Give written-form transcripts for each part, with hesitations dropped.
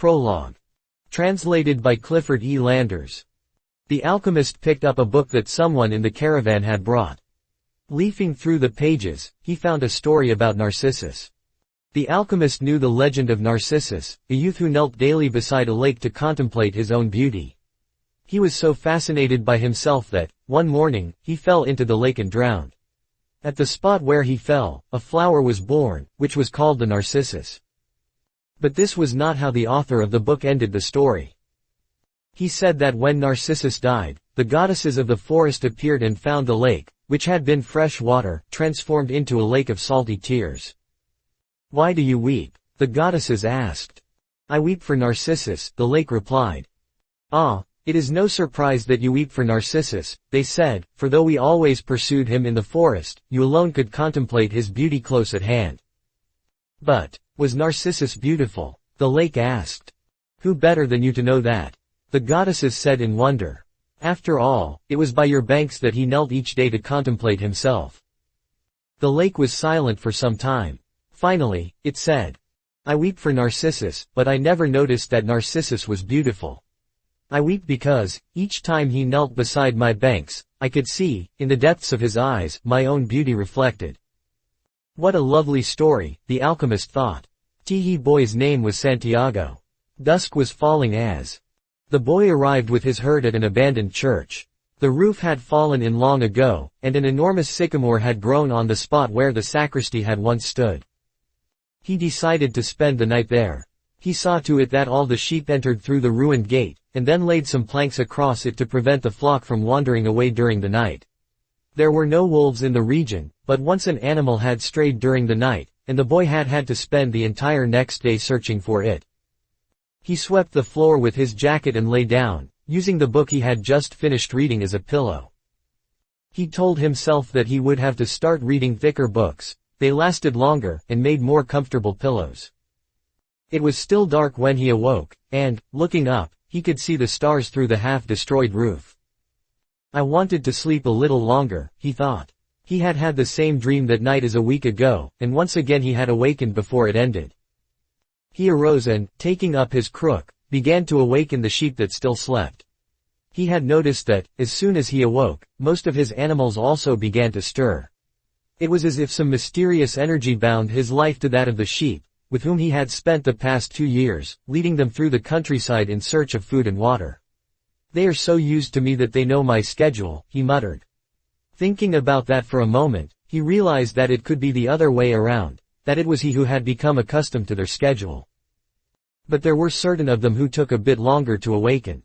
Prologue. Translated by Clifford E. Landers. The alchemist picked up a book that someone in the caravan had brought. Leafing through the pages, he found a story about Narcissus. The alchemist knew the legend of Narcissus, a youth who knelt daily beside a lake to contemplate his own beauty. He was so fascinated by himself that, one morning, he fell into the lake and drowned. At the spot where he fell, a flower was born, which was called the Narcissus. But this was not how the author of the book ended the story. He said that when Narcissus died, the goddesses of the forest appeared and found the lake, which had been fresh water, transformed into a lake of salty tears. "Why do you weep?" the goddesses asked. "I weep for Narcissus," the lake replied. "Ah, it is no surprise that you weep for Narcissus," they said, "for though we always pursued him in the forest, you alone could contemplate his beauty close at hand." "But, was Narcissus beautiful?" the lake asked. "Who better than you to know that?" the goddesses said in wonder. "After all, it was by your banks that he knelt each day to contemplate himself." The lake was silent for some time. Finally, it said, "I weep for Narcissus, but I never noticed that Narcissus was beautiful. I weep because, each time he knelt beside my banks, I could see, in the depths of his eyes, my own beauty reflected." What a lovely story, the alchemist thought. Teehee boy's name was Santiago. Dusk was falling as the boy arrived with his herd at an abandoned church. The roof had fallen in long ago, and an enormous sycamore had grown on the spot where the sacristy had once stood. He decided to spend the night there. He saw to it that all the sheep entered through the ruined gate, and then laid some planks across it to prevent the flock from wandering away during the night. There were no wolves in the region, but once an animal had strayed during the night, and the boy had had to spend the entire next day searching for it. He swept the floor with his jacket and lay down, using the book he had just finished reading as a pillow. He told himself that he would have to start reading thicker books. They lasted longer, and made more comfortable pillows. It was still dark when he awoke, and, looking up, he could see the stars through the half-destroyed roof. "I wanted to sleep a little longer," he thought. He had had the same dream that night as a week ago, and once again he had awakened before it ended. He arose and, taking up his crook, began to awaken the sheep that still slept. He had noticed that, as soon as he awoke, most of his animals also began to stir. It was as if some mysterious energy bound his life to that of the sheep, with whom he had spent the past 2 years, leading them through the countryside in search of food and water. "They are so used to me that they know my schedule," he muttered. Thinking about that for a moment, he realized that it could be the other way around, that it was he who had become accustomed to their schedule. But there were certain of them who took a bit longer to awaken.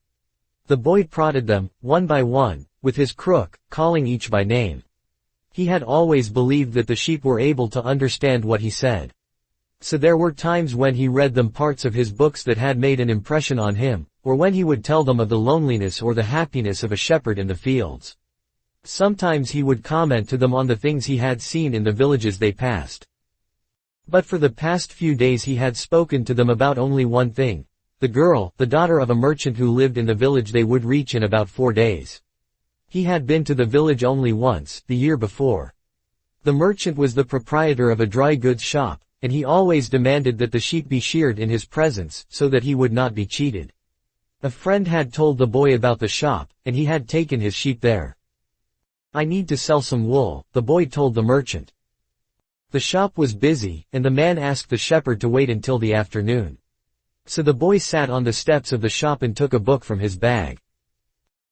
The boy prodded them, one by one, with his crook, calling each by name. He had always believed that the sheep were able to understand what he said. So there were times when he read them parts of his books that had made an impression on him, or when he would tell them of the loneliness or the happiness of a shepherd in the fields. Sometimes he would comment to them on the things he had seen in the villages they passed. But for the past few days he had spoken to them about only one thing: the girl, the daughter of a merchant who lived in the village they would reach in about 4 days. He had been to the village only once, the year before. The merchant was the proprietor of a dry goods shop, and he always demanded that the sheep be sheared in his presence, so that he would not be cheated. A friend had told the boy about the shop, and he had taken his sheep there. "I need to sell some wool," the boy told the merchant. The shop was busy, and the man asked the shepherd to wait until the afternoon. So the boy sat on the steps of the shop and took a book from his bag.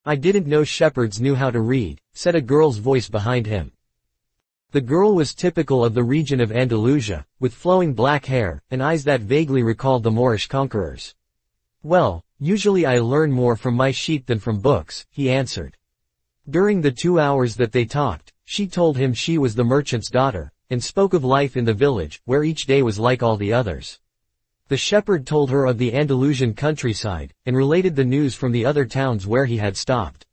"I didn't know shepherds knew how to read," said a girl's voice behind him. The girl was typical of the region of Andalusia, with flowing black hair, and eyes that vaguely recalled the Moorish conquerors. "Well, usually I learn more from my sheep than from books," he answered. During the 2 hours that they talked, she told him she was the merchant's daughter, and spoke of life in the village, where each day was like all the others. The shepherd told her of the Andalusian countryside, and related the news from the other towns where he had stopped.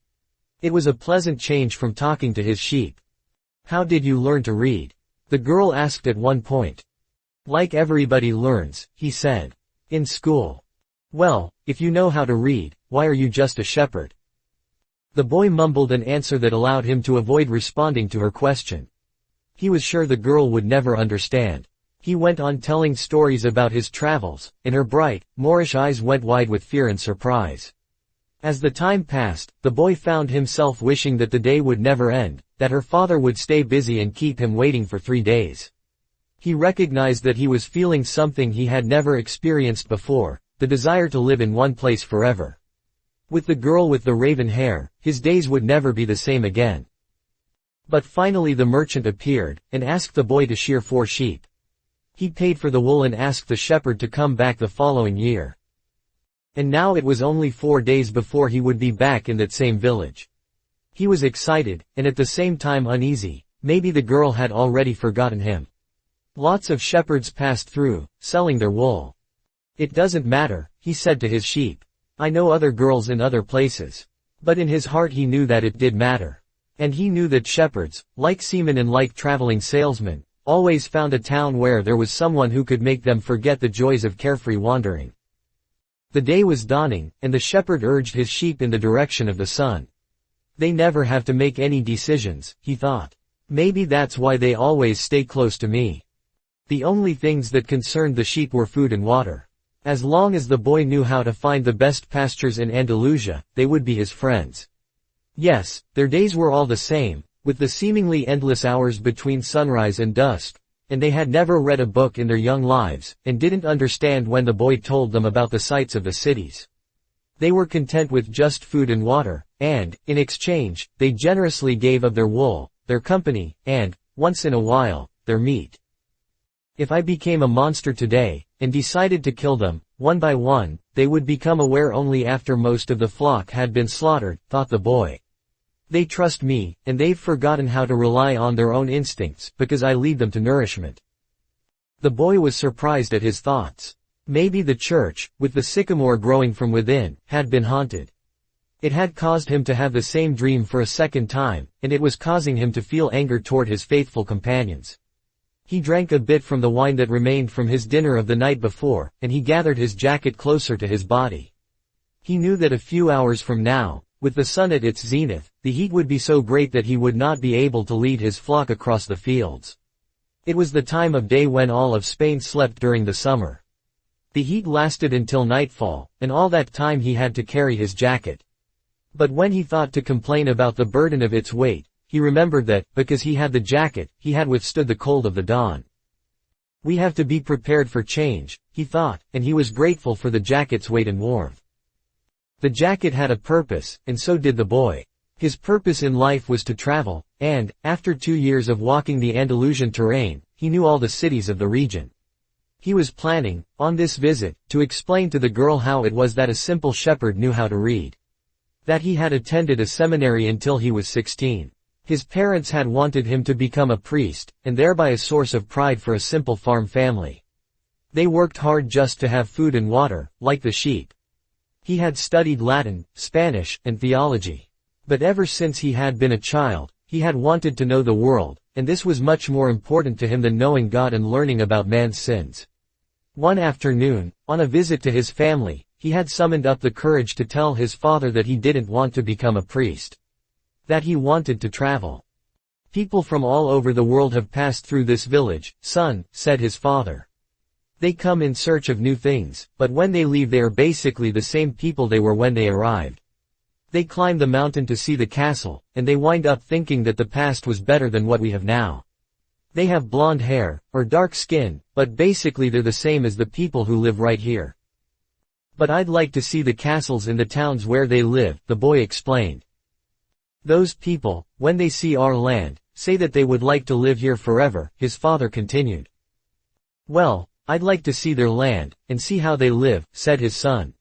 It was a pleasant change from talking to his sheep. "How did you learn to read?" the girl asked at one point. "Like everybody learns," he said. "In school." "Well, if you know how to read, why are you just a shepherd?" The boy mumbled an answer that allowed him to avoid responding to her question. He was sure the girl would never understand. He went on telling stories about his travels, and her bright, Moorish eyes went wide with fear and surprise. As the time passed, the boy found himself wishing that the day would never end, that her father would stay busy and keep him waiting for 3 days. He recognized that he was feeling something he had never experienced before, the desire to live in one place forever. With the girl with the raven hair, his days would never be the same again. But finally the merchant appeared, and asked the boy to shear 4 sheep. He paid for the wool and asked the shepherd to come back the following year. And now it was only 4 days before he would be back in that same village. He was excited, and at the same time uneasy. Maybe the girl had already forgotten him. Lots of shepherds passed through, selling their wool. It doesn't matter, he said to his sheep. I know other girls in other places. But in his heart he knew that it did matter. And he knew that shepherds, like seamen and like traveling salesmen, always found a town where there was someone who could make them forget the joys of carefree wandering. The day was dawning, and the shepherd urged his sheep in the direction of the sun. They never have to make any decisions, he thought. Maybe that's why they always stay close to me. The only things that concerned the sheep were food and water. As long as the boy knew how to find the best pastures in Andalusia, they would be his friends. Yes, their days were all the same, with the seemingly endless hours between sunrise and dusk, and they had never read a book in their young lives, and didn't understand when the boy told them about the sights of the cities. They were content with just food and water, and, in exchange, they generously gave of their wool, their company, and, once in a while, their meat. If I became a monster today, and decided to kill them, one by one, they would become aware only after most of the flock had been slaughtered, thought the boy. They trust me, and they've forgotten how to rely on their own instincts, because I lead them to nourishment. The boy was surprised at his thoughts. Maybe the church, with the sycamore growing from within, had been haunted. It had caused him to have the same dream for a second time, and it was causing him to feel anger toward his faithful companions. He drank a bit from the wine that remained from his dinner of the night before, and he gathered his jacket closer to his body. He knew that a few hours from now, with the sun at its zenith, the heat would be so great that he would not be able to lead his flock across the fields. It was the time of day when all of Spain slept during the summer. The heat lasted until nightfall, and all that time he had to carry his jacket. But when he thought to complain about the burden of its weight, he remembered that, because he had the jacket, he had withstood the cold of the dawn. We have to be prepared for change, he thought, and he was grateful for the jacket's weight and warmth. The jacket had a purpose, and so did the boy. His purpose in life was to travel, and, after 2 years of walking the Andalusian terrain, he knew all the cities of the region. He was planning, on this visit, to explain to the girl how it was that a simple shepherd knew how to read. That he had attended a seminary until he was 16. His parents had wanted him to become a priest, and thereby a source of pride for a simple farm family. They worked hard just to have food and water, like the sheep. He had studied Latin, Spanish, and theology. But ever since he had been a child, he had wanted to know the world, and this was much more important to him than knowing God and learning about man's sins. One afternoon, on a visit to his family, he had summoned up the courage to tell his father that he didn't want to become a priest. That he wanted to travel. People from all over the world have passed through this village, son, said his father. They come in search of new things, but when they leave they are basically the same people they were when they arrived. They climb the mountain to see the castle, and they wind up thinking that the past was better than what we have now. They have blonde hair, or dark skin, but basically they're the same as the people who live right here. But I'd like to see the castles in the towns where they live, the boy explained. Those people, when they see our land, say that they would like to live here forever, his father continued. Well, I'd like to see their land, and see how they live, said his son.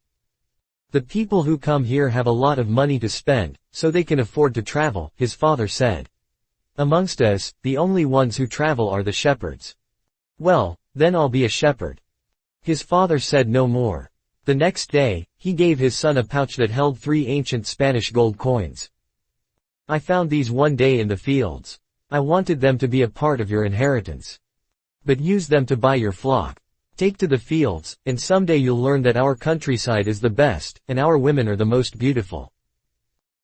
The people who come here have a lot of money to spend, so they can afford to travel, his father said. Amongst us, the only ones who travel are the shepherds. Well, then I'll be a shepherd. His father said no more. The next day, he gave his son a pouch that held 3 ancient Spanish gold coins. I found these one day in the fields. I wanted them to be a part of your inheritance. But use them to buy your flock. Take to the fields, and someday you'll learn that our countryside is the best, and our women are the most beautiful.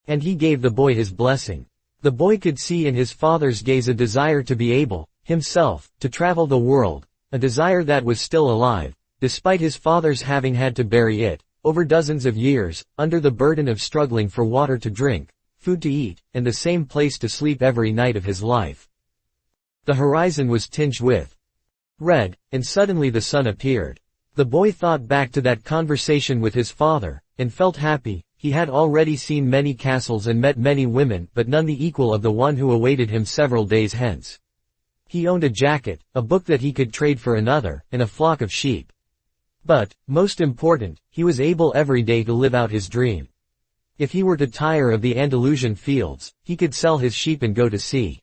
And he gave the boy his blessing. The boy could see in his father's gaze a desire to be able, himself, to travel the world, a desire that was still alive, despite his father's having had to bury it, over dozens of years, under the burden of struggling for water to drink, food to eat, and the same place to sleep every night of his life. The horizon was tinged with red, and suddenly the sun appeared. The boy thought back to that conversation with his father, and felt happy. He had already seen many castles and met many women, but none the equal of the one who awaited him several days hence. He owned a jacket, a book that he could trade for another, and a flock of sheep. But, most important, he was able every day to live out his dream. If he were to tire of the Andalusian fields, he could sell his sheep and go to sea.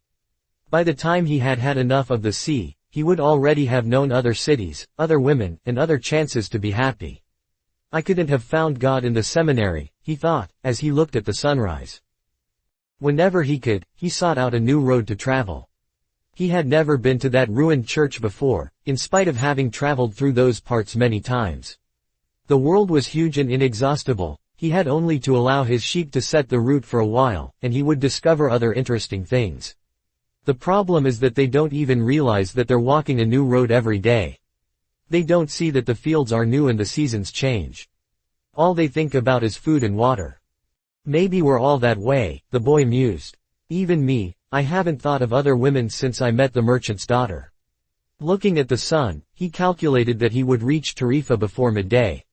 By the time he had had enough of the sea, he would already have known other cities, other women, and other chances to be happy. I couldn't have found God in the seminary, he thought, as he looked at the sunrise. Whenever he could, he sought out a new road to travel. He had never been to that ruined church before, in spite of having traveled through those parts many times. The world was huge and inexhaustible. He had only to allow his sheep to set the route for a while, and he would discover other interesting things. The problem is that they don't even realize that they're walking a new road every day. They don't see that the fields are new and the seasons change. All they think about is food and water. Maybe we're all that way, the boy mused. Even me, I haven't thought of other women since I met the merchant's daughter. Looking at the sun, he calculated that he would reach Tarifa before midday.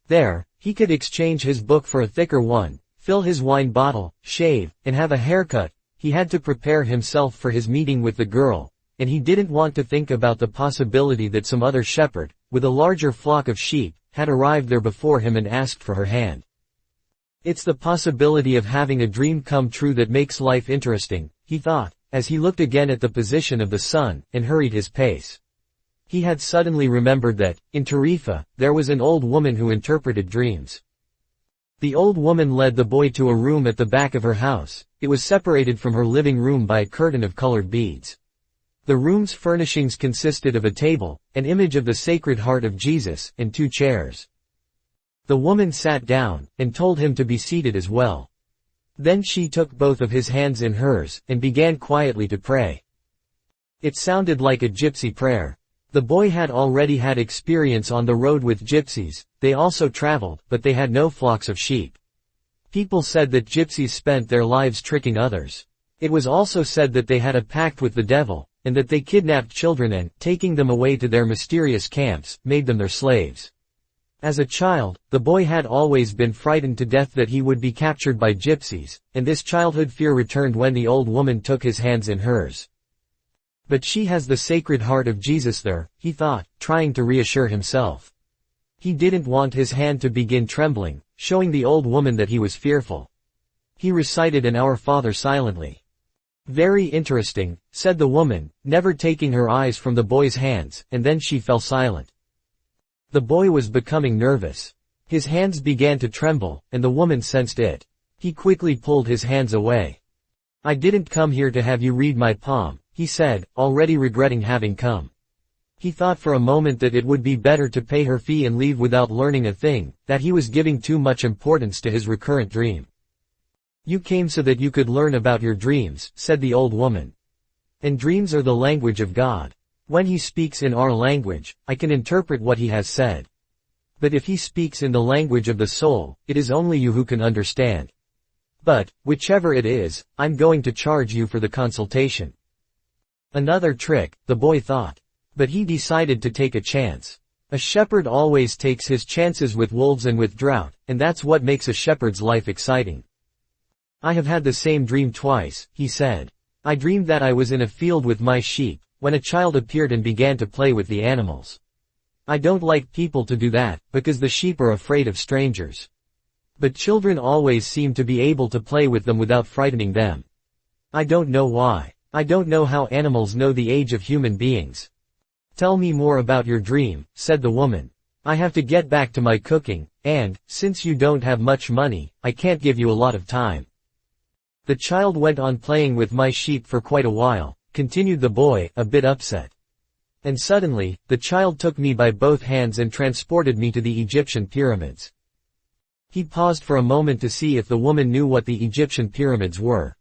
There, he could exchange his book for a thicker one, fill his wine bottle, shave, and have a haircut. He had to prepare himself for his meeting with the girl, and he didn't want to think about the possibility that some other shepherd, with a larger flock of sheep, had arrived there before him and asked for her hand. It's the possibility of having a dream come true that makes life interesting, he thought, as he looked again at the position of the sun, and hurried his pace. He had suddenly remembered that, in Tarifa, there was an old woman who interpreted dreams. The old woman led the boy to a room at the back of her house. It was separated from her living room by a curtain of colored beads. The room's furnishings consisted of a table, an image of the Sacred Heart of Jesus, and 2 chairs. The woman sat down, and told him to be seated as well. Then she took both of his hands in hers, and began quietly to pray. It sounded like a gypsy prayer. The boy had already had experience on the road with gypsies. They also traveled, but they had no flocks of sheep. People said that gypsies spent their lives tricking others. It was also said that they had a pact with the devil, and that they kidnapped children and, taking them away to their mysterious camps, made them their slaves. As a child, the boy had always been frightened to death that he would be captured by gypsies, and this childhood fear returned when the old woman took his hands in hers. But she has the Sacred Heart of Jesus there, he thought, trying to reassure himself. He didn't want his hand to begin trembling, showing the old woman that he was fearful. He recited an Our Father silently. Very interesting, said the woman, never taking her eyes from the boy's hands, and then she fell silent. The boy was becoming nervous. His hands began to tremble, and the woman sensed it. He quickly pulled his hands away. I didn't come here to have you read my palm, he said, already regretting having come. He thought for a moment that it would be better to pay her fee and leave without learning a thing, that he was giving too much importance to his recurrent dream. You came so that you could learn about your dreams, said the old woman. And dreams are the language of God. When he speaks in our language, I can interpret what he has said. But if he speaks in the language of the soul, it is only you who can understand. But, whichever it is, I'm going to charge you for the consultation. Another trick, the boy thought. But he decided to take a chance. A shepherd always takes his chances with wolves and with drought, and that's what makes a shepherd's life exciting. I have had the same dream twice, he said. I dreamed that I was in a field with my sheep, when a child appeared and began to play with the animals. I don't like people to do that, because the sheep are afraid of strangers. But children always seem to be able to play with them without frightening them. I don't know why. I don't know how animals know the age of human beings. Tell me more about your dream, said the woman. I have to get back to my cooking, and, since you don't have much money, I can't give you a lot of time. The child went on playing with my sheep for quite a while, continued the boy, a bit upset. And suddenly, the child took me by both hands and transported me to the Egyptian pyramids. He paused for a moment to see if the woman knew what the Egyptian pyramids were.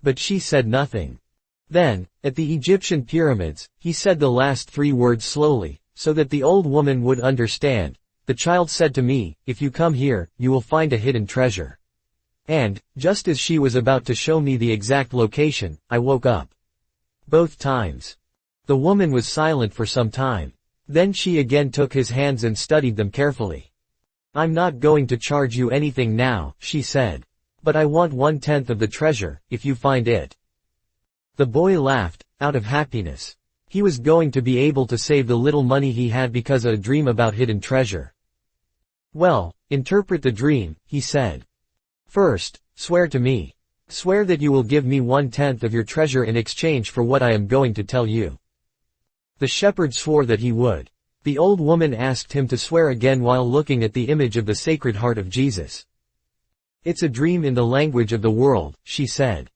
But she said nothing. Then, at the Egyptian pyramids, he said the last 3 words slowly, so that the old woman would understand. The child said to me, "If you come here, you will find a hidden treasure." And, just as she was about to show me the exact location, I woke up. Both times. The woman was silent for some time. Then she again took his hands and studied them carefully. "I'm not going to charge you anything now," she said. "But I want 1/10 of the treasure, if you find it." The boy laughed, out of happiness. He was going to be able to save the little money he had because of a dream about hidden treasure. "Well, interpret the dream," he said. "First, swear to me. Swear that you will give me 1/10 of your treasure in exchange for what I am going to tell you." The shepherd swore that he would. The old woman asked him to swear again while looking at the image of the Sacred Heart of Jesus. "It's a dream in the language of the world," she said.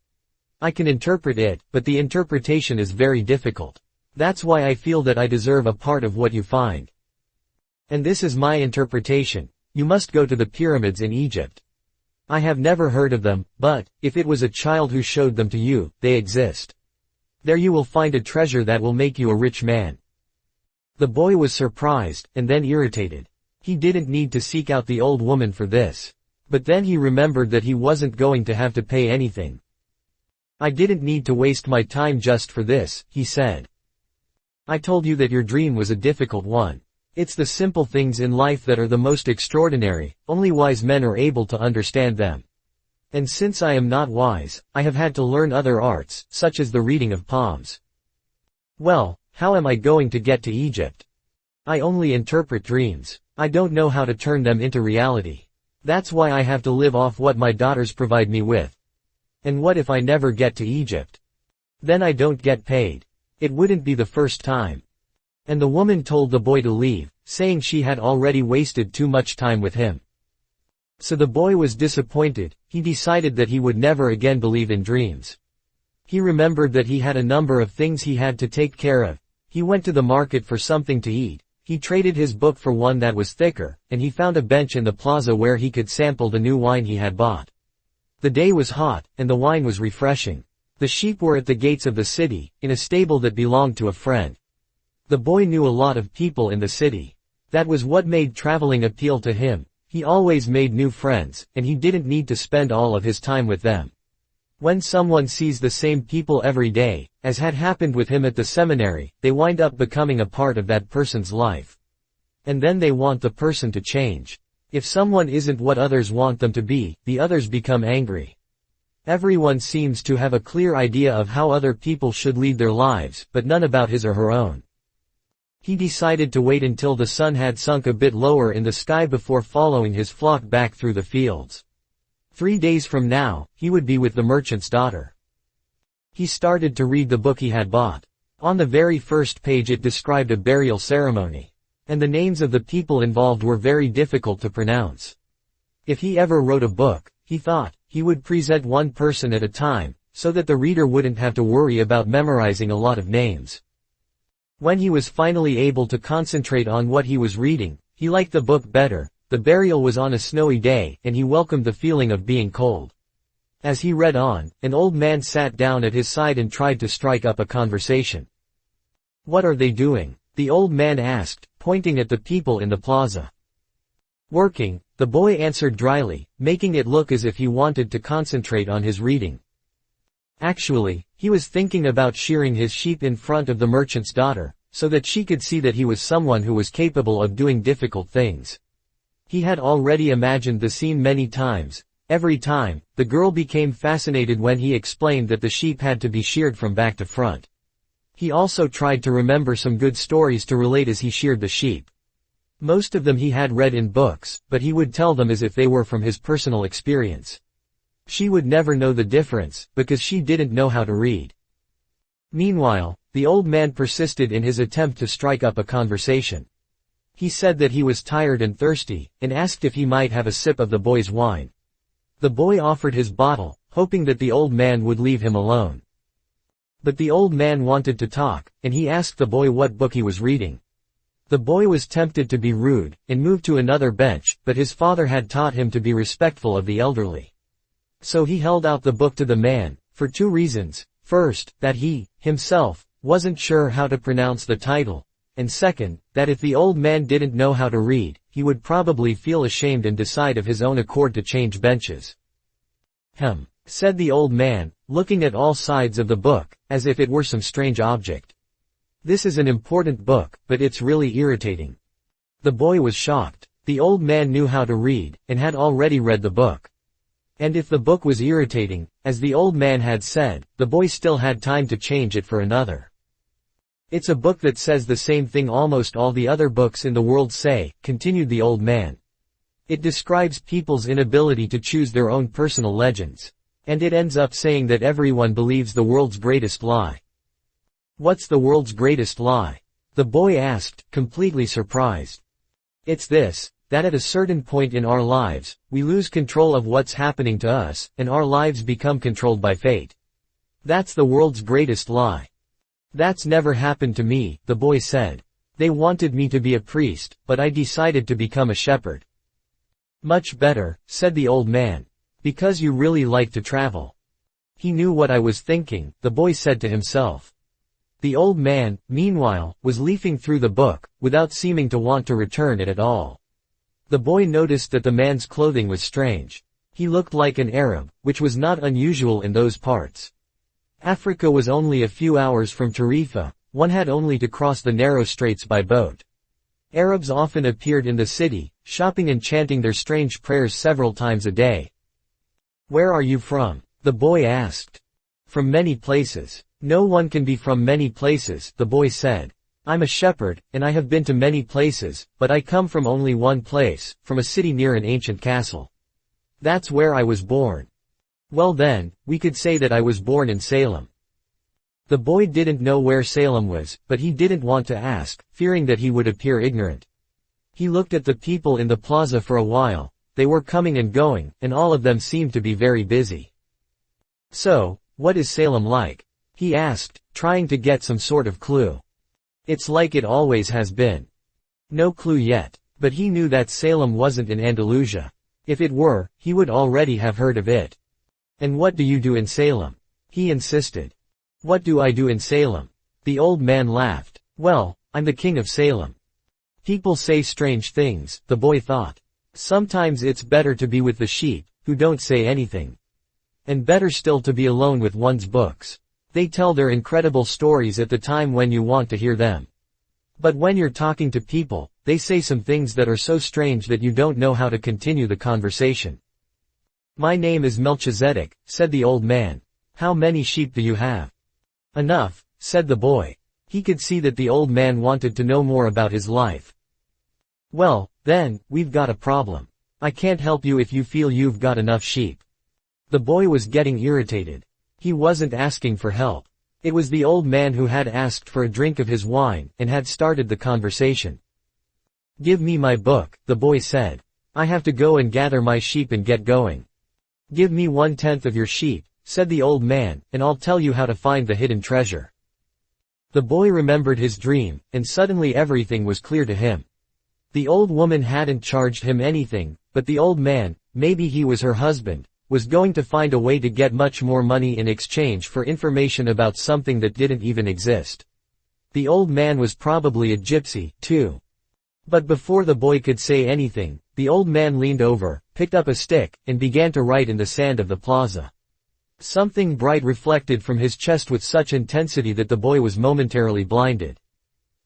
"I can interpret it, but the interpretation is very difficult. That's why I feel that I deserve a part of what you find. And this is my interpretation: you must go to the pyramids in Egypt. I have never heard of them, but, if it was a child who showed them to you, they exist. There you will find a treasure that will make you a rich man." The boy was surprised, and then irritated. He didn't need to seek out the old woman for this. But then he remembered that he wasn't going to have to pay anything. "I didn't need to waste my time just for this," he said. "I told you that your dream was a difficult one. It's the simple things in life that are the most extraordinary, only wise men are able to understand them. And since I am not wise, I have had to learn other arts, such as the reading of palms. Well, how am I going to get to Egypt? I only interpret dreams. I don't know how to turn them into reality. That's why I have to live off what my daughters provide me with. And what if I never get to Egypt? Then I don't get paid. It wouldn't be the first time." And the woman told the boy to leave, saying she had already wasted too much time with him. So the boy was disappointed. He decided that he would never again believe in dreams. He remembered that he had a number of things he had to take care of. He went to the market for something to eat. He traded his book for one that was thicker, and he found a bench in the plaza where he could sample the new wine he had bought. The day was hot, and the wine was refreshing. The sheep were at the gates of the city, in a stable that belonged to a friend. The boy knew a lot of people in the city. That was what made traveling appeal to him. He always made new friends, and he didn't need to spend all of his time with them. When someone sees the same people every day, as had happened with him at the seminary, they wind up becoming a part of that person's life. And then they want the person to change. If someone isn't what others want them to be, the others become angry. Everyone seems to have a clear idea of how other people should lead their lives, but none about his or her own. He decided to wait until the sun had sunk a bit lower in the sky before following his flock back through the fields. 3 days from now, he would be with the merchant's daughter. He started to read the book he had bought. On the very first page it described a burial ceremony. And the names of the people involved were very difficult to pronounce. If he ever wrote a book, he thought, he would present one person at a time, so that the reader wouldn't have to worry about memorizing a lot of names. When he was finally able to concentrate on what he was reading, he liked the book better. The burial was on a snowy day, and he welcomed the feeling of being cold. As he read on, an old man sat down at his side and tried to strike up a conversation. "What are they doing?" the old man asked, pointing at the people in the plaza. "Working," the boy answered dryly, making it look as if he wanted to concentrate on his reading. Actually, he was thinking about shearing his sheep in front of the merchant's daughter, so that she could see that he was someone who was capable of doing difficult things. He had already imagined the scene many times. Every time, the girl became fascinated when he explained that the sheep had to be sheared from back to front. He also tried to remember some good stories to relate as he sheared the sheep. Most of them he had read in books, but he would tell them as if they were from his personal experience. She would never know the difference, because she didn't know how to read. Meanwhile, the old man persisted in his attempt to strike up a conversation. He said that he was tired and thirsty, and asked if he might have a sip of the boy's wine. The boy offered his bottle, hoping that the old man would leave him alone. But the old man wanted to talk, and he asked the boy what book he was reading. The boy was tempted to be rude, and moved to another bench, but his father had taught him to be respectful of the elderly. So he held out the book to the man, for 2 reasons. First, that he, himself, wasn't sure how to pronounce the title, and second, that if the old man didn't know how to read, he would probably feel ashamed and decide of his own accord to change benches. Said the old man, looking at all sides of the book, as if it were some strange object. This is an important book, but it's really irritating. The boy was shocked. The old man knew how to read, and had already read the book. And if the book was irritating, as the old man had said, the boy still had time to change it for another. It's a book that says the same thing almost all the other books in the world say, continued the old man. It describes people's inability to choose their own personal legends. And it ends up saying that everyone believes the world's greatest lie. What's the world's greatest lie? The boy asked, completely surprised. It's this, that at a certain point in our lives, we lose control of what's happening to us, and our lives become controlled by fate. That's the world's greatest lie. That's never happened to me, the boy said. They wanted me to be a priest, but I decided to become a shepherd. Much better, said the old man. Because you really like to travel. He knew what I was thinking, the boy said to himself. The old man, meanwhile, was leafing through the book, without seeming to want to return it at all. The boy noticed that the man's clothing was strange. He looked like an Arab, which was not unusual in those parts. Africa was only a few hours from Tarifa, one had only to cross the narrow straits by boat. Arabs often appeared in the city, shopping and chanting their strange prayers several times a day. Where are you from? The boy asked. From many places. No one can be from many places, the boy said. I'm a shepherd, and I have been to many places, but I come from only one place, from a city near an ancient castle. That's where I was born. Well then, we could say that I was born in Salem. The boy didn't know where Salem was, but he didn't want to ask, fearing that he would appear ignorant. He looked at the people in the plaza for a while. They were coming and going, and all of them seemed to be very busy. So, what is Salem like? He asked, trying to get some sort of clue. It's like it always has been. No clue yet, but he knew that Salem wasn't in Andalusia. If it were, he would already have heard of it. And what do you do in Salem? He insisted. What do I do in Salem? The old man laughed. Well, I'm the king of Salem. People say strange things, the boy thought. Sometimes it's better to be with the sheep, who don't say anything. And better still to be alone with one's books. They tell their incredible stories at the time when you want to hear them. But when you're talking to people, they say some things that are so strange that you don't know how to continue the conversation. My name is Melchizedek, said the old man. How many sheep do you have? Enough, said the boy. He could see that the old man wanted to know more about his life. Well, then, we've got a problem. I can't help you if you feel you've got enough sheep. The boy was getting irritated. He wasn't asking for help. It was the old man who had asked for a drink of his wine, and had started the conversation. Give me my book, the boy said. I have to go and gather my sheep and get going. Give me 1/10 of your sheep, said the old man, and I'll tell you how to find the hidden treasure. The boy remembered his dream, and suddenly everything was clear to him. The old woman hadn't charged him anything, but the old man, maybe he was her husband, was going to find a way to get much more money in exchange for information about something that didn't even exist. The old man was probably a gypsy, too. But before the boy could say anything, the old man leaned over, picked up a stick, and began to write in the sand of the plaza. Something bright reflected from his chest with such intensity that the boy was momentarily blinded.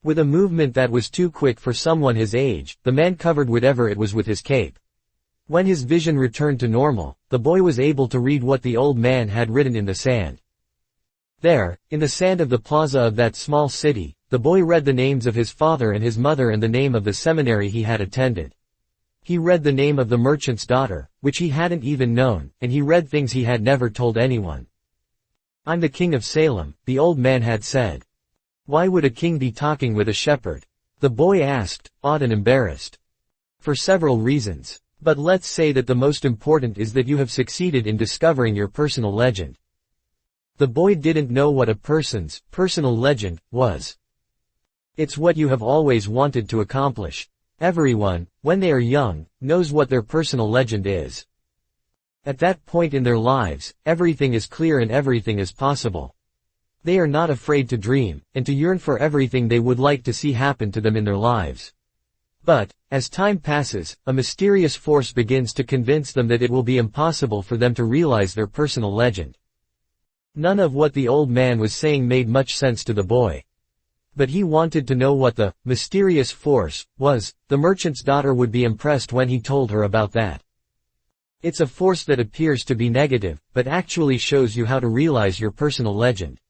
With a movement that was too quick for someone his age, the man covered whatever it was with his cape. When his vision returned to normal, the boy was able to read what the old man had written in the sand. There, in the sand of the plaza of that small city, the boy read the names of his father and his mother and the name of the seminary he had attended. He read the name of the merchant's daughter, which he hadn't even known, and he read things he had never told anyone. I'm the king of Salem, the old man had said. Why would a king be talking with a shepherd? The boy asked, awed and embarrassed. For several reasons. But let's say that the most important is that you have succeeded in discovering your personal legend. The boy didn't know what a person's personal legend was. It's what you have always wanted to accomplish. Everyone, when they are young, knows what their personal legend is. At that point in their lives, everything is clear and everything is possible. They are not afraid to dream, and to yearn for everything they would like to see happen to them in their lives. But, as time passes, a mysterious force begins to convince them that it will be impossible for them to realize their personal legend. None of what the old man was saying made much sense to the boy. But he wanted to know what the mysterious force was. The merchant's daughter would be impressed when he told her about that. It's a force that appears to be negative, but actually shows you how to realize your personal legend.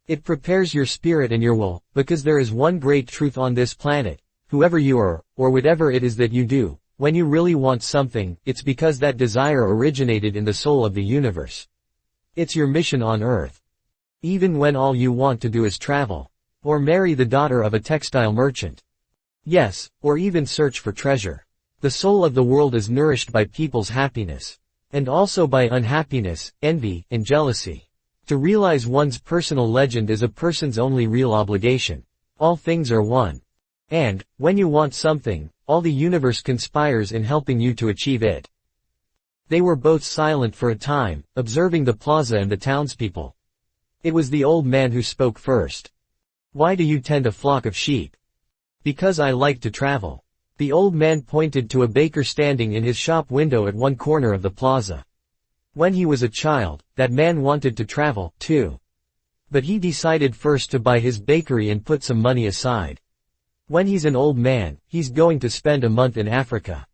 It prepares your spirit and your will, because there is one great truth on this planet: whoever you are, or whatever it is that you do, when you really want something, it's because that desire originated in the soul of the universe. It's your mission on Earth. Even when all you want to do is travel, or marry the daughter of a textile merchant. Yes, or even search for treasure. The soul of the world is nourished by people's happiness, and also by unhappiness, envy, and jealousy. To realize one's personal legend is a person's only real obligation. All things are one. And, when you want something, all the universe conspires in helping you to achieve it. They were both silent for a time, observing the plaza and the townspeople. It was the old man who spoke first. "Why do you tend a flock of sheep?" "Because I like to travel." The old man pointed to a baker standing in his shop window at one corner of the plaza. When he was a child, that man wanted to travel, too. But he decided first to buy his bakery and put some money aside. When he's an old man, he's going to spend a month in Africa.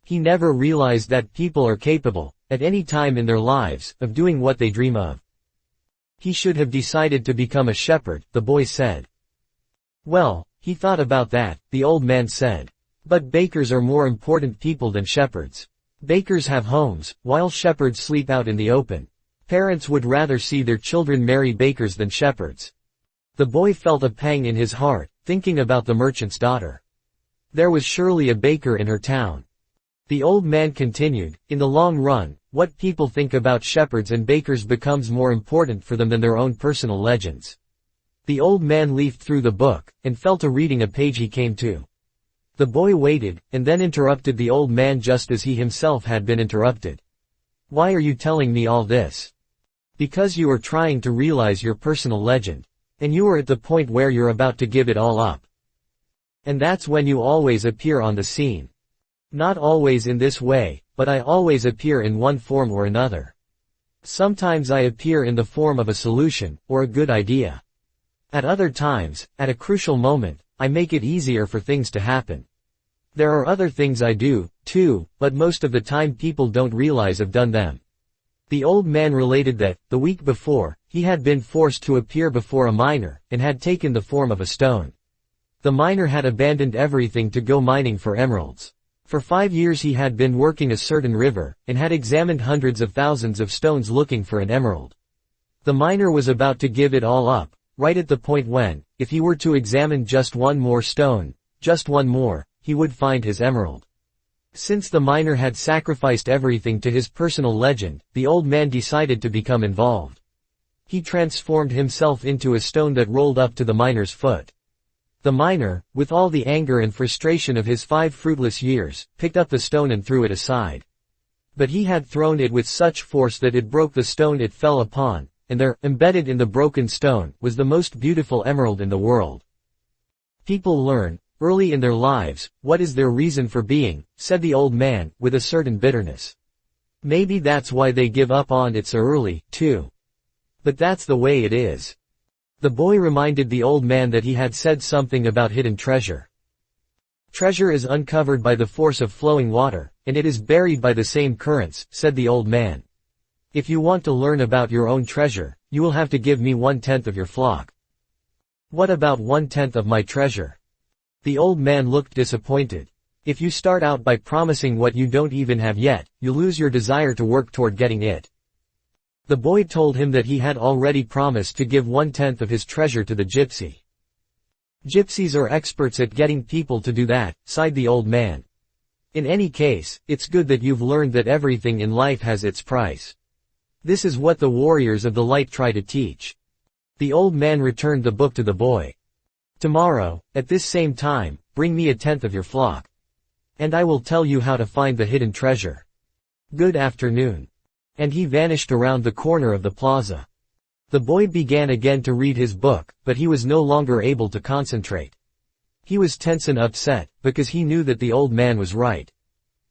He never realized that people are capable, at any time in their lives, of doing what they dream of. He should have decided to become a shepherd, the boy said. Well, he thought about that, the old man said. But bakers are more important people than shepherds. Bakers have homes, while shepherds sleep out in the open. Parents would rather see their children marry bakers than shepherds. The boy felt a pang in his heart, thinking about the merchant's daughter. There was surely a baker in her town. The old man continued, in the long run, what people think about shepherds and bakers becomes more important for them than their own personal legends. The old man leafed through the book, and fell to reading a page he came to. The boy waited, and then interrupted the old man just as he himself had been interrupted. "Why are you telling me all this?" "Because you are trying to realize your personal legend. And you are at the point where you're about to give it all up. And that's when you always appear on the scene. Not always in this way, but I always appear in one form or another. Sometimes I appear in the form of a solution, or a good idea. At other times, at a crucial moment, I make it easier for things to happen. There are other things I do, too, but most of the time people don't realize I've done them." The old man related that, the week before, he had been forced to appear before a miner, and had taken the form of a stone. The miner had abandoned everything to go mining for emeralds. For 5 years he had been working a certain river, and had examined hundreds of thousands of stones looking for an emerald. The miner was about to give it all up, right at the point when, if he were to examine just one more stone, just one more, he would find his emerald. Since the miner had sacrificed everything to his personal legend, the old man decided to become involved. He transformed himself into a stone that rolled up to the miner's foot. The miner, with all the anger and frustration of his 5 fruitless years, picked up the stone and threw it aside. But he had thrown it with such force that it broke the stone it fell upon, and there, embedded in the broken stone, was the most beautiful emerald in the world. People learn, early in their lives, what is their reason for being, said the old man, with a certain bitterness. Maybe that's why they give up on it so early, too. But that's the way it is. The boy reminded the old man that he had said something about hidden treasure. Treasure is uncovered by the force of flowing water, and it is buried by the same currents, said the old man. If you want to learn about your own treasure, you will have to give me 1/10 of your flock. What about 1/10 of my treasure? The old man looked disappointed. If you start out by promising what you don't even have yet, you lose your desire to work toward getting it. The boy told him that he had already promised to give 1/10 of his treasure to the gypsy. Gypsies are experts at getting people to do that, sighed the old man. In any case, it's good that you've learned that everything in life has its price. This is what the warriors of the light try to teach. The old man returned the book to the boy. Tomorrow, at this same time, bring me 1/10 of your flock. And I will tell you how to find the hidden treasure. Good afternoon. And he vanished around the corner of the plaza. The boy began again to read his book, but he was no longer able to concentrate. He was tense and upset, because he knew that the old man was right.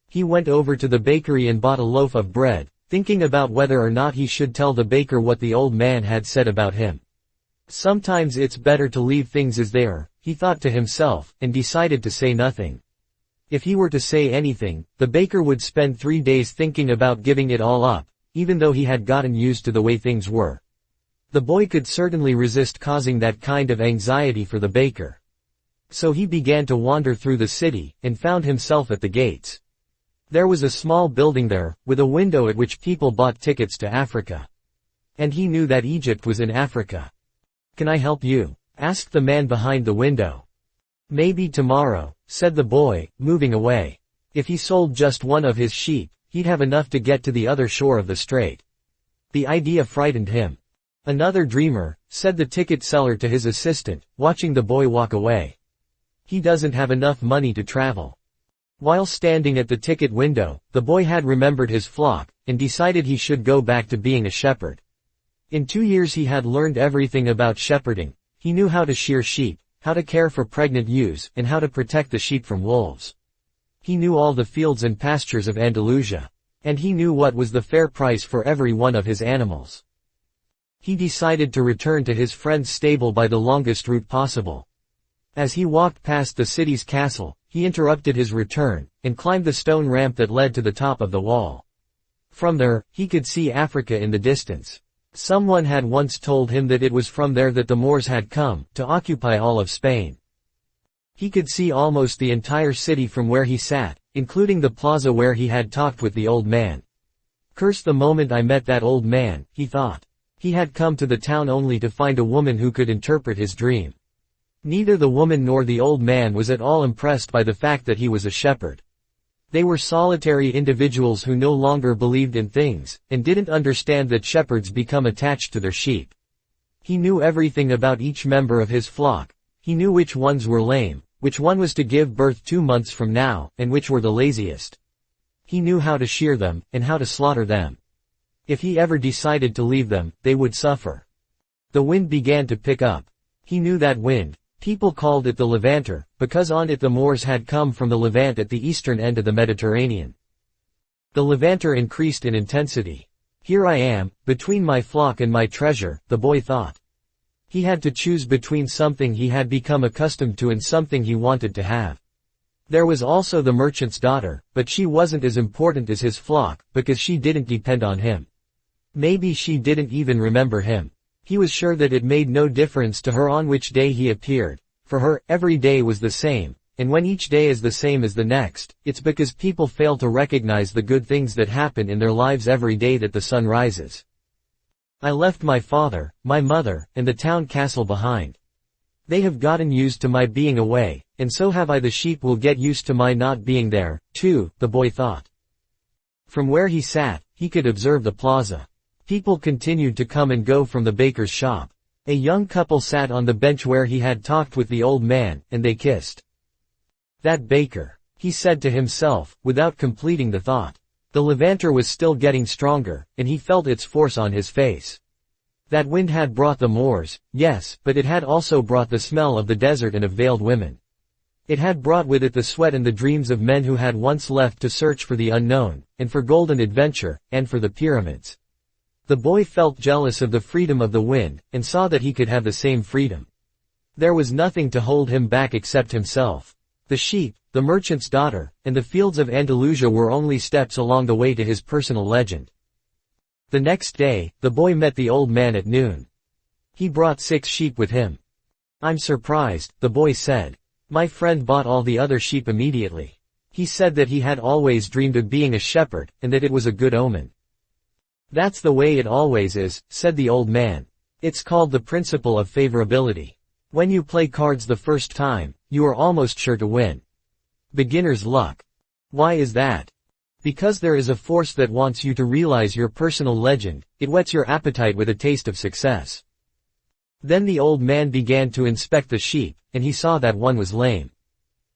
He went over to the bakery and bought a loaf of bread, thinking about whether or not he should tell the baker what the old man had said about him. Sometimes it's better to leave things as they are, he thought to himself, and decided to say nothing. If he were to say anything, the baker would spend 3 days thinking about giving it all up, even though he had gotten used to the way things were. The boy could certainly resist causing that kind of anxiety for the baker. So he began to wander through the city, and found himself at the gates. There was a small building there, with a window at which people bought tickets to Africa. And he knew that Egypt was in Africa. "Can I help you?" asked the man behind the window. "Maybe tomorrow," said the boy, moving away. If he sold just one of his sheep, he'd have enough to get to the other shore of the strait. The idea frightened him. "Another dreamer," said the ticket seller to his assistant, watching the boy walk away. "He doesn't have enough money to travel." While standing at the ticket window, the boy had remembered his flock, and decided he should go back to being a shepherd. In 2 years he had learned everything about shepherding. He knew how to shear sheep, how to care for pregnant ewes, and how to protect the sheep from wolves. He knew all the fields and pastures of Andalusia. And he knew what was the fair price for every one of his animals. He decided to return to his friend's stable by the longest route possible. As he walked past the city's castle, he interrupted his return, and climbed the stone ramp that led to the top of the wall. From there, he could see Africa in the distance. Someone had once told him that it was from there that the Moors had come, to occupy all of Spain. He could see almost the entire city from where he sat, including the plaza where he had talked with the old man. "Curse the moment I met that old man," he thought. He had come to the town only to find a woman who could interpret his dream. Neither the woman nor the old man was at all impressed by the fact that he was a shepherd. They were solitary individuals who no longer believed in things, and didn't understand that shepherds become attached to their sheep. He knew everything about each member of his flock. He knew which ones were lame, which one was to give birth 2 months from now, and which were the laziest. He knew how to shear them, and how to slaughter them. If he ever decided to leave them, they would suffer. The wind began to pick up. He knew that wind. People called it the Levanter, because on it the Moors had come from the Levant at the eastern end of the Mediterranean. The Levanter increased in intensity. "Here I am, between my flock and my treasure," the boy thought. He had to choose between something he had become accustomed to and something he wanted to have. There was also the merchant's daughter, but she wasn't as important as his flock, because she didn't depend on him. Maybe she didn't even remember him. He was sure that it made no difference to her on which day he appeared. For her, every day was the same, and when each day is the same as the next, it's because people fail to recognize the good things that happen in their lives every day that the sun rises. "I left my father, my mother, and the town castle behind. They have gotten used to my being away, and so have I. The sheep will get used to my not being there, too," the boy thought. From where he sat, he could observe the plaza. People continued to come and go from the baker's shop. A young couple sat on the bench where he had talked with the old man, and they kissed. "That baker," he said to himself, without completing the thought. The Levanter was still getting stronger, and he felt its force on his face. That wind had brought the Moors, yes, but it had also brought the smell of the desert and of veiled women. It had brought with it the sweat and the dreams of men who had once left to search for the unknown, and for golden adventure, and for the pyramids. The boy felt jealous of the freedom of the wind, and saw that he could have the same freedom. There was nothing to hold him back except himself. The sheep, the merchant's daughter, and the fields of Andalusia were only steps along the way to his personal legend. The next day, the boy met the old man at noon. He brought 6 sheep with him. "I'm surprised," the boy said. "My friend bought all the other sheep immediately. He said that he had always dreamed of being a shepherd, and that it was a good omen." "That's the way it always is," said the old man. "It's called the principle of favorability. When you play cards the first time, you are almost sure to win. Beginner's luck. Why is that? Because there is a force that wants you to realize your personal legend. It whets your appetite with a taste of success." Then the old man began to inspect the sheep, and he saw that one was lame.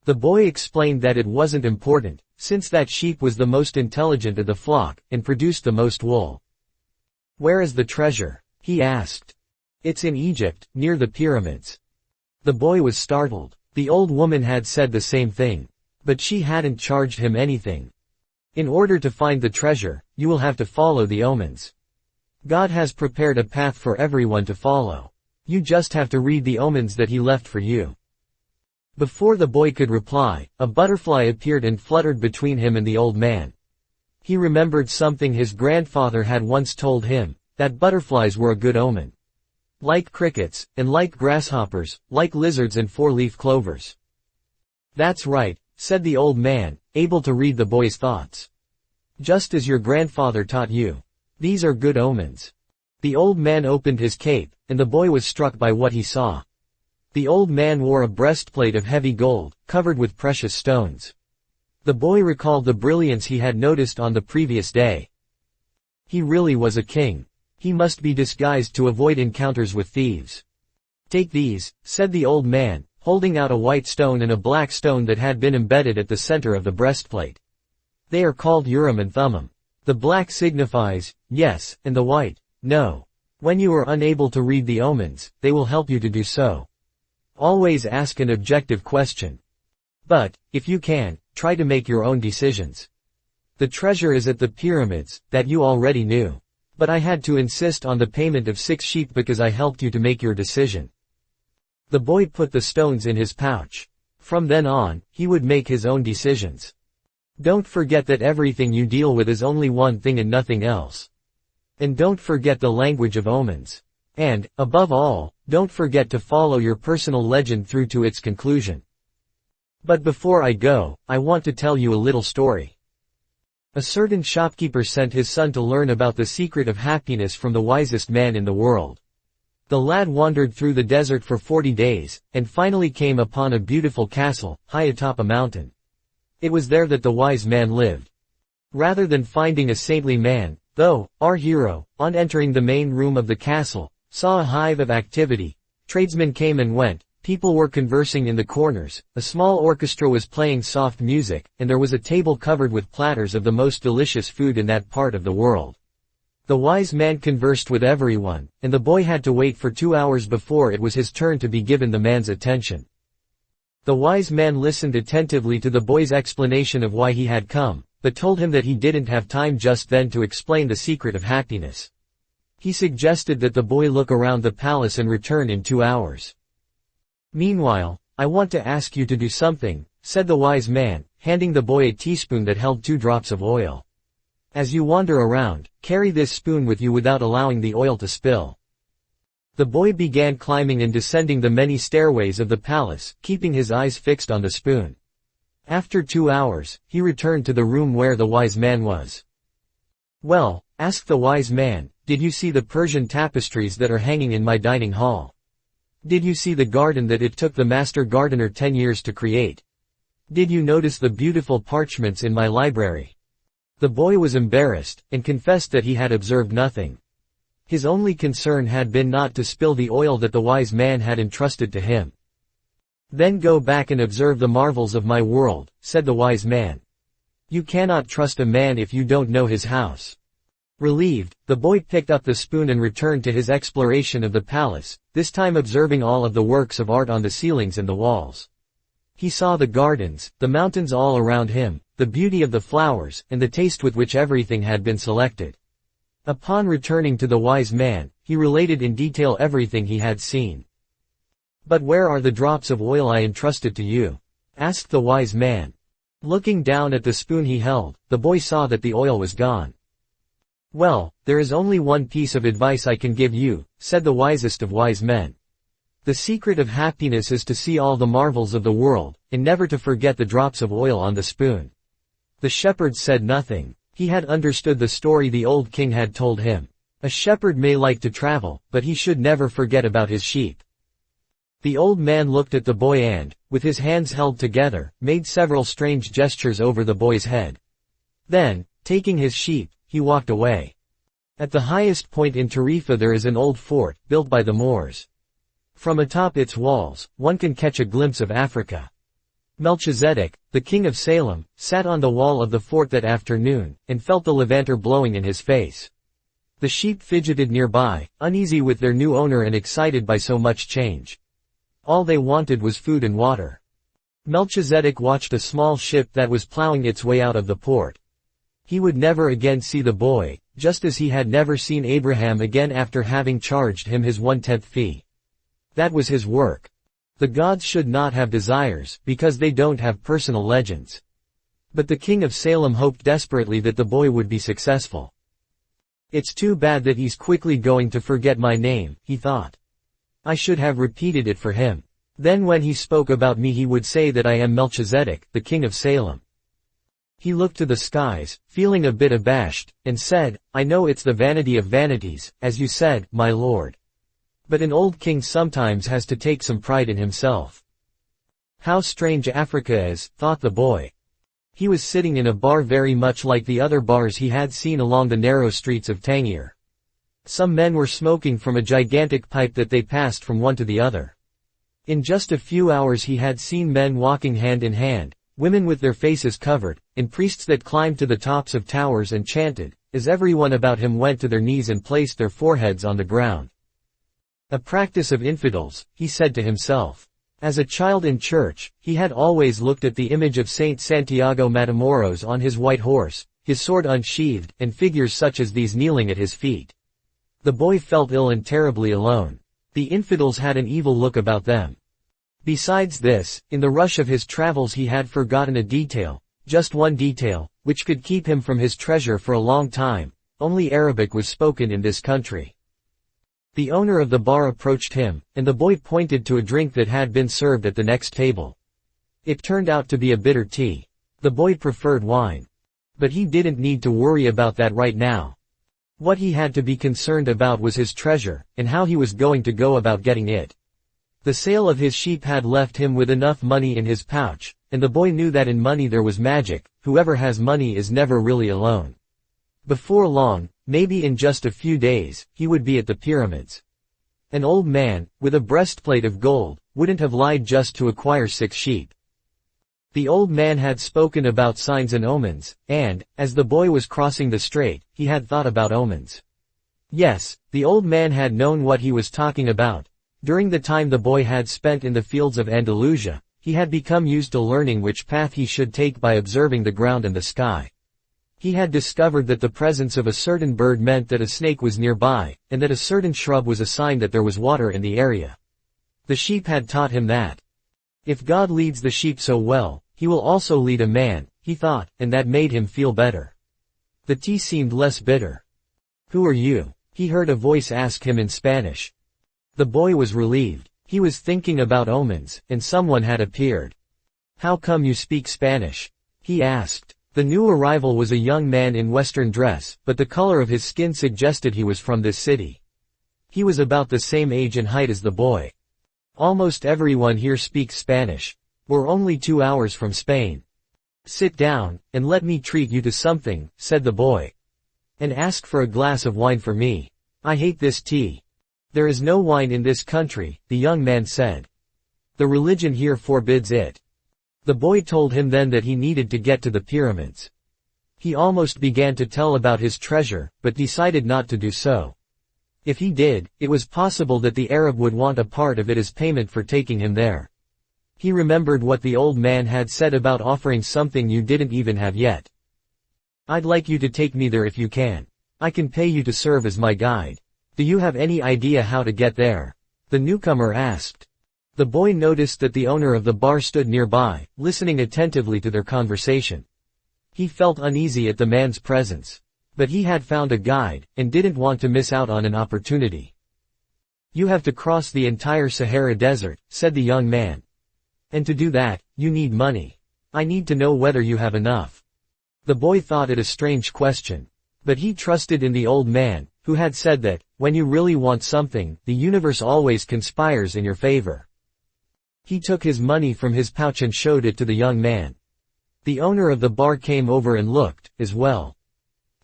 The boy explained that it wasn't important, since that sheep was the most intelligent of the flock, and produced the most wool. "Where is the treasure?" he asked. It's in Egypt, near the pyramids. The boy was startled. The old woman had said the same thing. But she hadn't charged him anything. In order to find the treasure, you will have to follow the omens. God has prepared a path for everyone to follow. You just have to read the omens that he left for you. Before the boy could reply, a butterfly appeared and fluttered between him and the old man. He remembered something his grandfather had once told him, that butterflies were a good omen. Like crickets, and like grasshoppers, like lizards and four-leaf clovers. That's right, said the old man, able to read the boy's thoughts. Just as your grandfather taught you. These are good omens. The old man opened his cape, and the boy was struck by what he saw. The old man wore a breastplate of heavy gold, covered with precious stones. The boy recalled the brilliance he had noticed on the previous day. He really was a king. He must be disguised to avoid encounters with thieves. Take these, said the old man, holding out a white stone and a black stone that had been embedded at the center of the breastplate. They are called Urim and Thummim. The black signifies, yes, and the white, no. When you are unable to read the omens, they will help you to do so. Always ask an objective question. But, if you can, try to make your own decisions. The treasure is at the pyramids, that you already knew. But I had to insist on the payment of 6 sheep because I helped you to make your decision. The boy put the stones in his pouch. From then on, he would make his own decisions. Don't forget that everything you deal with is only one thing and nothing else. And don't forget the language of omens. And, above all, don't forget to follow your personal legend through to its conclusion. But before I go, I want to tell you a little story. A certain shopkeeper sent his son to learn about the secret of happiness from the wisest man in the world. The lad wandered through the desert for 40 days, and finally came upon a beautiful castle, high atop a mountain. It was there that the wise man lived. Rather than finding a saintly man, though, our hero, on entering the main room of the castle, saw a hive of activity. Tradesmen came and went, people were conversing in the corners, a small orchestra was playing soft music, and there was a table covered with platters of the most delicious food in that part of the world. The wise man conversed with everyone, and the boy had to wait for 2 hours before it was his turn to be given the man's attention. The wise man listened attentively to the boy's explanation of why he had come, but told him that he didn't have time just then to explain the secret of happiness. He suggested that the boy look around the palace and return in 2 hours. Meanwhile, I want to ask you to do something, said the wise man, handing the boy a teaspoon that held 2 drops of oil. As you wander around, carry this spoon with you without allowing the oil to spill. The boy began climbing and descending the many stairways of the palace, keeping his eyes fixed on the spoon. After 2 hours, he returned to the room where the wise man was. Well, asked the wise man, did you see the Persian tapestries that are hanging in my dining hall? Did you see the garden that it took the master gardener 10 years to create? Did you notice the beautiful parchments in my library? The boy was embarrassed, and confessed that he had observed nothing. His only concern had been not to spill the oil that the wise man had entrusted to him. Then go back and observe the marvels of my world, said the wise man. You cannot trust a man if you don't know his house. Relieved, the boy picked up the spoon and returned to his exploration of the palace, this time observing all of the works of art on the ceilings and the walls. He saw the gardens, the mountains all around him, the beauty of the flowers, and the taste with which everything had been selected. Upon returning to the wise man, he related in detail everything he had seen. But where are the drops of oil I entrusted to you? Asked the wise man. Looking down at the spoon he held, the boy saw that the oil was gone. Well, there is only one piece of advice I can give you, said the wisest of wise men. The secret of happiness is to see all the marvels of the world, and never to forget the drops of oil on the spoon. The shepherd said nothing. He had understood the story the old king had told him. A shepherd may like to travel, but he should never forget about his sheep. The old man looked at the boy and, with his hands held together, made several strange gestures over the boy's head. Then, taking his sheep, he walked away. At the highest point in Tarifa there is an old fort, built by the Moors. From atop its walls, one can catch a glimpse of Africa. Melchizedek, the king of Salem, sat on the wall of the fort that afternoon, and felt the levanter blowing in his face. The sheep fidgeted nearby, uneasy with their new owner and excited by so much change. All they wanted was food and water. Melchizedek watched a small ship that was plowing its way out of the port. He would never again see the boy, just as he had never seen Abraham again after having charged him his 1/10 fee. That was his work. The gods should not have desires, because they don't have personal legends. But the king of Salem hoped desperately that the boy would be successful. It's too bad that he's quickly going to forget my name, he thought. I should have repeated it for him. Then when he spoke about me he would say that I am Melchizedek, the king of Salem. He looked to the skies, feeling a bit abashed, and said, I know it's the vanity of vanities, as you said, my lord. But an old king sometimes has to take some pride in himself. How strange Africa is, thought the boy. He was sitting in a bar very much like the other bars he had seen along the narrow streets of Tangier. Some men were smoking from a gigantic pipe that they passed from one to the other. In just a few hours he had seen men walking hand in hand, women with their faces covered, and priests that climbed to the tops of towers and chanted, as everyone about him went to their knees and placed their foreheads on the ground. A practice of infidels, he said to himself. As a child in church, he had always looked at the image of Saint Santiago Matamoros on his white horse, his sword unsheathed, and figures such as these kneeling at his feet. The boy felt ill and terribly alone. The infidels had an evil look about them. Besides this, in the rush of his travels he had forgotten a detail, just one detail, which could keep him from his treasure for a long time. Only Arabic was spoken in this country. The owner of the bar approached him, and the boy pointed to a drink that had been served at the next table. It turned out to be a bitter tea. The boy preferred wine. But he didn't need to worry about that right now. What he had to be concerned about was his treasure, and how he was going to go about getting it. The sale of his sheep had left him with enough money in his pouch, and the boy knew that in money there was magic. Whoever has money is never really alone. Before long, maybe in just a few days, he would be at the pyramids. An old man, with a breastplate of gold, wouldn't have lied just to acquire 6 sheep. The old man had spoken about signs and omens, and, as the boy was crossing the strait, he had thought about omens. Yes, the old man had known what he was talking about. During the time the boy had spent in the fields of Andalusia, he had become used to learning which path he should take by observing the ground and the sky. He had discovered that the presence of a certain bird meant that a snake was nearby, and that a certain shrub was a sign that there was water in the area. The sheep had taught him that. If God leads the sheep so well, he will also lead a man, he thought, and that made him feel better. The tea seemed less bitter. Who are you? He heard a voice ask him in Spanish. The boy was relieved. He was thinking about omens, and someone had appeared. How come you speak Spanish? He asked. The new arrival was a young man in Western dress, but the color of his skin suggested he was from this city. He was about the same age and height as the boy. Almost everyone here speaks Spanish. We're only 2 hours from Spain. Sit down, and let me treat you to something, said the boy. And ask for a glass of wine for me. I hate this tea. There is no wine in this country, the young man said. The religion here forbids it. The boy told him then that he needed to get to the pyramids. He almost began to tell about his treasure, but decided not to do so. If he did, it was possible that the Arab would want a part of it as payment for taking him there. He remembered what the old man had said about offering something you didn't even have yet. I'd like you to take me there if you can. I can pay you to serve as my guide. Do you have any idea how to get there? The newcomer asked. The boy noticed that the owner of the bar stood nearby, listening attentively to their conversation. He felt uneasy at the man's presence. But he had found a guide, and didn't want to miss out on an opportunity. You have to cross the entire Sahara Desert, said the young man. And to do that, you need money. I need to know whether you have enough. The boy thought it a strange question. But he trusted in the old man, who had said that, when you really want something, the universe always conspires in your favor. He took his money from his pouch and showed it to the young man. The owner of the bar came over and looked, as well.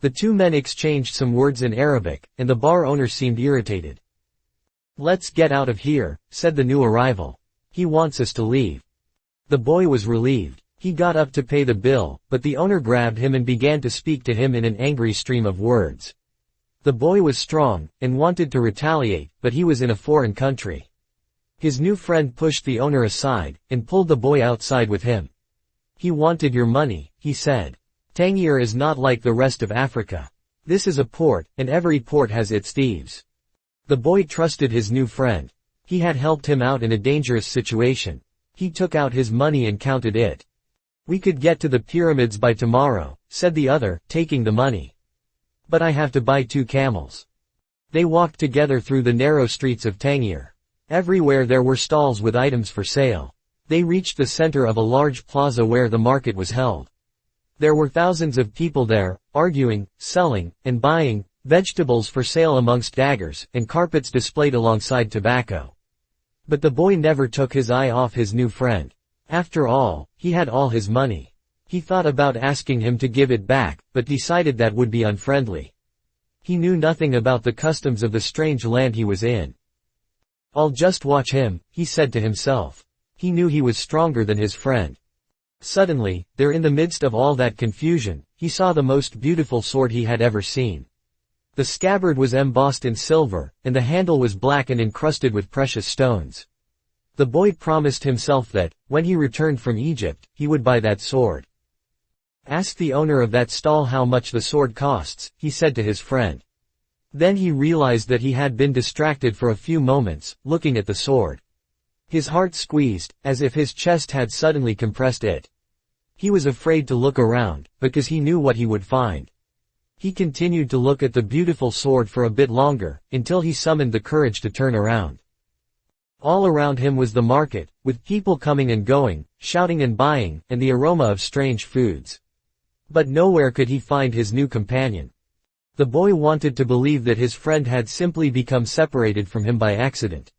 The 2 men exchanged some words in Arabic, and the bar owner seemed irritated. Let's get out of here, said the new arrival. He wants us to leave. The boy was relieved. He got up to pay the bill, but the owner grabbed him and began to speak to him in an angry stream of words. The boy was strong, and wanted to retaliate, but he was in a foreign country. His new friend pushed the owner aside, and pulled the boy outside with him. "He wanted your money," he said. "Tangier is not like the rest of Africa. This is a port, and every port has its thieves." The boy trusted his new friend. He had helped him out in a dangerous situation. He took out his money and counted it. "We could get to the pyramids by tomorrow," said the other, taking the money. "But I have to buy 2 camels." They walked together through the narrow streets of Tangier. Everywhere there were stalls with items for sale. They reached the center of a large plaza where the market was held. There were thousands of people there, arguing, selling, and buying, vegetables for sale amongst daggers, and carpets displayed alongside tobacco. But the boy never took his eye off his new friend. After all, he had all his money. He thought about asking him to give it back, but decided that would be unfriendly. He knew nothing about the customs of the strange land he was in. "I'll just watch him," he said to himself. He knew he was stronger than his friend. Suddenly, there in the midst of all that confusion, he saw the most beautiful sword he had ever seen. The scabbard was embossed in silver, and the handle was black and encrusted with precious stones. The boy promised himself that, when he returned from Egypt, he would buy that sword. "Ask the owner of that stall how much the sword costs," he said to his friend. Then he realized that he had been distracted for a few moments, looking at the sword. His heart squeezed, as if his chest had suddenly compressed it. He was afraid to look around, because he knew what he would find. He continued to look at the beautiful sword for a bit longer, until he summoned the courage to turn around. All around him was the market, with people coming and going, shouting and buying, and the aroma of strange foods. But nowhere could he find his new companion. The boy wanted to believe that his friend had simply become separated from him by accident.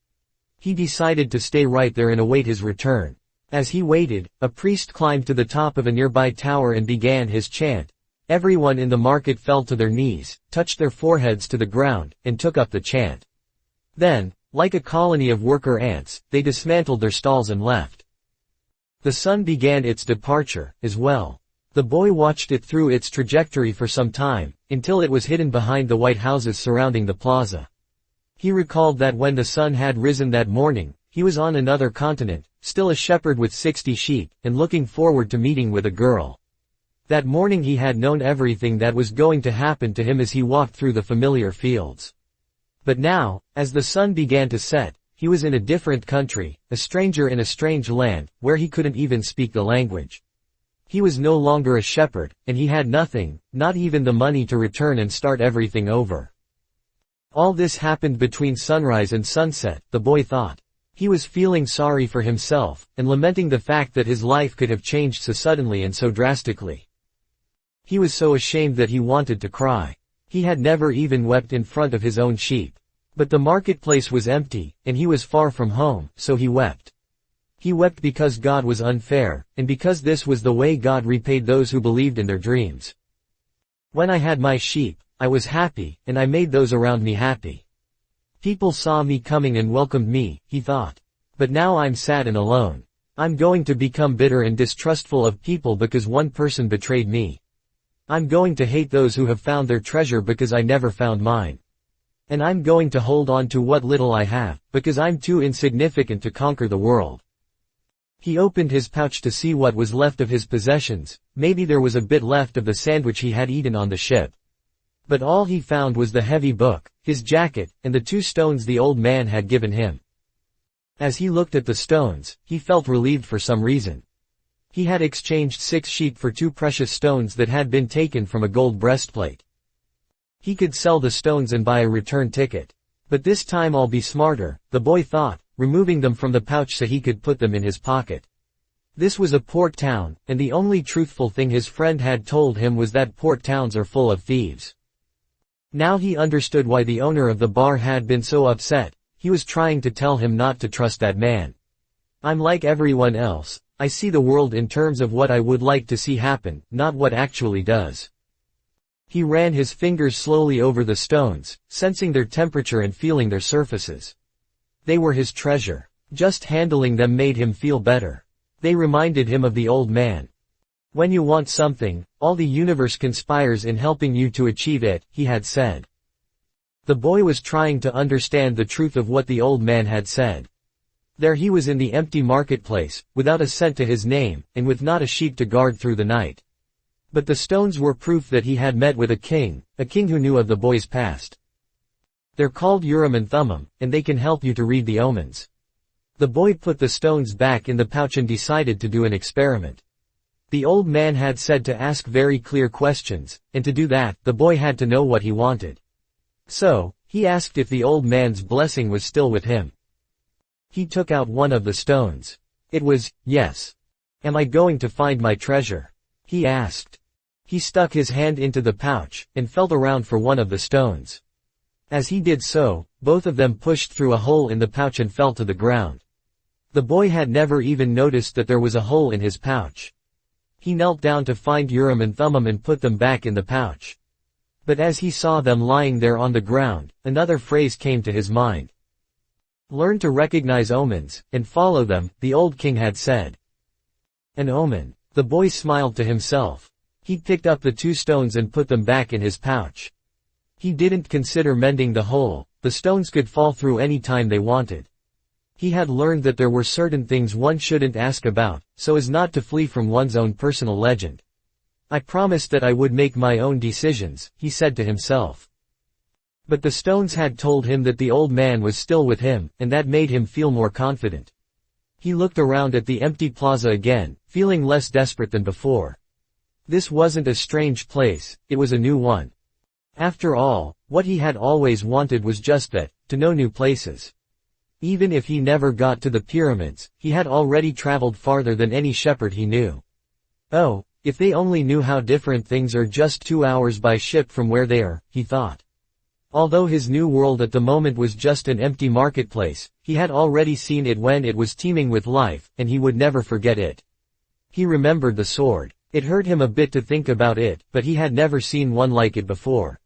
He decided to stay right there and await his return. As he waited, a priest climbed to the top of a nearby tower and began his chant. Everyone in the market fell to their knees, touched their foreheads to the ground, and took up the chant. Then, like a colony of worker ants, they dismantled their stalls and left. The sun began its departure, as well. The boy watched it through its trajectory for some time, until it was hidden behind the white houses surrounding the plaza. He recalled that when the sun had risen that morning, he was on another continent, still a shepherd with 60 sheep, and looking forward to meeting with a girl. That morning he had known everything that was going to happen to him as he walked through the familiar fields. But now, as the sun began to set, he was in a different country, a stranger in a strange land, where he couldn't even speak the language. He was no longer a shepherd, and he had nothing, not even the money to return and start everything over. All this happened between sunrise and sunset, the boy thought. He was feeling sorry for himself, and lamenting the fact that his life could have changed so suddenly and so drastically. He was so ashamed that he wanted to cry. He had never even wept in front of his own sheep. But the marketplace was empty, and he was far from home, so he wept. He wept because God was unfair, and because this was the way God repaid those who believed in their dreams. "When I had my sheep, I was happy, and I made those around me happy. People saw me coming and welcomed me," he thought. "But now I'm sad and alone. I'm going to become bitter and distrustful of people because one person betrayed me. I'm going to hate those who have found their treasure because I never found mine. And I'm going to hold on to what little I have, because I'm too insignificant to conquer the world." He opened his pouch to see what was left of his possessions. Maybe there was a bit left of the sandwich he had eaten on the ship. But all he found was the heavy book, his jacket, and the 2 stones the old man had given him. As he looked at the stones, he felt relieved for some reason. He had exchanged 6 sheep for 2 precious stones that had been taken from a gold breastplate. He could sell the stones and buy a return ticket. But this time I'll be smarter, the boy thought, removing them from the pouch so he could put them in his pocket. This was a port town, and the only truthful thing his friend had told him was that port towns are full of thieves. Now he understood why the owner of the bar had been so upset. He was trying to tell him not to trust that man. "I'm like everyone else. I see the world in terms of what I would like to see happen, not what actually does." He ran his fingers slowly over the stones, sensing their temperature and feeling their surfaces. They were his treasure. Just handling them made him feel better. They reminded him of the old man. "When you want something, all the universe conspires in helping you to achieve it," he had said. The boy was trying to understand the truth of what the old man had said. There he was in the empty marketplace, without a cent to his name, and with not a sheep to guard through the night. But the stones were proof that he had met with a king who knew of the boy's past. They're called Urim and Thummim, and they can help you to read the omens. The boy put the stones back in the pouch and decided to do an experiment. The old man had said to ask very clear questions, and to do that, the boy had to know what he wanted. So, he asked if the old man's blessing was still with him. He took out one of the stones. It was, yes. Am I going to find my treasure? He asked. He stuck his hand into the pouch, and felt around for one of the stones. As he did so, both of them pushed through a hole in the pouch and fell to the ground. The boy had never even noticed that there was a hole in his pouch. He knelt down to find Urim and Thummim and put them back in the pouch. But as he saw them lying there on the ground, another phrase came to his mind. Learn to recognize omens, and follow them, the old king had said. An omen. The boy smiled to himself. He picked up the 2 stones and put them back in his pouch. He didn't consider mending the hole, the stones could fall through any time they wanted. He had learned that there were certain things one shouldn't ask about, so as not to flee from one's own personal legend. I promised that I would make my own decisions, he said to himself. But the stones had told him that the old man was still with him, and that made him feel more confident. He looked around at the empty plaza again, feeling less desperate than before. This wasn't a strange place, it was a new one. After all, what he had always wanted was just that, to know new places. Even if he never got to the pyramids, he had already traveled farther than any shepherd he knew. Oh, if they only knew how different things are just 2 hours by ship from where they are, he thought. Although his new world at the moment was just an empty marketplace, he had already seen it when it was teeming with life, and he would never forget it. He remembered the sword. It hurt him a bit to think about it, but he had never seen one like it before.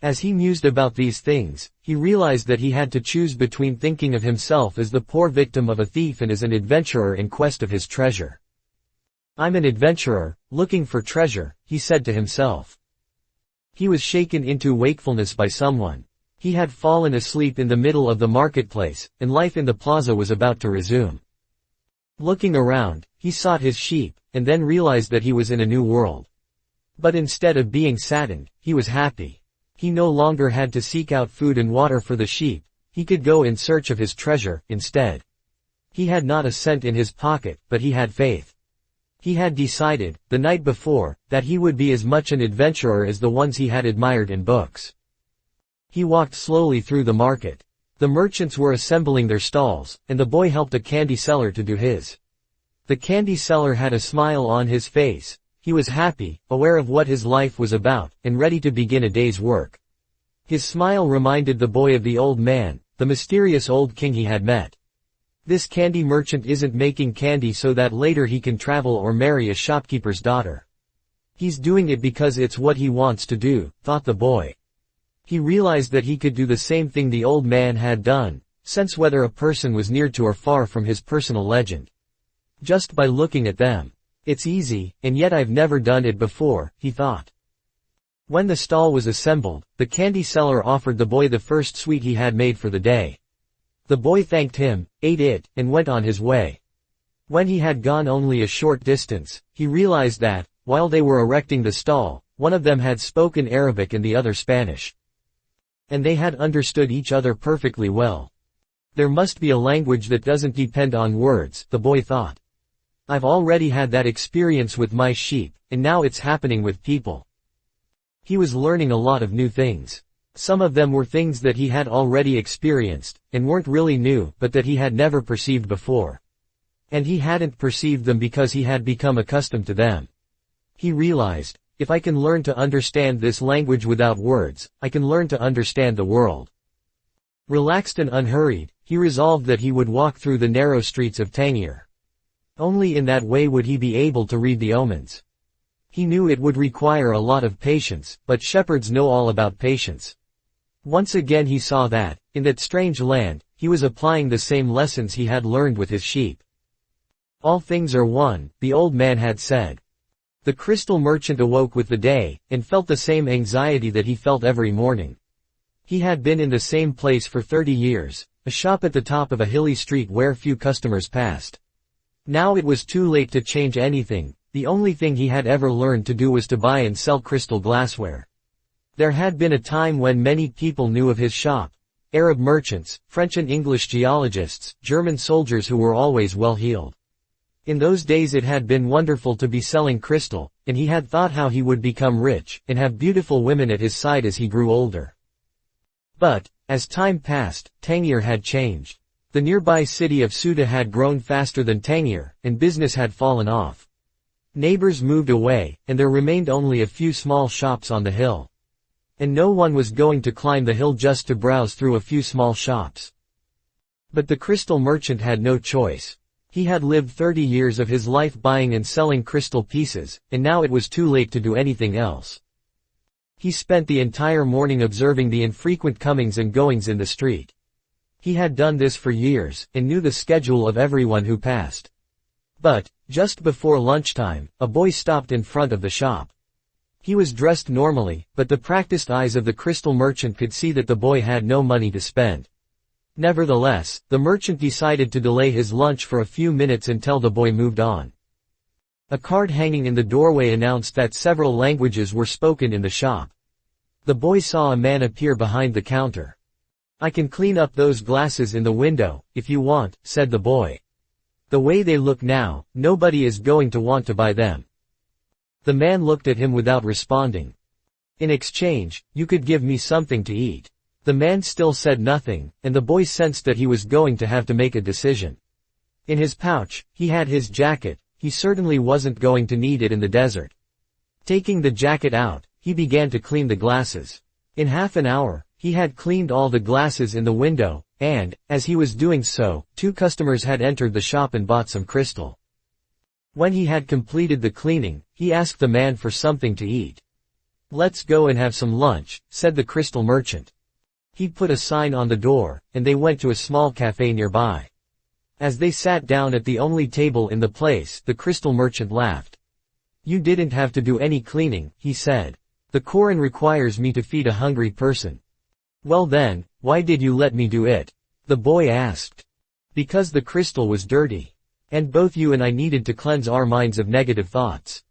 As he mused about these things, he realized that he had to choose between thinking of himself as the poor victim of a thief and as an adventurer in quest of his treasure. I'm an adventurer, looking for treasure, he said to himself. He was shaken into wakefulness by someone. He had fallen asleep in the middle of the marketplace, and life in the plaza was about to resume. Looking around, he sought his sheep, and then realized that he was in a new world. But instead of being saddened, he was happy. He no longer had to seek out food and water for the sheep, he could go in search of his treasure, instead. He had not a cent in his pocket, but he had faith. He had decided, the night before, that he would be as much an adventurer as the ones he had admired in books. He walked slowly through the market. The merchants were assembling their stalls, and the boy helped a candy seller to do his. The candy seller had a smile on his face. He was happy, aware of what his life was about, and ready to begin a day's work. His smile reminded the boy of the old man, the mysterious old king he had met. This candy merchant isn't making candy so that later he can travel or marry a shopkeeper's daughter. He's doing it because it's what he wants to do, thought the boy. He realized that he could do the same thing the old man had done, sense whether a person was near to or far from his personal legend. Just by looking at them. It's easy, and yet I've never done it before, he thought. When the stall was assembled, the candy seller offered the boy the first sweet he had made for the day. The boy thanked him, ate it, and went on his way. When he had gone only a short distance, he realized that, while they were erecting the stall, one of them had spoken Arabic and the other Spanish. And they had understood each other perfectly well. There must be a language that doesn't depend on words, the boy thought. I've already had that experience with my sheep, and now it's happening with people. He was learning a lot of new things. Some of them were things that he had already experienced, and weren't really new, but that he had never perceived before. And he hadn't perceived them because he had become accustomed to them. He realized, if I can learn to understand this language without words, I can learn to understand the world. Relaxed and unhurried, he resolved that he would walk through the narrow streets of Tangier. Only in that way would he be able to read the omens. He knew it would require a lot of patience, but shepherds know all about patience. Once again he saw that, in that strange land, he was applying the same lessons he had learned with his sheep. All things are one, the old man had said. The crystal merchant awoke with the day, and felt the same anxiety that he felt every morning. He had been in the same place for 30 years, a shop at the top of a hilly street where few customers passed. Now it was too late to change anything, the only thing he had ever learned to do was to buy and sell crystal glassware. There had been a time when many people knew of his shop. Arab merchants, French and English geologists, German soldiers who were always well-heeled. In those days it had been wonderful to be selling crystal, and he had thought how he would become rich, and have beautiful women at his side as he grew older. But, as time passed, Tangier had changed. The nearby city of Ceuta had grown faster than Tangier, and business had fallen off. Neighbors moved away, and there remained only a few small shops on the hill. And no one was going to climb the hill just to browse through a few small shops. But the crystal merchant had no choice. He had lived 30 years of his life buying and selling crystal pieces, and now it was too late to do anything else. He spent the entire morning observing the infrequent comings and goings in the street. He had done this for years, and knew the schedule of everyone who passed. But, just before lunchtime, a boy stopped in front of the shop. He was dressed normally, but the practiced eyes of the crystal merchant could see that the boy had no money to spend. Nevertheless, the merchant decided to delay his lunch for a few minutes until the boy moved on. A card hanging in the doorway announced that several languages were spoken in the shop. The boy saw a man appear behind the counter. "I can clean up those glasses in the window, if you want," said the boy. "The way they look now, nobody is going to want to buy them." The man looked at him without responding. "In exchange, you could give me something to eat." The man still said nothing, and the boy sensed that he was going to have to make a decision. In his pouch, he had his jacket. He certainly wasn't going to need it in the desert. Taking the jacket out, he began to clean the glasses. In half an hour, he had cleaned all the glasses in the window, and, as he was doing so, 2 customers had entered the shop and bought some crystal. When he had completed the cleaning, he asked the man for something to eat. "Let's go and have some lunch," said the crystal merchant. He put a sign on the door, and they went to a small cafe nearby. As they sat down at the only table in the place, the crystal merchant laughed. "You didn't have to do any cleaning," he said. "The Koran requires me to feed a hungry person." "Well then, why did you let me do it?" the boy asked. "Because the crystal was dirty. And both you and I needed to cleanse our minds of negative thoughts."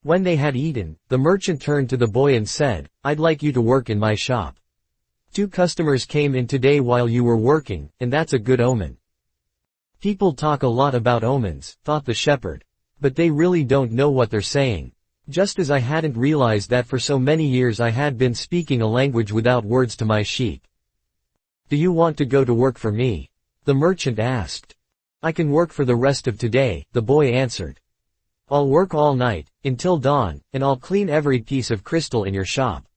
When they had eaten, the merchant turned to the boy and said, "I'd like you to work in my shop. 2 customers came in today while you were working, and that's a good omen." "People talk a lot about omens," thought the shepherd. "But they really don't know what they're saying." Just as I hadn't realized that for so many years I had been speaking a language without words to my sheep. "Do you want to go to work for me?" the merchant asked. "I can work for the rest of today," the boy answered. "I'll work all night, until dawn, and I'll clean every piece of crystal in your shop.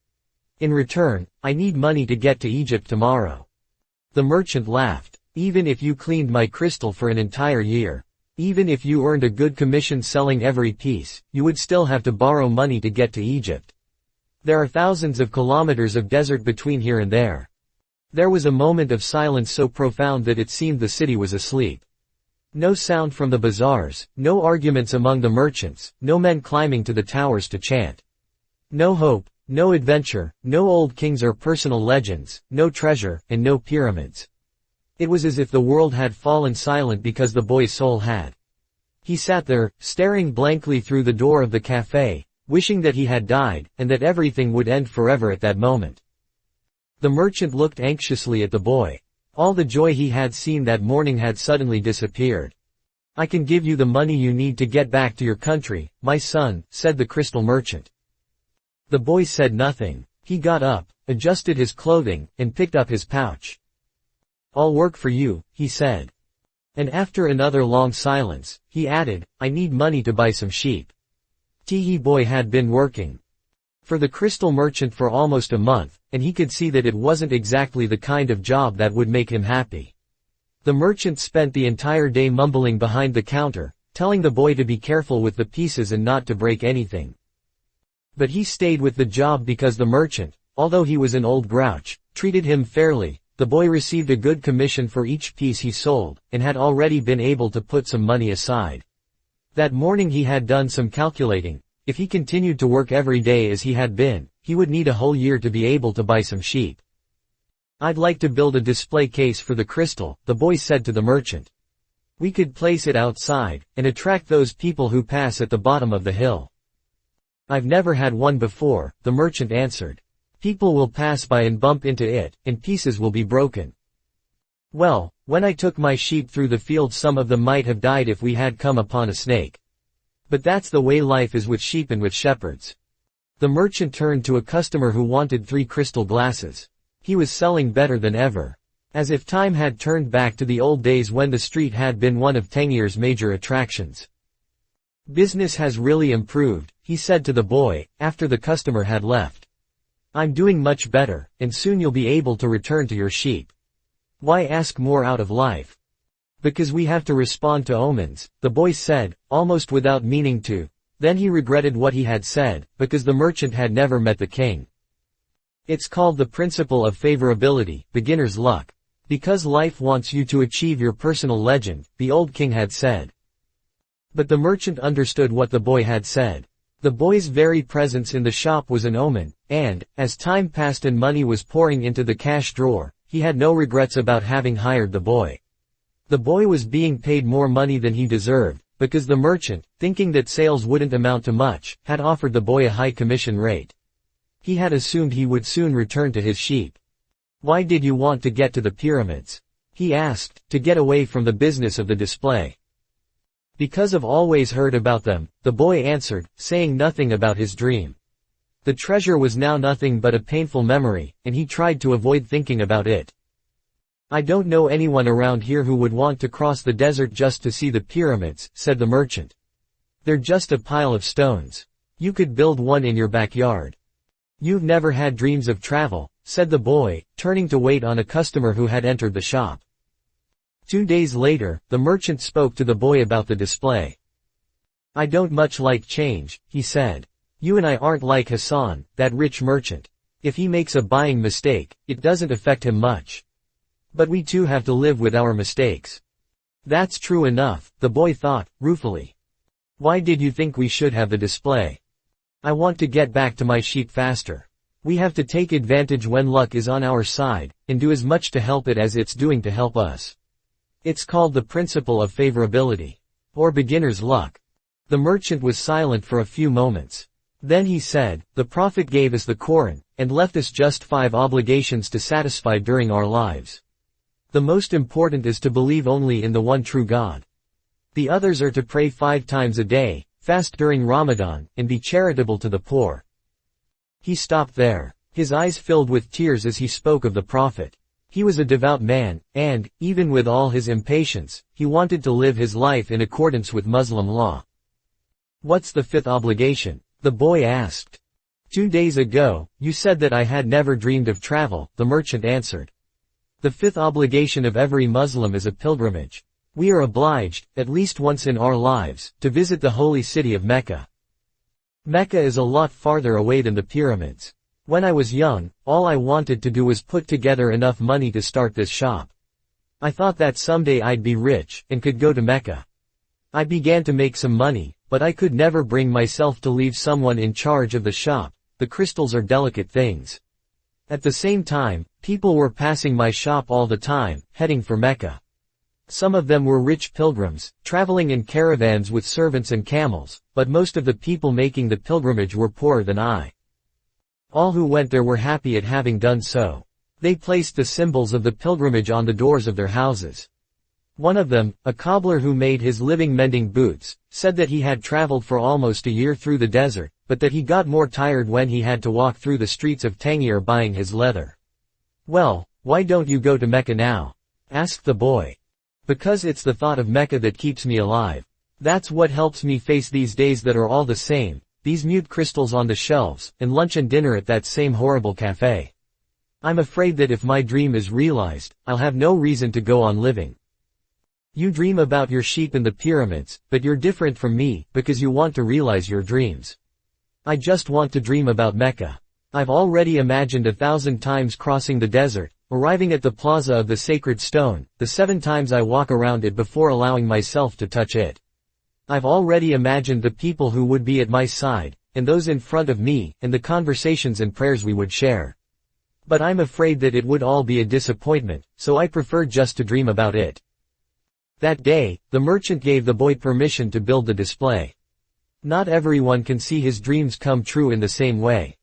In return, I need money to get to Egypt tomorrow." The merchant laughed. "Even if you cleaned my crystal for an entire year, even if you earned a good commission selling every piece, you would still have to borrow money to get to Egypt. There are thousands of kilometers of desert between here and there." There was a moment of silence so profound that it seemed the city was asleep. No sound from the bazaars, no arguments among the merchants, no men climbing to the towers to chant. No hope, no adventure, no old kings or personal legends, no treasure, and no pyramids. It was as if the world had fallen silent because the boy's soul had. He sat there, staring blankly through the door of the cafe, wishing that he had died, and that everything would end forever at that moment. The merchant looked anxiously at the boy. All the joy he had seen that morning had suddenly disappeared. "I can give you the money you need to get back to your country, my son," said the crystal merchant. The boy said nothing. He got up, adjusted his clothing, and picked up his pouch. "I'll work for you," he said. And after another long silence, he added, "I need money to buy some sheep." Teehee boy had been working for the crystal merchant for almost a month, and he could see that it wasn't exactly the kind of job that would make him happy. The merchant spent the entire day mumbling behind the counter, telling the boy to be careful with the pieces and not to break anything. But he stayed with the job because the merchant, although he was an old grouch, treated him fairly. The boy received a good commission for each piece he sold, and had already been able to put some money aside. That morning he had done some calculating. If he continued to work every day as he had been, he would need a whole year to be able to buy some sheep. I'd like to build a display case for the crystal, the boy said to the merchant. We could place it outside, and attract those people who pass at the bottom of the hill. I've never had one before, the merchant answered. People will pass by and bump into it, and pieces will be broken. Well, when I took my sheep through the field, some of them might have died if we had come upon a snake. But that's the way life is with sheep and with shepherds. The merchant turned to a customer who wanted 3 crystal glasses. He was selling better than ever. As if time had turned back to the old days when the street had been one of Tangier's major attractions. Business has really improved, he said to the boy, after the customer had left. I'm doing much better, and soon you'll be able to return to your sheep. Why ask more out of life? Because we have to respond to omens, the boy said, almost without meaning to. Then he regretted what he had said, because the merchant had never met the king. It's called the principle of favorability, beginner's luck. Because life wants you to achieve your personal legend, the old king had said. But the merchant understood what the boy had said. The boy's very presence in the shop was an omen, and, as time passed and money was pouring into the cash drawer, he had no regrets about having hired the boy. The boy was being paid more money than he deserved, because the merchant, thinking that sales wouldn't amount to much, had offered the boy a high commission rate. He had assumed he would soon return to his sheep. Why did you want to get to the pyramids? He asked, to get away from the business of the display. Because I've always heard about them, the boy answered, saying nothing about his dream. The treasure was now nothing but a painful memory, and he tried to avoid thinking about it. I don't know anyone around here who would want to cross the desert just to see the pyramids, said the merchant. They're just a pile of stones. You could build one in your backyard. You've never had dreams of travel, said the boy, turning to wait on a customer who had entered the shop. 2 days later, the merchant spoke to the boy about the display. I don't much like change, he said. You and I aren't like Hassan, that rich merchant. If he makes a buying mistake, it doesn't affect him much. But we too have to live with our mistakes. That's true enough, the boy thought, ruefully. Why did you think we should have the display? I want to get back to my sheep faster. We have to take advantage when luck is on our side, and do as much to help it as it's doing to help us. It's called the principle of favorability. Or beginner's luck. The merchant was silent for a few moments. Then he said, the Prophet gave us the Quran, and left us just 5 obligations to satisfy during our lives. The most important is to believe only in the one true God. The others are to pray 5 times a day, fast during Ramadan, and be charitable to the poor. He stopped there. His eyes filled with tears as he spoke of the Prophet. He was a devout man, and, even with all his impatience, he wanted to live his life in accordance with Muslim law. What's the 5th obligation? The boy asked. 2 days ago, you said that I had never dreamed of travel, the merchant answered. The 5th obligation of every Muslim is a pilgrimage. We are obliged, at least once in our lives, to visit the holy city of Mecca. Mecca is a lot farther away than the pyramids. When I was young, all I wanted to do was put together enough money to start this shop. I thought that someday I'd be rich, and could go to Mecca. I began to make some money, but I could never bring myself to leave someone in charge of the shop. The crystals are delicate things. At the same time, people were passing my shop all the time, heading for Mecca. Some of them were rich pilgrims, traveling in caravans with servants and camels, but most of the people making the pilgrimage were poorer than I. All who went there were happy at having done so. They placed the symbols of the pilgrimage on the doors of their houses. One of them, a cobbler who made his living mending boots, said that he had traveled for almost a year through the desert, but that he got more tired when he had to walk through the streets of Tangier buying his leather. Well, why don't you go to Mecca now? Asked the boy. Because it's the thought of Mecca that keeps me alive. That's what helps me face these days that are all the same, these mute crystals on the shelves, and lunch and dinner at that same horrible cafe. I'm afraid that if my dream is realized, I'll have no reason to go on living. You dream about your sheep in the pyramids, but you're different from me, because you want to realize your dreams. I just want to dream about Mecca. I've already imagined 1,000 times crossing the desert, arriving at the plaza of the sacred stone, the 7 times I walk around it before allowing myself to touch it. I've already imagined the people who would be at my side, and those in front of me, and the conversations and prayers we would share. But I'm afraid that it would all be a disappointment, so I prefer just to dream about it." That day, the merchant gave the boy permission to build the display. Not everyone can see his dreams come true in the same way.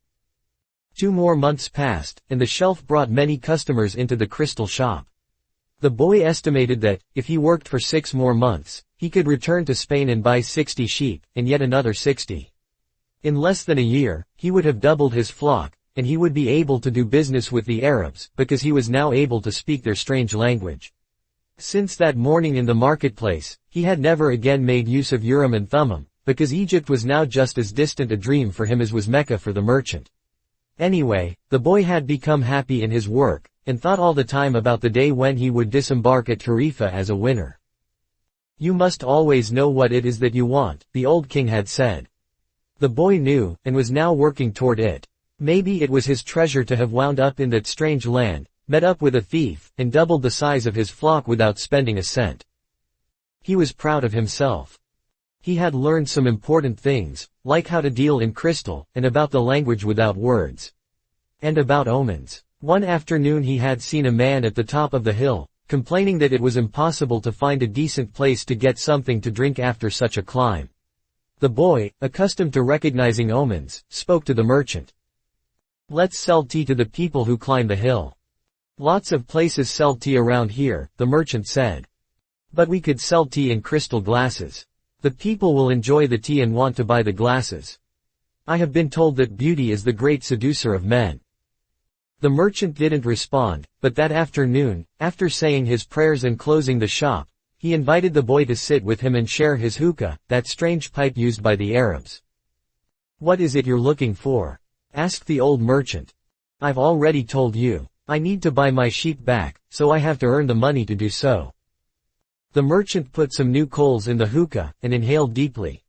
2 more months passed, and the shelf brought many customers into the crystal shop. The boy estimated that, if he worked for 6 more months, he could return to Spain and buy 60 sheep, and yet another 60. In less than a year, he would have doubled his flock, and he would be able to do business with the Arabs, because he was now able to speak their strange language. Since that morning in the marketplace, he had never again made use of Urim and Thummim, because Egypt was now just as distant a dream for him as was Mecca for the merchant. Anyway, the boy had become happy in his work, and thought all the time about the day when he would disembark at Tarifa as a winner. "You must always know what it is that you want," the old king had said. The boy knew, and was now working toward it. Maybe it was his treasure to have wound up in that strange land, met up with a thief, and doubled the size of his flock without spending a cent. He was proud of himself. He had learned some important things, like how to deal in crystal, and about the language without words. And about omens. One afternoon he had seen a man at the top of the hill, complaining that it was impossible to find a decent place to get something to drink after such a climb. The boy, accustomed to recognizing omens, spoke to the merchant. "Let's sell tea to the people who climb the hill." "Lots of places sell tea around here," the merchant said. "But we could sell tea in crystal glasses. The people will enjoy the tea and want to buy the glasses. I have been told that beauty is the great seducer of men." The merchant didn't respond, but that afternoon, after saying his prayers and closing the shop, he invited the boy to sit with him and share his hookah, that strange pipe used by the Arabs. "What is it you're looking for?" asked the old merchant. "I've already told you. I need to buy my sheep back, so I have to earn the money to do so." The merchant put some new coals in the hookah, and inhaled deeply.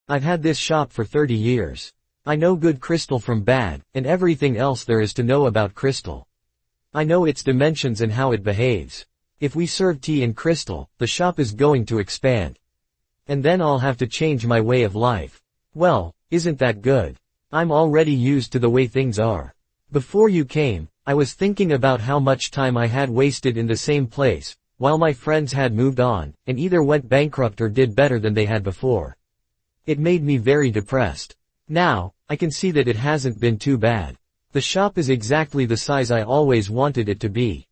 "I've had this shop for 30 years. I know good crystal from bad, and everything else there is to know about crystal. I know its dimensions and how it behaves. If we serve tea in crystal, the shop is going to expand. And then I'll have to change my way of life. Well, isn't that good? I'm already used to the way things are. Before you came, I was thinking about how much time I had wasted in the same place, while my friends had moved on, and either went bankrupt or did better than they had before. It made me very depressed. Now, I can see that it hasn't been too bad. The shop is exactly the size I always wanted it to be.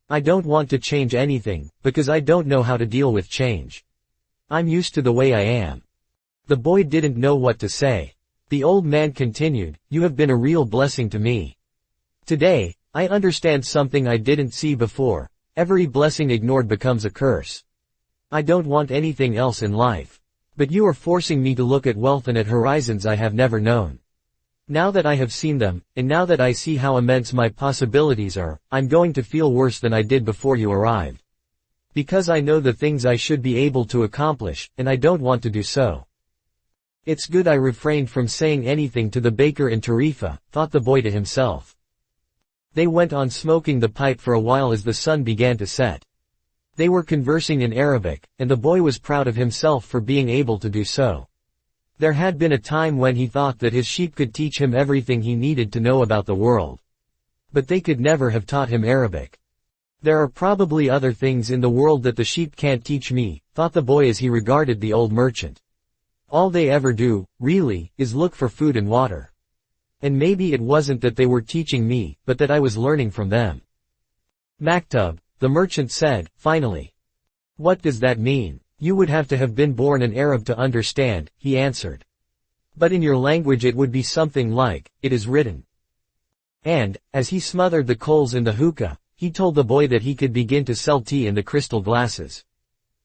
I don't want to change anything, because I don't know how to deal with change. I'm used to the way I am." The boy didn't know what to say. The old man continued, "You have been a real blessing to me. Today, I understand something I didn't see before. Every blessing ignored becomes a curse. I don't want anything else in life. But you are forcing me to look at wealth and at horizons I have never known. Now that I have seen them, and now that I see how immense my possibilities are, I'm going to feel worse than I did before you arrived. Because I know the things I should be able to accomplish, and I don't want to do so. It's good I refrained from saying anything to the baker in Tarifa," thought the boy to himself. They went on smoking the pipe for a while as the sun began to set. They were conversing in Arabic, and the boy was proud of himself for being able to do so. There had been a time when he thought that his sheep could teach him everything he needed to know about the world. But they could never have taught him Arabic. "There are probably other things in the world that the sheep can't teach me," thought the boy as he regarded the old merchant. "All they ever do, really, is look for food and water. And maybe it wasn't that they were teaching me, but that I was learning from them." "Maktub," the merchant said, finally. "What does that mean?" "You would have to have been born an Arab to understand," he answered. "But in your language it would be something like, it is written." And, as he smothered the coals in the hookah, he told the boy that he could begin to sell tea in the crystal glasses.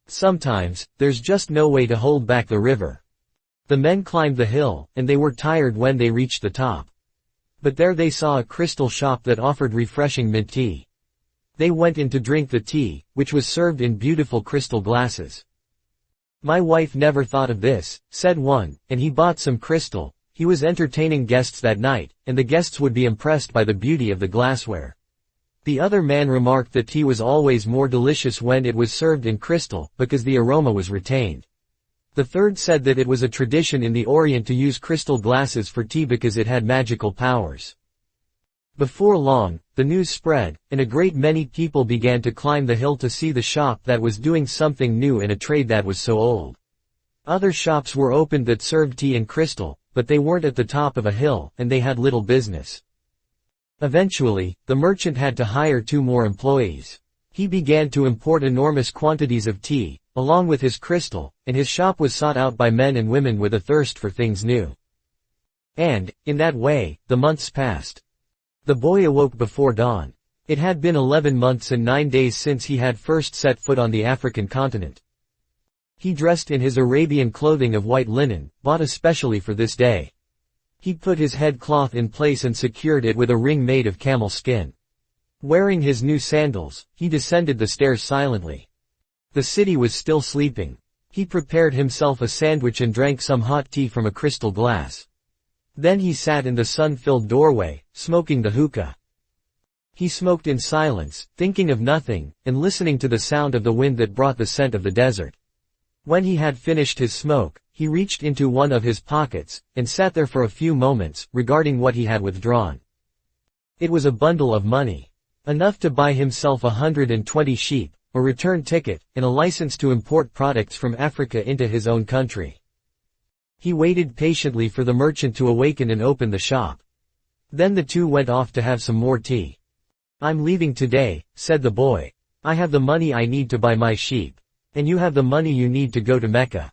Sometimes, there's just no way to hold back the river. The men climbed the hill, and they were tired when they reached the top. But there they saw a crystal shop that offered refreshing mint tea. They went in to drink the tea, which was served in beautiful crystal glasses. "My wife never thought of this," said one, and he bought some crystal. He was entertaining guests that night, and the guests would be impressed by the beauty of the glassware. The other man remarked that tea was always more delicious when it was served in crystal, because the aroma was retained. The third said that it was a tradition in the Orient to use crystal glasses for tea because it had magical powers. Before long, the news spread, and a great many people began to climb the hill to see the shop that was doing something new in a trade that was so old. Other shops were opened that served tea and crystal, but they weren't at the top of a hill, and they had little business. Eventually, the merchant had to hire 2 more employees. He began to import enormous quantities of tea, along with his crystal, and his shop was sought out by men and women with a thirst for things new. And, in that way, the months passed. The boy awoke before dawn. It had been 11 months and 9 days since he had first set foot on the African continent. He dressed in his Arabian clothing of white linen, bought especially for this day. He put his head cloth in place and secured it with a ring made of camel skin. Wearing his new sandals, he descended the stairs silently. The city was still sleeping. He prepared himself a sandwich and drank some hot tea from a crystal glass. Then he sat in the sun-filled doorway, smoking the hookah. He smoked in silence, thinking of nothing, and listening to the sound of the wind that brought the scent of the desert. When he had finished his smoke, he reached into one of his pockets, and sat there for a few moments, regarding what he had withdrawn. It was a bundle of money. Enough to buy himself 120 sheep, a return ticket, and a license to import products from Africa into his own country. He waited patiently for the merchant to awaken and open the shop. Then the 2 went off to have some more tea. "I'm leaving today," said the boy. "I have the money I need to buy my sheep. And you have the money you need to go to Mecca."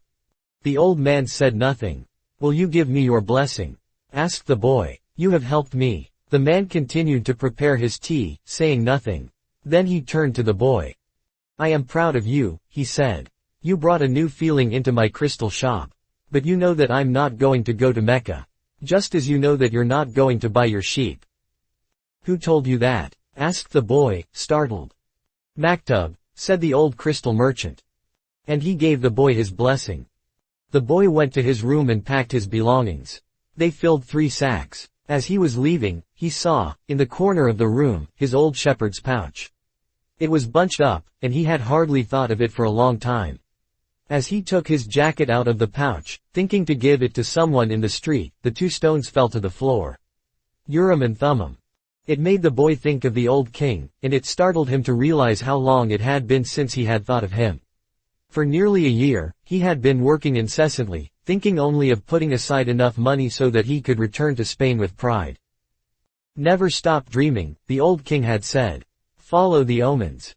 The old man said nothing. "Will you give me your blessing?" asked the boy. "You have helped me." The man continued to prepare his tea, saying nothing. Then he turned to the boy. "I am proud of you," he said. "You brought a new feeling into my crystal shop. But you know that I'm not going to go to Mecca. Just as you know that you're not going to buy your sheep." "Who told you that?" asked the boy, startled. "Maktub," said the old crystal merchant. And he gave the boy his blessing. The boy went to his room and packed his belongings. They filled 3 sacks. As he was leaving, he saw, in the corner of the room, his old shepherd's pouch. It was bunched up, and he had hardly thought of it for a long time. As he took his jacket out of the pouch, thinking to give it to someone in the street, the 2 stones fell to the floor. Urim and Thummim. It made the boy think of the old king, and it startled him to realize how long it had been since he had thought of him. For nearly a year, he had been working incessantly, thinking only of putting aside enough money so that he could return to Spain with pride. "Never stop dreaming," the old king had said. "Follow the omens."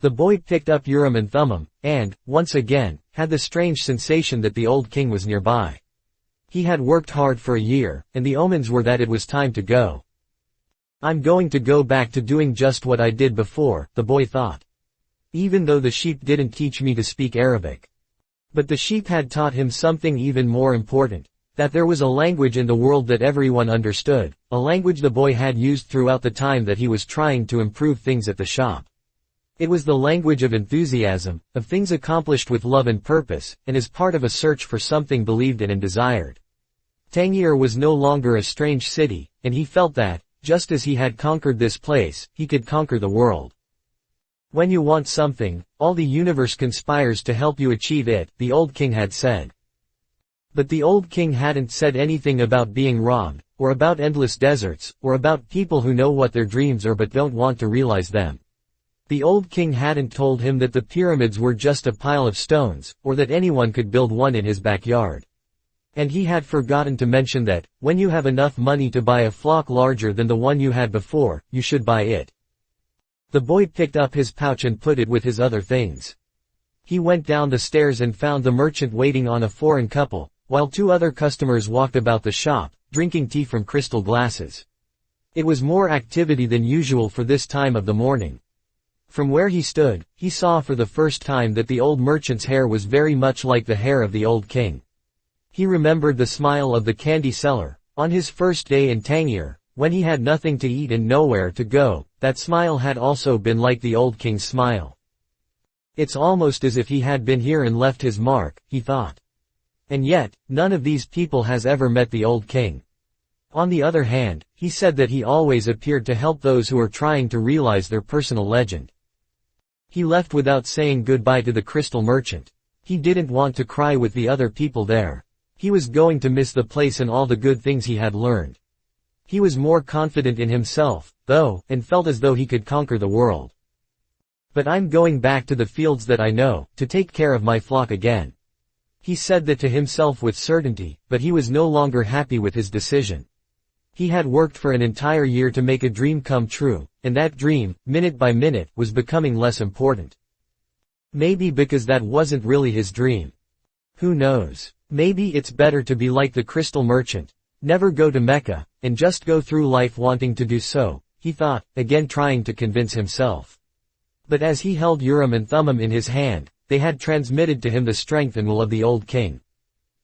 The boy picked up Urim and Thummim, and, once again, had the strange sensation that the old king was nearby. He had worked hard for a year, and the omens were that it was time to go. "I'm going to go back to doing just what I did before," the boy thought. "Even though the sheep didn't teach me to speak Arabic." But the sheep had taught him something even more important, that there was a language in the world that everyone understood, a language the boy had used throughout the time that he was trying to improve things at the shop. It was the language of enthusiasm, of things accomplished with love and purpose, and as part of a search for something believed in and desired. Tangier was no longer a strange city, and he felt that, just as he had conquered this place, he could conquer the world. "When you want something, all the universe conspires to help you achieve it," the old king had said. But the old king hadn't said anything about being robbed, or about endless deserts, or about people who know what their dreams are but don't want to realize them. The old king hadn't told him that the pyramids were just a pile of stones, or that anyone could build one in his backyard. And he had forgotten to mention that, when you have enough money to buy a flock larger than the one you had before, you should buy it. The boy picked up his pouch and put it with his other things. He went down the stairs and found the merchant waiting on a foreign couple, while 2 other customers walked about the shop, drinking tea from crystal glasses. It was more activity than usual for this time of the morning. From where he stood, he saw for the first time that the old merchant's hair was very much like the hair of the old king. He remembered the smile of the candy seller, on his first day in Tangier, when he had nothing to eat and nowhere to go. That smile had also been like the old king's smile. "It's almost as if he had been here and left his mark," he thought. And yet, none of these people has ever met the old king. On the other hand, he said that he always appeared to help those who are trying to realize their personal legend. He left without saying goodbye to the crystal merchant. He didn't want to cry with the other people there. He was going to miss the place and all the good things he had learned. He was more confident in himself, though, and felt as though he could conquer the world. "But I'm going back to the fields that I know, to take care of my flock again." He said that to himself with certainty, but he was no longer happy with his decision. He had worked for an entire year to make a dream come true, and that dream, minute by minute, was becoming less important. Maybe because that wasn't really his dream. Who knows? Maybe it's better to be like the crystal merchant, never go to Mecca, and just go through life wanting to do so, he thought, again trying to convince himself. But as he held Urim and Thummim in his hand, they had transmitted to him the strength and will of the old king.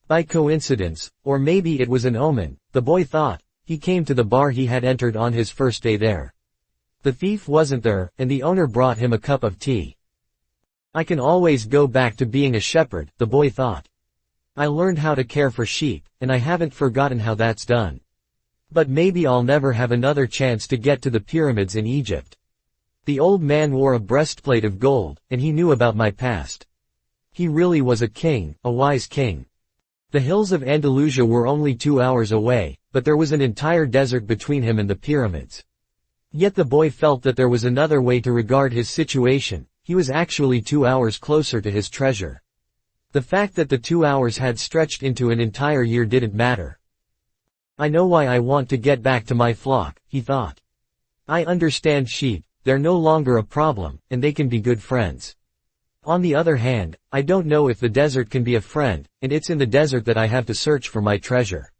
By coincidence, or maybe it was an omen, the boy thought, he came to the bar he had entered on his first day there. The thief wasn't there, and the owner brought him a cup of tea. "I can always go back to being a shepherd," the boy thought. "I learned how to care for sheep, and I haven't forgotten how that's done. But maybe I'll never have another chance to get to the pyramids in Egypt. The old man wore a breastplate of gold, and he knew about my past. He really was a king, a wise king." The hills of Andalusia were only 2 hours away, but there was an entire desert between him and the pyramids. Yet the boy felt that there was another way to regard his situation. He was actually 2 hours closer to his treasure. The fact that the 2 hours had stretched into an entire year didn't matter. "I know why I want to get back to my flock," he thought. "I understand sheep, they're no longer a problem, and they can be good friends. On the other hand, I don't know if the desert can be a friend, and it's in the desert that I have to search for my treasure.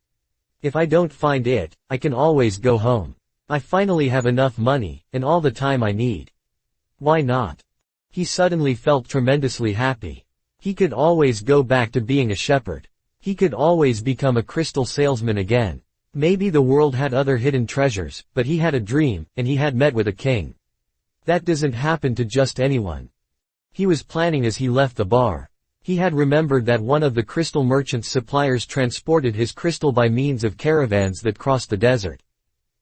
If I don't find it, I can always go home. I finally have enough money, and all the time I need. Why not?" He suddenly felt tremendously happy. He could always go back to being a shepherd. He could always become a crystal salesman again. Maybe the world had other hidden treasures, but he had a dream, and he had met with a king. That doesn't happen to just anyone. He was planning as he left the bar. He had remembered that one of the crystal merchant's suppliers transported his crystal by means of caravans that crossed the desert.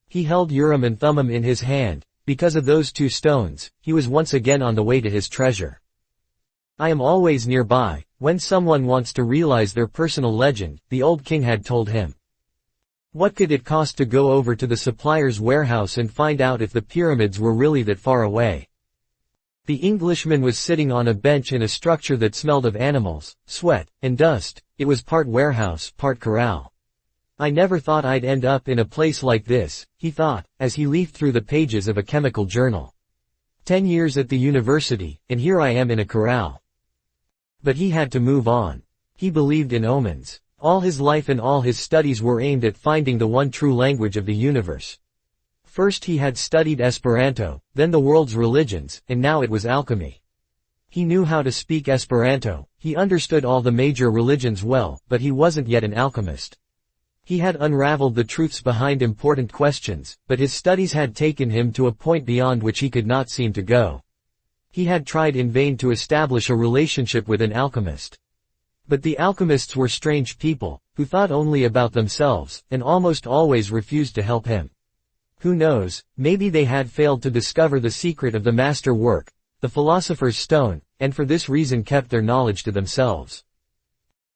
He held Urim and Thummim in his hand. Because of those 2 stones, he was once again on the way to his treasure. "I am always nearby, when someone wants to realize their personal legend," the old king had told him. What could it cost to go over to the supplier's warehouse and find out if the pyramids were really that far away? The Englishman was sitting on a bench in a structure that smelled of animals, sweat, and dust. It was part warehouse, part corral. "I never thought I'd end up in a place like this," he thought, as he leafed through the pages of a chemical journal. 10 years at the university, and here I am in a corral. But he had to move on. He believed in omens. All his life and all his studies were aimed at finding the one true language of the universe. First he had studied Esperanto, then the world's religions, and now it was alchemy. He knew how to speak Esperanto, he understood all the major religions well, but he wasn't yet an alchemist. He had unraveled the truths behind important questions, but his studies had taken him to a point beyond which he could not seem to go. He had tried in vain to establish a relationship with an alchemist. But the alchemists were strange people, who thought only about themselves, and almost always refused to help him. Who knows, maybe they had failed to discover the secret of the master work, the philosopher's stone, and for this reason kept their knowledge to themselves.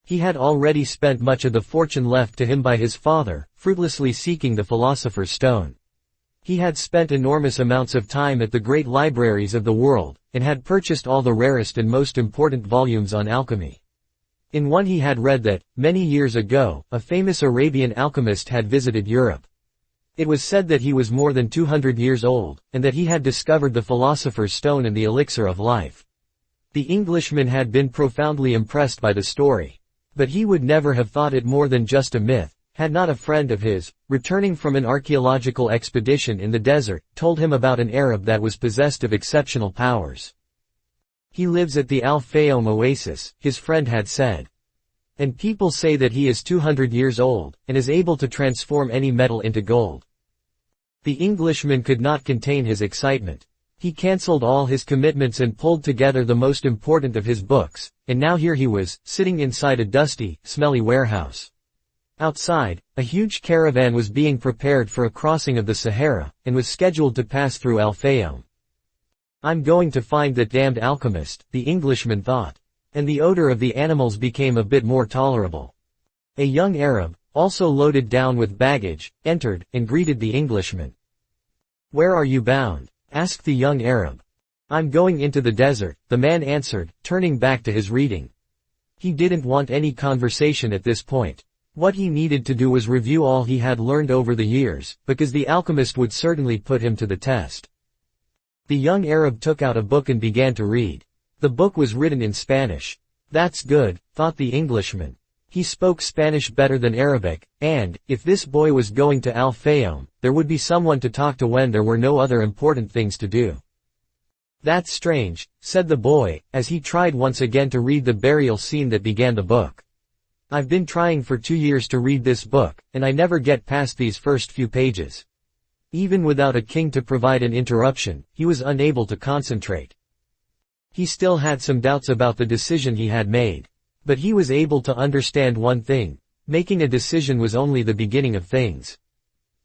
He had already spent much of the fortune left to him by his father, fruitlessly seeking the philosopher's stone. He had spent enormous amounts of time at the great libraries of the world, and had purchased all the rarest and most important volumes on alchemy. In one he had read that, many years ago, a famous Arabian alchemist had visited Europe. It was said that he was more than 200 years old, and that he had discovered the philosopher's stone and the elixir of life. The Englishman had been profoundly impressed by the story. But he would never have thought it more than just a myth, had not a friend of his, returning from an archaeological expedition in the desert, told him about an Arab that was possessed of exceptional powers. "He lives at the Al-Fayoum oasis," his friend had said. "And people say that he is 200 years old, and is able to transform any metal into gold." The Englishman could not contain his excitement. He cancelled all his commitments and pulled together the most important of his books, and now here he was, sitting inside a dusty, smelly warehouse. Outside, a huge caravan was being prepared for a crossing of the Sahara, and was scheduled to pass through Al-Fayoum. "I'm going to find that damned alchemist," the Englishman thought. And the odor of the animals became a bit more tolerable. A young Arab, also loaded down with baggage, entered, and greeted the Englishman. "Where are you bound?" asked the young Arab. "I'm going into the desert," the man answered, turning back to his reading. He didn't want any conversation at this point. What he needed to do was review all he had learned over the years, because the alchemist would certainly put him to the test. The young Arab took out a book and began to read. The book was written in Spanish. "That's good," thought the Englishman. He spoke Spanish better than Arabic, and, if this boy was going to Al-Fayoum, there would be someone to talk to when there were no other important things to do. "That's strange," said the boy, as he tried once again to read the burial scene that began the book. "I've been trying for 2 years to read this book, and I never get past these first few pages." Even without a king to provide an interruption, he was unable to concentrate. He still had some doubts about the decision he had made. But he was able to understand one thing: making a decision was only the beginning of things.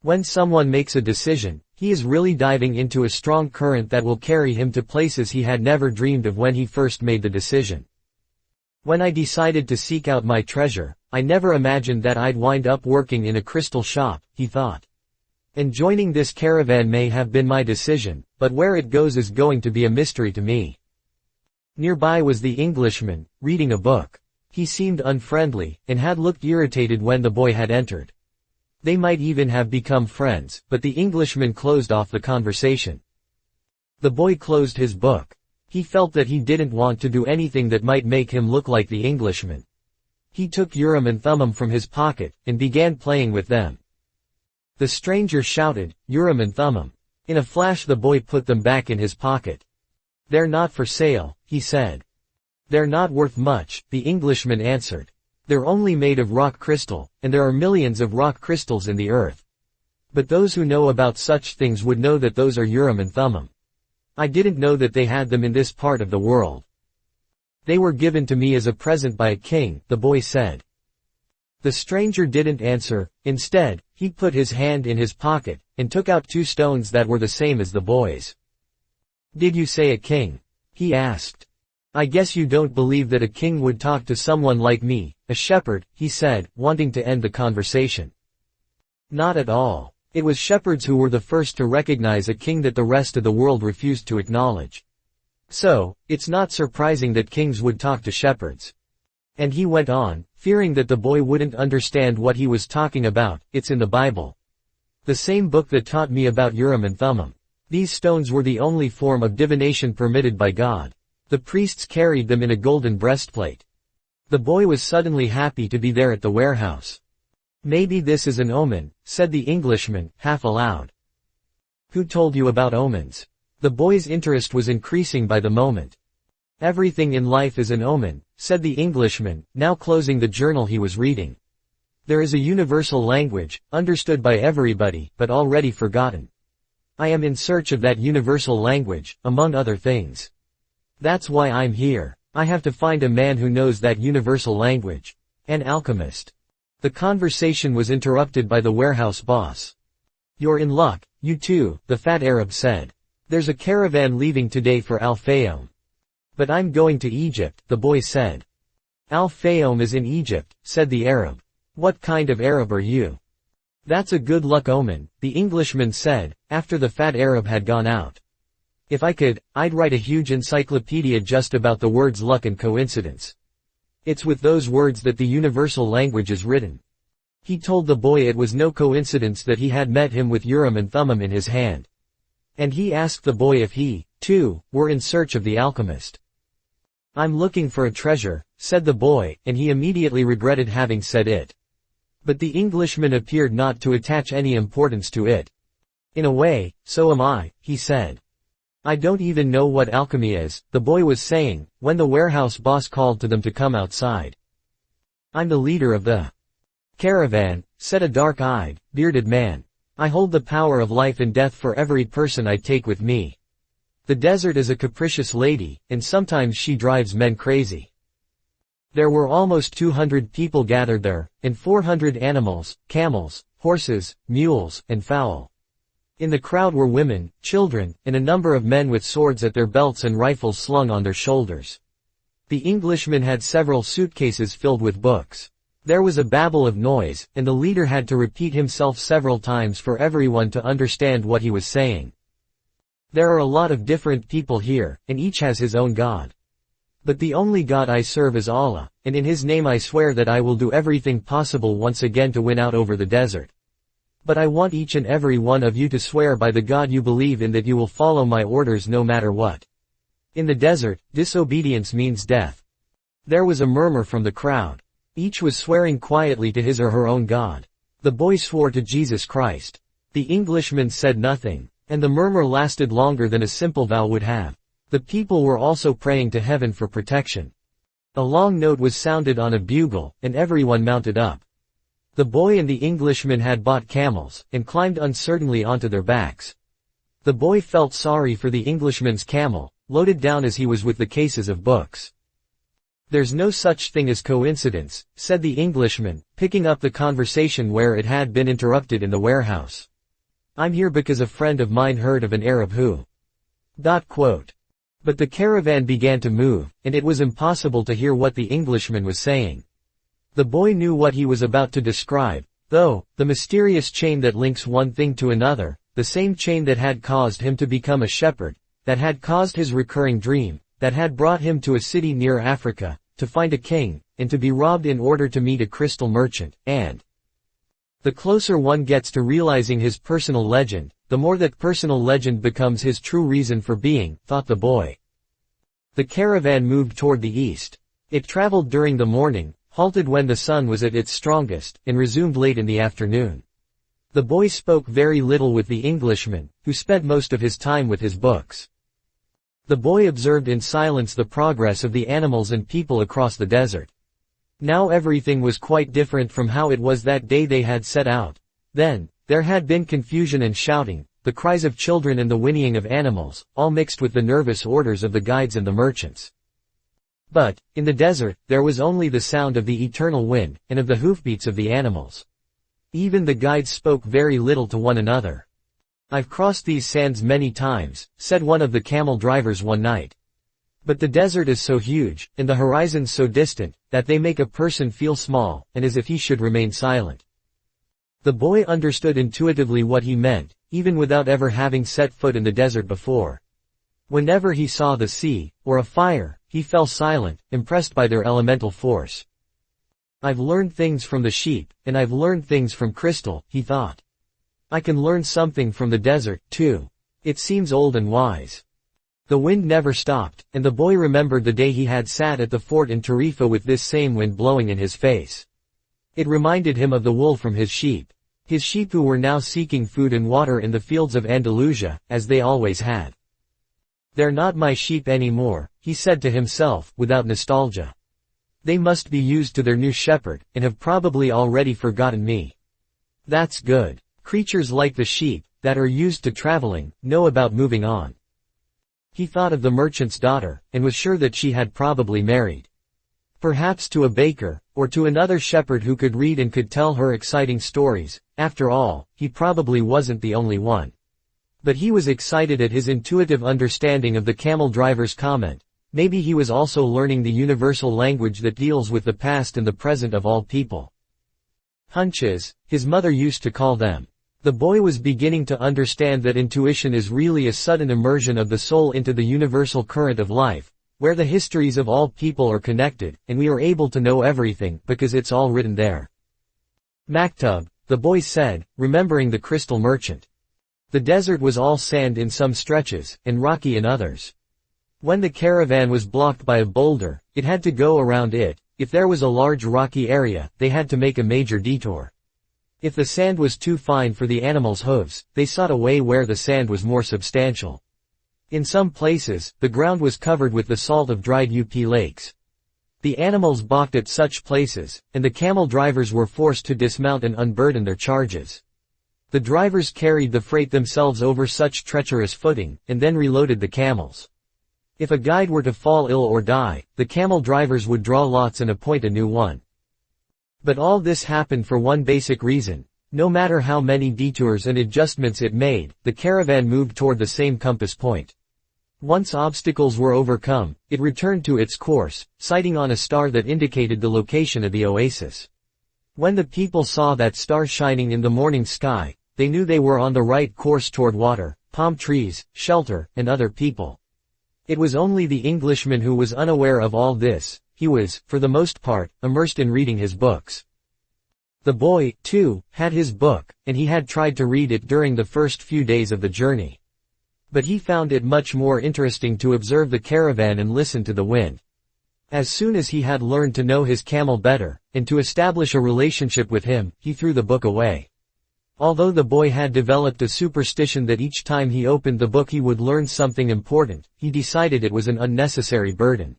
When someone makes a decision, he is really diving into a strong current that will carry him to places he had never dreamed of when he first made the decision. "When I decided to seek out my treasure, I never imagined that I'd wind up working in a crystal shop," he thought. "And joining this caravan may have been my decision, but where it goes is going to be a mystery to me." Nearby was the Englishman, reading a book. He seemed unfriendly, and had looked irritated when the boy had entered. They might even have become friends, but the Englishman closed off the conversation. The boy closed his book. He felt that he didn't want to do anything that might make him look like the Englishman. He took Urim and Thummim from his pocket, and began playing with them. The stranger shouted, "Urim and Thummim." In a flash the boy put them back in his pocket. "They're not for sale," he said. "They're not worth much," the Englishman answered. "They're only made of rock crystal, and there are millions of rock crystals in the earth. But those who know about such things would know that those are Urim and Thummim. I didn't know that they had them in this part of the world. They were given to me as a present by a king," the boy said. The stranger didn't answer. Instead, he put his hand in his pocket, and took out 2 stones that were the same as the boy's. "Did you say a king?" he asked. "I guess you don't believe that a king would talk to someone like me, a shepherd," he said, wanting to end the conversation. Not at all. It was shepherds who were the first to recognize a king that the rest of the world refused to acknowledge. So, it's not surprising that kings would talk to shepherds. And he went on, fearing that the boy wouldn't understand what he was talking about. "It's in the Bible. The same book that taught me about Urim and Thummim. These stones were the only form of divination permitted by God. The priests carried them in a golden breastplate." The boy was suddenly happy to be there at the warehouse. "Maybe this is an omen," said the Englishman, half aloud. "Who told you about omens?" The boy's interest was increasing by the moment. "Everything in life is an omen," said the Englishman, now closing the journal he was reading. "There is a universal language, understood by everybody, but already forgotten. I am in search of that universal language, among other things. That's why I'm here. I have to find a man who knows that universal language. An alchemist." The conversation was interrupted by the warehouse boss. "You're in luck, you too," the fat Arab said. "There's a caravan leaving today for Al-Fayoum." "But I'm going to Egypt," the boy said. "Al-Fayoum is in Egypt," said the Arab. "What kind of Arab are you?" "That's a good luck omen," the Englishman said, after the fat Arab had gone out. "If I could, I'd write a huge encyclopedia just about the words luck and coincidence. It's with those words that the universal language is written." He told the boy it was no coincidence that he had met him with Urim and Thummim in his hand. And he asked the boy if he, too, were in search of the alchemist. "I'm looking for a treasure," said the boy, and he immediately regretted having said it. But the Englishman appeared not to attach any importance to it. "In a way, so am I," he said. "I don't even know what alchemy is," the boy was saying, when the warehouse boss called to them to come outside. "I'm the leader of the caravan," said a dark-eyed, bearded man. "I hold the power of life and death for every person I take with me. The desert is a capricious lady, and sometimes she drives men crazy." There were almost 200 people gathered there, and 400 animals, camels, horses, mules, and fowl. In the crowd were women, children, and a number of men with swords at their belts and rifles slung on their shoulders. The Englishman had several suitcases filled with books. There was a babble of noise, and the leader had to repeat himself several times for everyone to understand what he was saying. There are a lot of different people here, and each has his own God. But the only God I serve is Allah, and in His name I swear that I will do everything possible once again to win out over the desert. But I want each and every one of you to swear by the God you believe in that you will follow my orders no matter what. In the desert, disobedience means death. There was a murmur from the crowd. Each was swearing quietly to his or her own God. The boy swore to Jesus Christ. The Englishman said nothing, and the murmur lasted longer than a simple vow would have. The people were also praying to heaven for protection. A long note was sounded on a bugle, and everyone mounted up. The boy and the Englishman had bought camels, and climbed uncertainly onto their backs. The boy felt sorry for the Englishman's camel, loaded down as he was with the cases of books. "There's no such thing as coincidence," said the Englishman, picking up the conversation where it had been interrupted in the warehouse. "I'm here because a friend of mine heard of an Arab who..." But the caravan began to move, and it was impossible to hear what the Englishman was saying. The boy knew what he was about to describe, though, the mysterious chain that links one thing to another, the same chain that had caused him to become a shepherd, that had caused his recurring dream, that had brought him to a city near Africa, to find a king, and to be robbed in order to meet a crystal merchant, and the closer one gets to realizing his personal legend, the more that personal legend becomes his true reason for being, thought the boy. The caravan moved toward the east. It traveled during the morning, halted when the sun was at its strongest, and resumed late in the afternoon. The boy spoke very little with the Englishman, who spent most of his time with his books. The boy observed in silence the progress of the animals and people across the desert. Now everything was quite different from how it was that day they had set out. Then, there had been confusion and shouting, the cries of children and the whinnying of animals, all mixed with the nervous orders of the guides and the merchants. But, in the desert, there was only the sound of the eternal wind, and of the hoofbeats of the animals. Even the guides spoke very little to one another. "I've crossed these sands many times," said one of the camel drivers one night. "But the desert is so huge, and the horizons so distant, that they make a person feel small, and as if he should remain silent." The boy understood intuitively what he meant, even without ever having set foot in the desert before. Whenever he saw the sea, or a fire, he fell silent, impressed by their elemental force. "I've learned things from the sheep, and I've learned things from crystal," he thought. "I can learn something from the desert, too. It seems old and wise." The wind never stopped, and the boy remembered the day he had sat at the fort in Tarifa with this same wind blowing in his face. It reminded him of the wool from his sheep who were now seeking food and water in the fields of Andalusia, as they always had. "They're not my sheep anymore," he said to himself, without nostalgia. "They must be used to their new shepherd, and have probably already forgotten me. That's good. Creatures like the sheep, that are used to traveling, know about moving on." He thought of the merchant's daughter, and was sure that she had probably married. Perhaps to a baker, or to another shepherd who could read and could tell her exciting stories. After all, he probably wasn't the only one. But he was excited at his intuitive understanding of the camel driver's comment. Maybe he was also learning the universal language that deals with the past and the present of all people. Hunches, his mother used to call them. The boy was beginning to understand that intuition is really a sudden immersion of the soul into the universal current of life, where the histories of all people are connected, and we are able to know everything because it's all written there. "Maktub," the boy said, remembering the crystal merchant. The desert was all sand in some stretches, and rocky in others. When the caravan was blocked by a boulder, it had to go around it. If there was a large rocky area, they had to make a major detour. If the sand was too fine for the animals' hooves, they sought a way where the sand was more substantial. In some places, the ground was covered with the salt of dried up lakes. The animals balked at such places, and the camel drivers were forced to dismount and unburden their charges. The drivers carried the freight themselves over such treacherous footing, and then reloaded the camels. If a guide were to fall ill or die, the camel drivers would draw lots and appoint a new one. But all this happened for one basic reason. No matter how many detours and adjustments it made, the caravan moved toward the same compass point. Once obstacles were overcome, it returned to its course, sighting on a star that indicated the location of the oasis. When the people saw that star shining in the morning sky, they knew they were on the right course toward water, palm trees, shelter, and other people. It was only the Englishman who was unaware of all this. He was, for the most part, immersed in reading his books. The boy, too, had his book, and he had tried to read it during the first few days of the journey. But he found it much more interesting to observe the caravan and listen to the wind. As soon as he had learned to know his camel better, and to establish a relationship with him, he threw the book away. Although the boy had developed a superstition that each time he opened the book he would learn something important, he decided it was an unnecessary burden.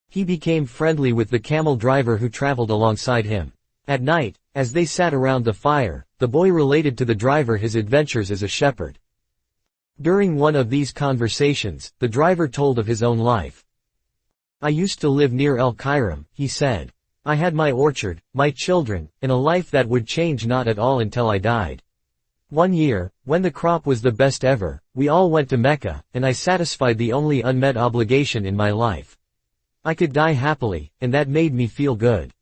He became friendly with the camel driver who traveled alongside him. At night, as they sat around the fire, the boy related to the driver his adventures as a shepherd. During one of these conversations, the driver told of his own life. "I used to live near El Kairam," he said. "I had my orchard, my children, and a life that would change not at all until I died. One year, when the crop was the best ever, we all went to Mecca, and I satisfied the only unmet obligation in my life. I could die happily, and that made me feel good.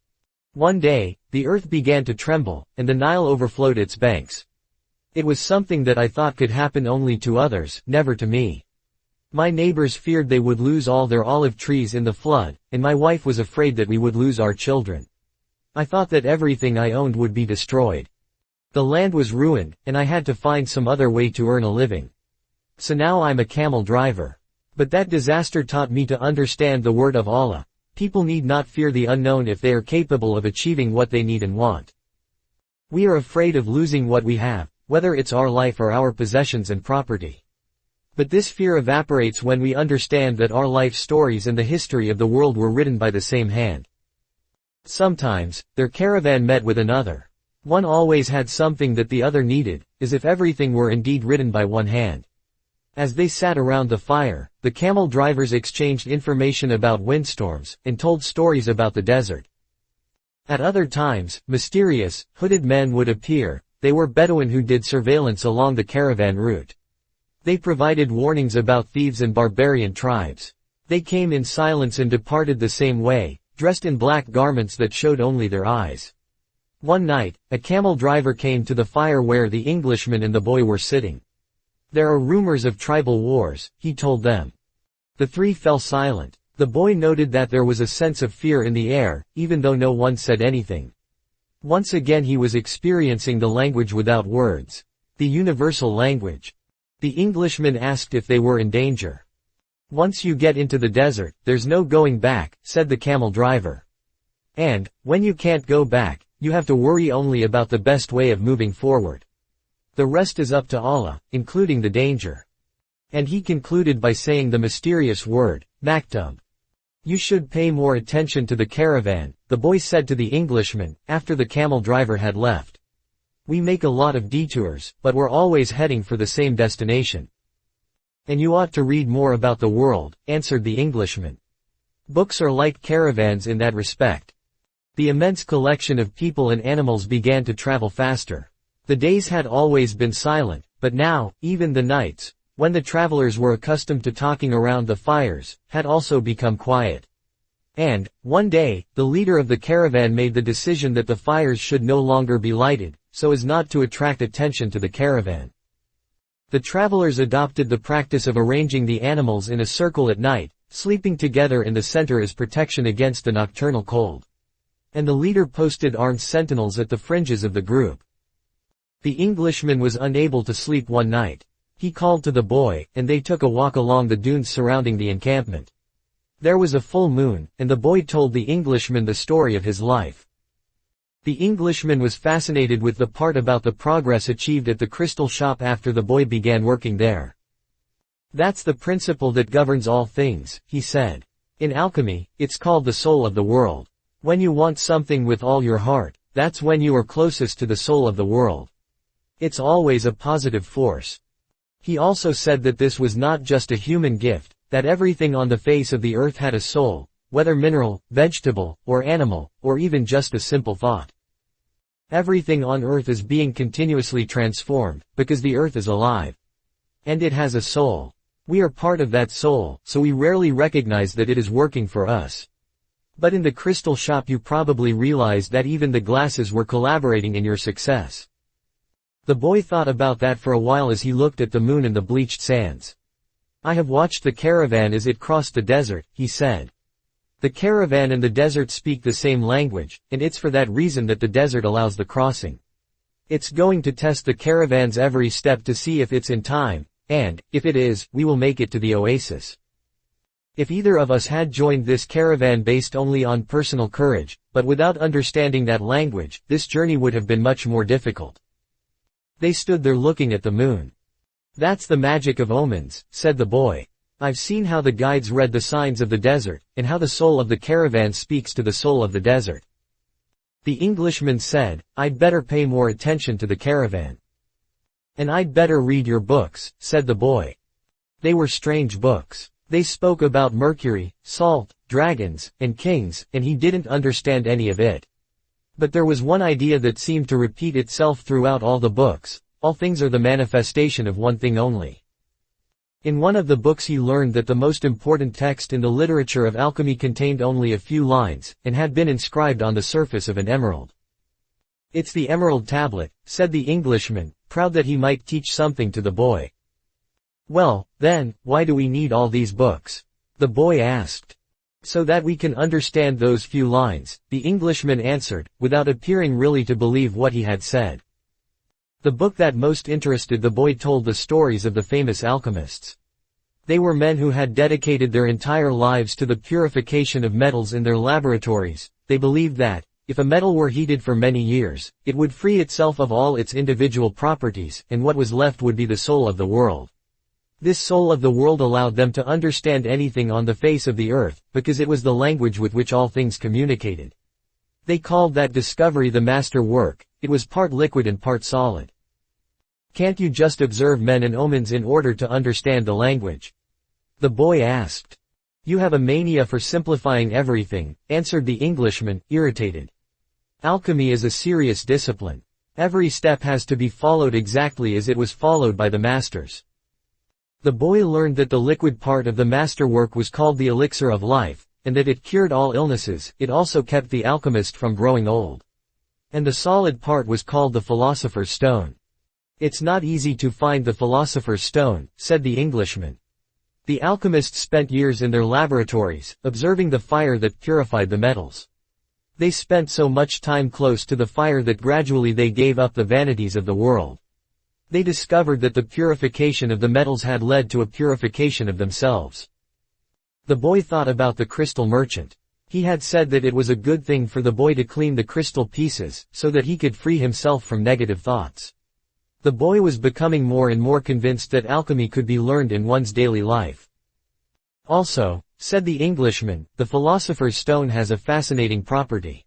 One day, the earth began to tremble, and the Nile overflowed its banks. It was something that I thought could happen only to others, never to me. My neighbors feared they would lose all their olive trees in the flood, and my wife was afraid that we would lose our children. I thought that everything I owned would be destroyed. The land was ruined, and I had to find some other way to earn a living. So now I'm a camel driver. But that disaster taught me to understand the word of Allah. People need not fear the unknown if they are capable of achieving what they need and want. We are afraid of losing what we have, whether it's our life or our possessions and property. But this fear evaporates when we understand that our life stories and the history of the world were written by the same hand." Sometimes, their caravan met with another. One always had something that the other needed, as if everything were indeed written by one hand. As they sat around the fire, the camel drivers exchanged information about windstorms, and told stories about the desert. At other times, mysterious, hooded men would appear. They were Bedouin who did surveillance along the caravan route. They provided warnings about thieves and barbarian tribes. They came in silence and departed the same way, dressed in black garments that showed only their eyes. One night, a camel driver came to the fire where the Englishman and the boy were sitting. "There are rumors of tribal wars," he told them. The three fell silent. The boy noted that there was a sense of fear in the air, even though no one said anything. Once again he was experiencing the language without words. The universal language. The Englishman asked if they were in danger. "Once you get into the desert, there's no going back," said the camel driver. "And, when you can't go back, you have to worry only about the best way of moving forward. The rest is up to Allah, including the danger." And he concluded by saying the mysterious word, "Maktub." "You should pay more attention to the caravan," the boy said to the Englishman, after the camel driver had left. "We make a lot of detours, but we're always heading for the same destination." "And you ought to read more about the world," answered the Englishman. "Books are like caravans in that respect." The immense collection of people and animals began to travel faster. The days had always been silent, but now, even the nights, when the travelers were accustomed to talking around the fires, had also become quiet. And, one day, the leader of the caravan made the decision that the fires should no longer be lighted, so as not to attract attention to the caravan. The travelers adopted the practice of arranging the animals in a circle at night, sleeping together in the center as protection against the nocturnal cold. And the leader posted armed sentinels at the fringes of the group. The Englishman was unable to sleep one night. He called to the boy, and they took a walk along the dunes surrounding the encampment. There was a full moon, and the boy told the Englishman the story of his life. The Englishman was fascinated with the part about the progress achieved at the crystal shop after the boy began working there. "That's the principle that governs all things," he said. "In alchemy, it's called the soul of the world. When you want something with all your heart, that's when you are closest to the soul of the world. It's always a positive force." He also said that this was not just a human gift, that everything on the face of the earth had a soul, whether mineral, vegetable, or animal, or even just a simple thought. Everything on earth is being continuously transformed, because the earth is alive. And it has a soul. We are part of that soul, so we rarely recognize that it is working for us. But in the crystal shop you probably realized that even the glasses were collaborating in your success. The boy thought about that for a while as he looked at the moon and the bleached sands. I have watched the caravan as it crossed the desert, he said. The caravan and the desert speak the same language, and it's for that reason that the desert allows the crossing. It's going to test the caravan's every step to see if it's in time, and, if it is, we will make it to the oasis. If either of us had joined this caravan based only on personal courage, but without understanding that language, this journey would have been much more difficult. They stood there looking at the moon. That's the magic of omens, said the boy. I've seen how the guides read the signs of the desert, and how the soul of the caravan speaks to the soul of the desert. The Englishman said, I'd better pay more attention to the caravan. And I'd better read your books, said the boy. They were strange books. They spoke about Mercury, salt, dragons, and kings, and he didn't understand any of it. But there was one idea that seemed to repeat itself throughout all the books: all things are the manifestation of one thing only. In one of the books he learned that the most important text in the literature of alchemy contained only a few lines, and had been inscribed on the surface of an emerald. It's the Emerald Tablet, said the Englishman, proud that he might teach something to the boy. Well, then, why do we need all these books? The boy asked. So that we can understand those few lines, the Englishman answered, without appearing really to believe what he had said. The book that most interested the boy told the stories of the famous alchemists. They were men who had dedicated their entire lives to the purification of metals in their laboratories. They believed that, if a metal were heated for many years, it would free itself of all its individual properties, and what was left would be the soul of the world. This soul of the world allowed them to understand anything on the face of the earth, because it was the language with which all things communicated. They called that discovery the master work. It was part liquid and part solid. Can't you just observe men and omens in order to understand the language? The boy asked. You have a mania for simplifying everything, answered the Englishman, irritated. Alchemy is a serious discipline. Every step has to be followed exactly as it was followed by the masters. The boy learned that the liquid part of the masterwork was called the elixir of life, and that it cured all illnesses. It also kept the alchemist from growing old. And the solid part was called the philosopher's stone. It's not easy to find the philosopher's stone, said the Englishman. The alchemists spent years in their laboratories, observing the fire that purified the metals. They spent so much time close to the fire that gradually they gave up the vanities of the world. They discovered that the purification of the metals had led to a purification of themselves. The boy thought about the crystal merchant. He had said that it was a good thing for the boy to clean the crystal pieces, so that he could free himself from negative thoughts. The boy was becoming more and more convinced that alchemy could be learned in one's daily life. Also, said the Englishman, the philosopher's stone has a fascinating property.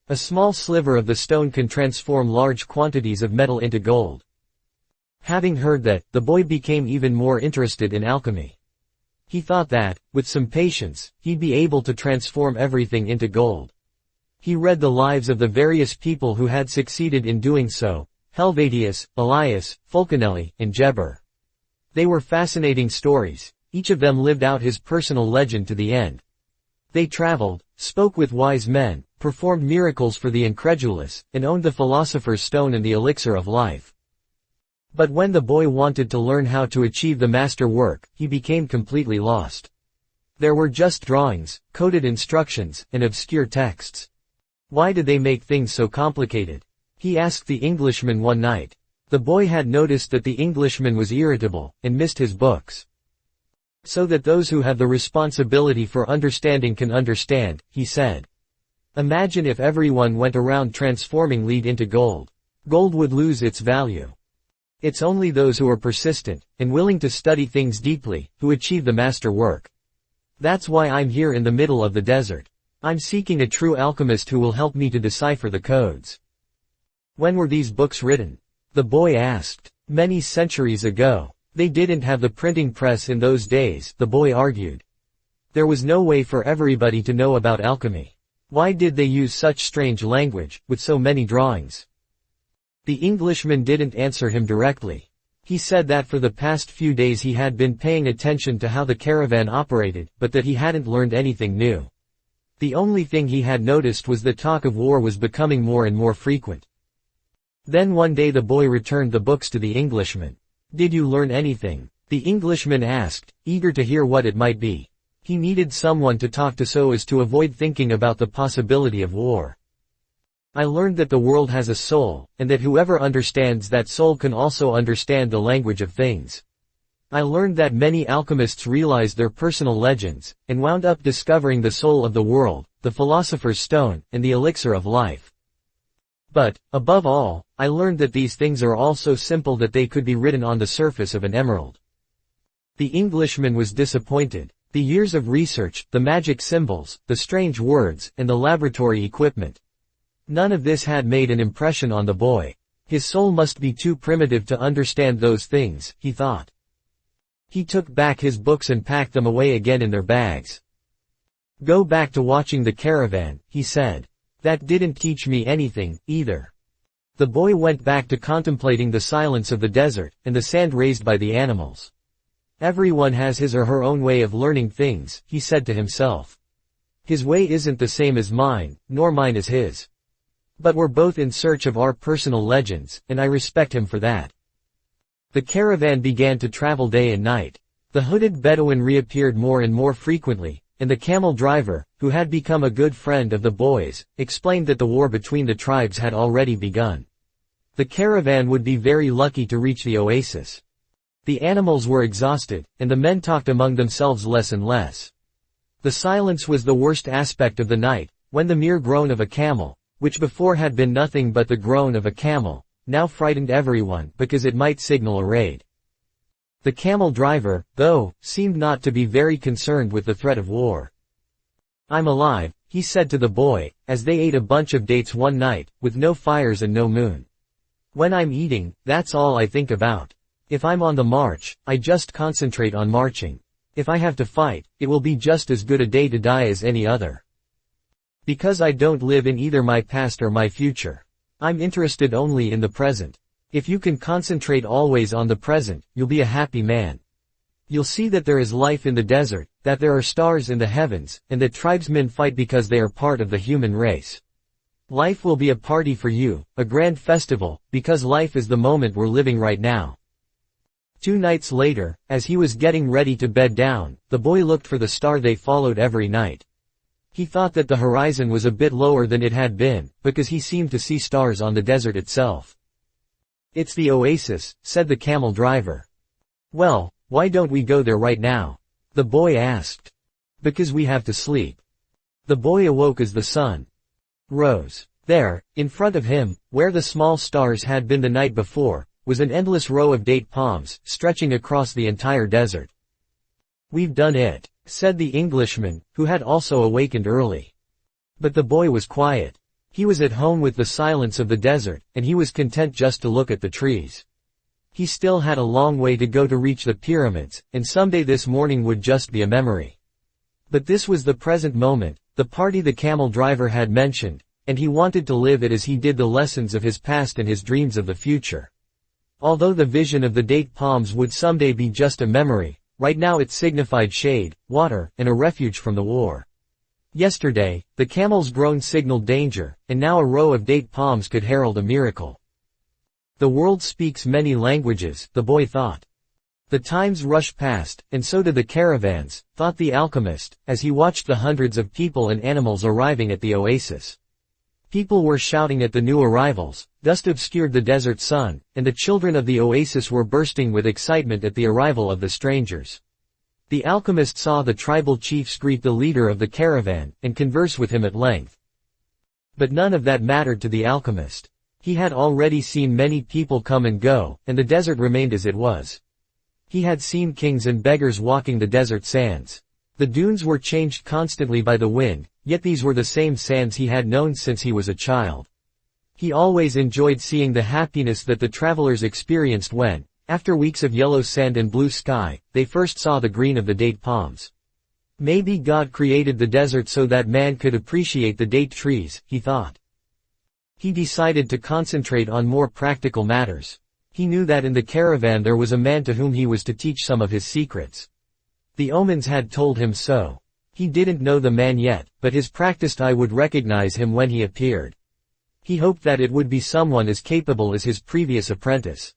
A small sliver of the stone can transform large quantities of metal into gold. Having heard that, the boy became even more interested in alchemy. He thought that, with some patience, he'd be able to transform everything into gold. He read the lives of the various people who had succeeded in doing so: Helvetius, Elias, Fulcanelli, and Geber. They were fascinating stories. Each of them lived out his personal legend to the end. They traveled, spoke with wise men, performed miracles for the incredulous, and owned the philosopher's stone and the elixir of life. But when the boy wanted to learn how to achieve the master work, he became completely lost. There were just drawings, coded instructions, and obscure texts. Why did they make things so complicated? He asked the Englishman one night. The boy had noticed that the Englishman was irritable, and missed his books. So that those who have the responsibility for understanding can understand, he said. Imagine if everyone went around transforming lead into gold. Gold would lose its value. It's only those who are persistent, and willing to study things deeply, who achieve the master work. That's why I'm here in the middle of the desert. I'm seeking a true alchemist who will help me to decipher the codes. When were these books written? The boy asked. Many centuries ago. They didn't have the printing press in those days, the boy argued. There was no way for everybody to know about alchemy. Why did they use such strange language, with so many drawings? The Englishman didn't answer him directly. He said that for the past few days he had been paying attention to how the caravan operated, but that he hadn't learned anything new. The only thing he had noticed was that talk of war was becoming more and more frequent. Then one day the boy returned the books to the Englishman. "Did you learn anything?" the Englishman asked, eager to hear what it might be. He needed someone to talk to so as to avoid thinking about the possibility of war. "I learned that the world has a soul, and that whoever understands that soul can also understand the language of things. I learned that many alchemists realized their personal legends, and wound up discovering the soul of the world, the philosopher's stone, and the elixir of life. But, above all, I learned that these things are all so simple that they could be written on the surface of an emerald." The Englishman was disappointed. The years of research, the magic symbols, the strange words, and the laboratory equipment. None of this had made an impression on the boy. His soul must be too primitive to understand those things, he thought. He took back his books and packed them away again in their bags. "Go back to watching the caravan," he said. "That didn't teach me anything, either." The boy went back to contemplating the silence of the desert, and the sand raised by the animals. "Everyone has his or her own way of learning things," he said to himself. "His way isn't the same as mine, nor mine is his. But we're both in search of our personal legends, and I respect him for that." The caravan began to travel day and night. The hooded Bedouin reappeared more and more frequently, and the camel driver, who had become a good friend of the boys, explained that the war between the tribes had already begun. The caravan would be very lucky to reach the oasis. The animals were exhausted, and the men talked among themselves less and less. The silence was the worst aspect of the night, when the mere groan of a camel, which before had been nothing but the groan of a camel, now frightened everyone because it might signal a raid. The camel driver, though, seemed not to be very concerned with the threat of war. "I'm alive," he said to the boy, as they ate a bunch of dates one night, with no fires and no moon. "When I'm eating, that's all I think about. If I'm on the march, I just concentrate on marching. If I have to fight, it will be just as good a day to die as any other. Because I don't live in either my past or my future. I'm interested only in the present. If you can concentrate always on the present, you'll be a happy man. You'll see that there is life in the desert, that there are stars in the heavens, and that tribesmen fight because they are part of the human race. Life will be a party for you, a grand festival, because life is the moment we're living right now." 2 nights later, as he was getting ready to bed down, the boy looked for the star they followed every night. He thought that the horizon was a bit lower than it had been, because he seemed to see stars on the desert itself. "It's the oasis," said the camel driver. "Well, why don't we go there right now?" the boy asked. "Because we have to sleep." The boy awoke as the sun rose. There, in front of him, where the small stars had been the night before, was an endless row of date palms, stretching across the entire desert. "We've done it," said the Englishman, who had also awakened early. But the boy was quiet. He was at home with the silence of the desert, and he was content just to look at the trees. He still had a long way to go to reach the pyramids, and someday this morning would just be a memory. But this was the present moment, the party the camel driver had mentioned, and he wanted to live it as he did the lessons of his past and his dreams of the future. Although the vision of the date palms would someday be just a memory, right now it signified shade, water, and a refuge from the war. Yesterday, the camel's groan signaled danger, and now a row of date palms could herald a miracle. The world speaks many languages, the boy thought. The times rush past, and so do the caravans, thought the alchemist, as he watched the hundreds of people and animals arriving at the oasis. People were shouting at the new arrivals, dust obscured the desert sun, and the children of the oasis were bursting with excitement at the arrival of the strangers. The alchemist saw the tribal chiefs greet the leader of the caravan, and converse with him at length. But none of that mattered to the alchemist. He had already seen many people come and go, and the desert remained as it was. He had seen kings and beggars walking the desert sands. The dunes were changed constantly by the wind, yet these were the same sands he had known since he was a child. He always enjoyed seeing the happiness that the travelers experienced when, after weeks of yellow sand and blue sky, they first saw the green of the date palms. Maybe God created the desert so that man could appreciate the date trees, he thought. He decided to concentrate on more practical matters. He knew that in the caravan there was a man to whom he was to teach some of his secrets. The omens had told him so. He didn't know the man yet, but his practiced eye would recognize him when he appeared. He hoped that it would be someone as capable as his previous apprentice.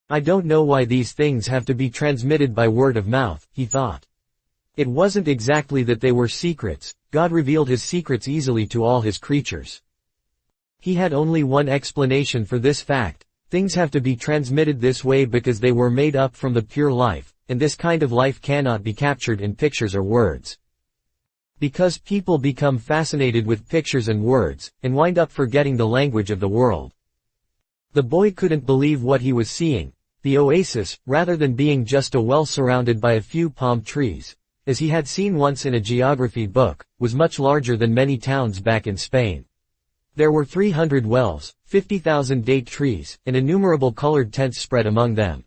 I don't know why these things have to be transmitted by word of mouth, he thought. It wasn't exactly that they were secrets, God revealed his secrets easily to all his creatures. He had only one explanation for this fact: things have to be transmitted this way because they were made up from the pure life, and this kind of life cannot be captured in pictures or words. Because people become fascinated with pictures and words, and wind up forgetting the language of the world. The boy couldn't believe what he was seeing. The oasis, rather than being just a well surrounded by a few palm trees, as he had seen once in a geography book, was much larger than many towns back in Spain. There were 300 wells, 50,000 date trees, and innumerable colored tents spread among them.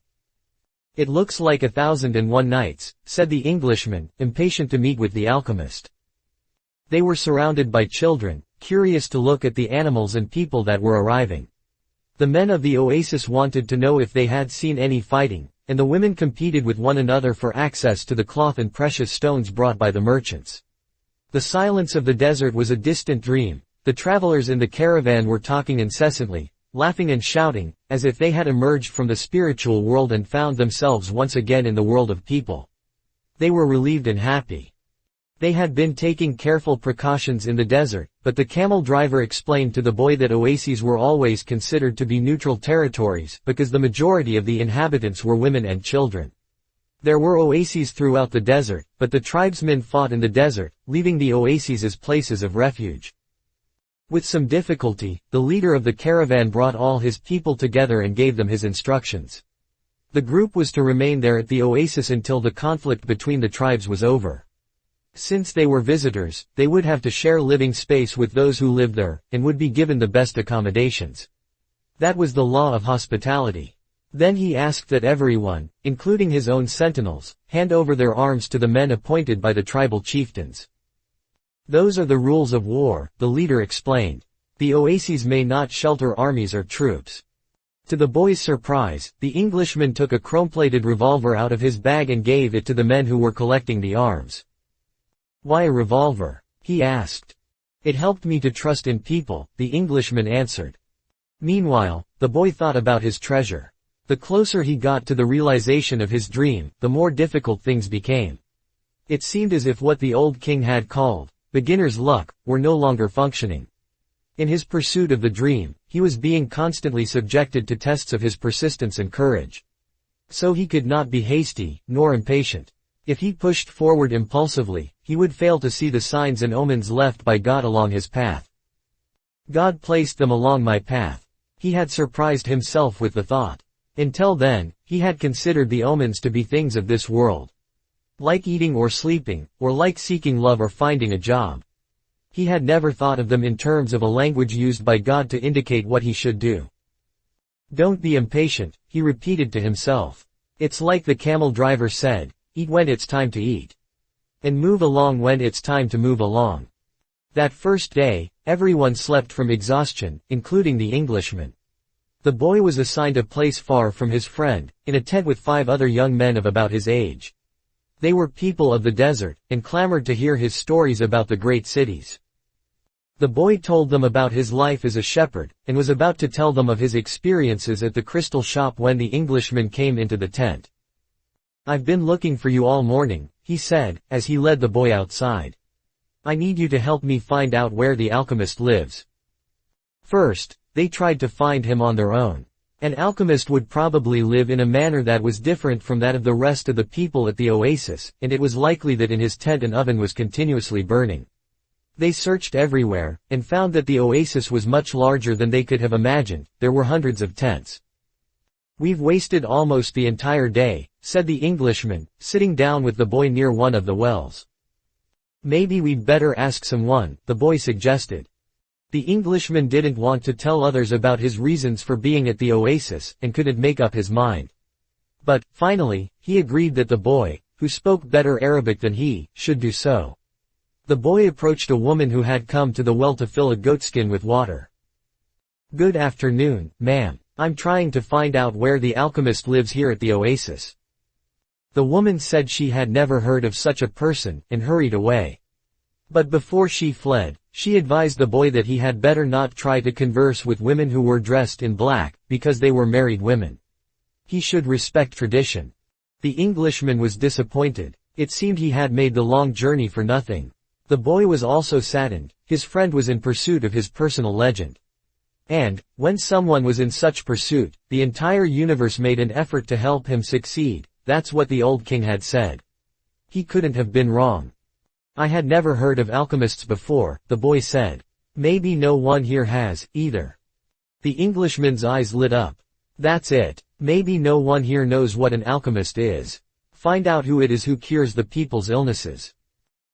It looks like 1,001 nights, said the Englishman, impatient to meet with the alchemist. They were surrounded by children, curious to look at the animals and people that were arriving. The men of the oasis wanted to know if they had seen any fighting, and the women competed with one another for access to the cloth and precious stones brought by the merchants. The silence of the desert was a distant dream. The travelers in the caravan were talking incessantly, laughing and shouting, as if they had emerged from the spiritual world and found themselves once again in the world of people. They were relieved and happy. They had been taking careful precautions in the desert, but the camel driver explained to the boy that oases were always considered to be neutral territories because the majority of the inhabitants were women and children. There were oases throughout the desert, but the tribesmen fought in the desert, leaving the oases as places of refuge. With some difficulty, the leader of the caravan brought all his people together and gave them his instructions. The group was to remain there at the oasis until the conflict between the tribes was over. Since they were visitors, they would have to share living space with those who lived there, and would be given the best accommodations. That was the law of hospitality. Then he asked that everyone, including his own sentinels, hand over their arms to the men appointed by the tribal chieftains. Those are the rules of war, the leader explained. The oases may not shelter armies or troops. To the boy's surprise, the Englishman took a chrome-plated revolver out of his bag and gave it to the men who were collecting the arms. "Why a revolver?" he asked. "It helped me to trust in people," the Englishman answered. Meanwhile, the boy thought about his treasure. The closer he got to the realization of his dream, the more difficult things became. It seemed as if what the old king had called beginner's luck were no longer functioning. In his pursuit of the dream, he was being constantly subjected to tests of his persistence and courage. So he could not be hasty, nor impatient. If he pushed forward impulsively, he would fail to see the signs and omens left by God along his path. God placed them along my path. He had surprised himself with the thought. Until then, he had considered the omens to be things of this world. Like eating or sleeping, or like seeking love or finding a job. He had never thought of them in terms of a language used by God to indicate what he should do. Don't be impatient, he repeated to himself. It's like the camel driver said, eat when it's time to eat. And move along when it's time to move along. That first day, everyone slept from exhaustion, including the Englishman. The boy was assigned a place far from his friend, in a tent with 5 other young men of about his age. They were people of the desert, and clamored to hear his stories about the great cities. The boy told them about his life as a shepherd, and was about to tell them of his experiences at the crystal shop when the Englishman came into the tent. I've been looking for you all morning, he said, as he led the boy outside. I need you to help me find out where the alchemist lives. First, they tried to find him on their own. An alchemist would probably live in a manner that was different from that of the rest of the people at the oasis, and it was likely that in his tent an oven was continuously burning. They searched everywhere, and found that the oasis was much larger than they could have imagined. There were hundreds of tents. We've wasted almost the entire day, said the Englishman, sitting down with the boy near one of the wells. Maybe we'd better ask someone, the boy suggested. The Englishman didn't want to tell others about his reasons for being at the oasis, and couldn't make up his mind. But, finally, he agreed that the boy, who spoke better Arabic than he, should do so. The boy approached a woman who had come to the well to fill a goatskin with water. Good afternoon, ma'am. I'm trying to find out where the alchemist lives here at the oasis. The woman said she had never heard of such a person, and hurried away. But before she fled, she advised the boy that he had better not try to converse with women who were dressed in black, because they were married women. He should respect tradition. The Englishman was disappointed. It seemed he had made the long journey for nothing. The boy was also saddened. His friend was in pursuit of his personal legend. And, when someone was in such pursuit, the entire universe made an effort to help him succeed. That's what the old king had said. He couldn't have been wrong. I had never heard of alchemists before, the boy said. Maybe no one here has, either. The Englishman's eyes lit up. That's it. Maybe no one here knows what an alchemist is. Find out who it is who cures the people's illnesses.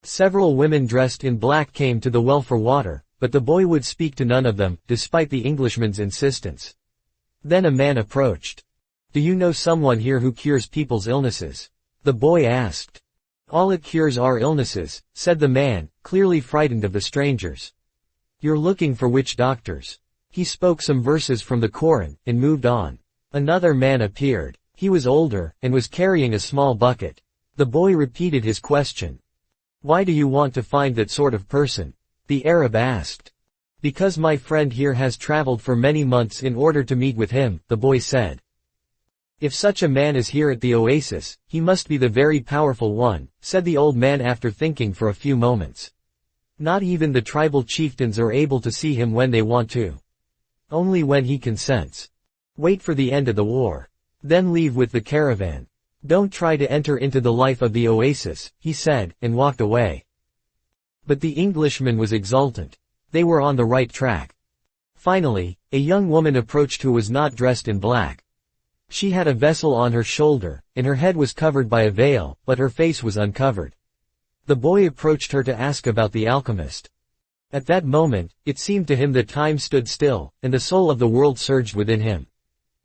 Several women dressed in black came to the well for water, but the boy would speak to none of them, despite the Englishman's insistence. Then a man approached. Do you know someone here who cures people's illnesses? The boy asked. All it cures are illnesses, said the man, clearly frightened of the strangers. You're looking for witch doctors. He spoke some verses from the Koran, and moved on. Another man appeared. He was older, and was carrying a small bucket. The boy repeated his question. Why do you want to find that sort of person? The Arab asked. Because my friend here has traveled for many months in order to meet with him, the boy said. If such a man is here at the oasis, he must be the very powerful one, said the old man after thinking for a few moments. Not even the tribal chieftains are able to see him when they want to. Only when he consents. Wait for the end of the war. Then leave with the caravan. Don't try to enter into the life of the oasis, he said, and walked away. But the Englishman was exultant. They were on the right track. Finally, a young woman approached who was not dressed in black. She had a vessel on her shoulder, and her head was covered by a veil, but her face was uncovered. The boy approached her to ask about the alchemist. At that moment, it seemed to him that time stood still, and the soul of the world surged within him.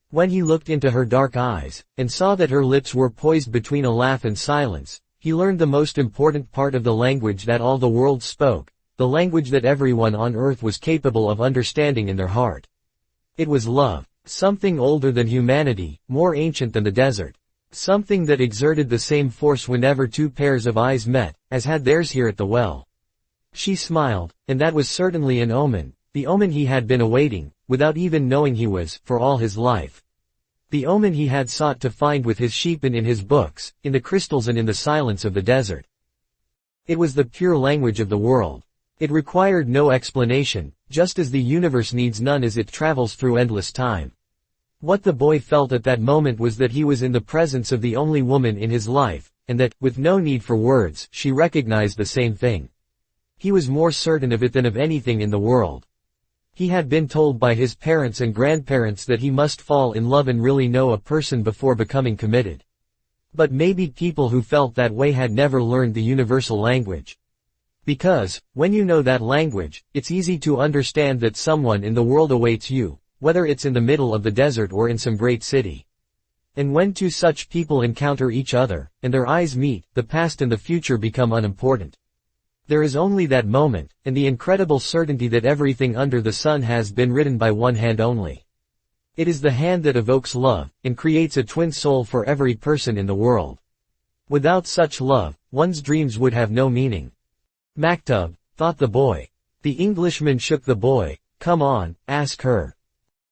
When he looked into her dark eyes, and saw that her lips were poised between a laugh and silence, he learned the most important part of the language that all the world spoke, the language that everyone on earth was capable of understanding in their heart. It was love. Something older than humanity, more ancient than the desert. Something that exerted the same force whenever two pairs of eyes met, as had theirs here at the well. She smiled, and that was certainly an omen, the omen he had been awaiting, without even knowing he was, for all his life. The omen he had sought to find with his sheep and in his books, in the crystals and in the silence of the desert. It was the pure language of the world. It required no explanation, just as the universe needs none as it travels through endless time. What the boy felt at that moment was that he was in the presence of the only woman in his life, and that, with no need for words, she recognized the same thing. He was more certain of it than of anything in the world. He had been told by his parents and grandparents that he must fall in love and really know a person before becoming committed. But maybe people who felt that way had never learned the universal language. Because, when you know that language, it's easy to understand that someone in the world awaits you, whether it's in the middle of the desert or in some great city. And when two such people encounter each other, and their eyes meet, the past and the future become unimportant. There is only that moment, and the incredible certainty that everything under the sun has been written by one hand only. It is the hand that evokes love, and creates a twin soul for every person in the world. Without such love, one's dreams would have no meaning. Maktub, thought the boy. The Englishman shook the boy. Come on, ask her.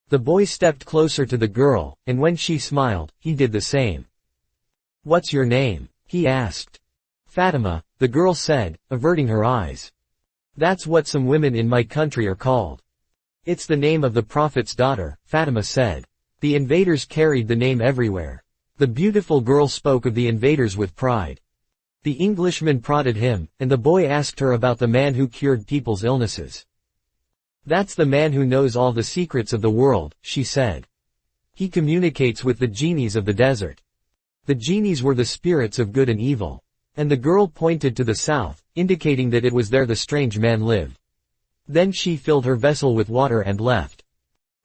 The boy stepped closer to the girl, and when she smiled, he did the same. What's your name? He asked. Fatima, the girl said, averting her eyes. That's what some women in my country are called. It's the name of the Prophet's daughter, Fatima said. The invaders carried the name everywhere. The beautiful girl spoke of the invaders with pride. The Englishman prodded him, and the boy asked her about the man who cured people's illnesses. That's the man who knows all the secrets of the world, she said. He communicates with the genies of the desert. The genies were the spirits of good and evil. And the girl pointed to the south, indicating that it was there the strange man lived. Then she filled her vessel with water and left.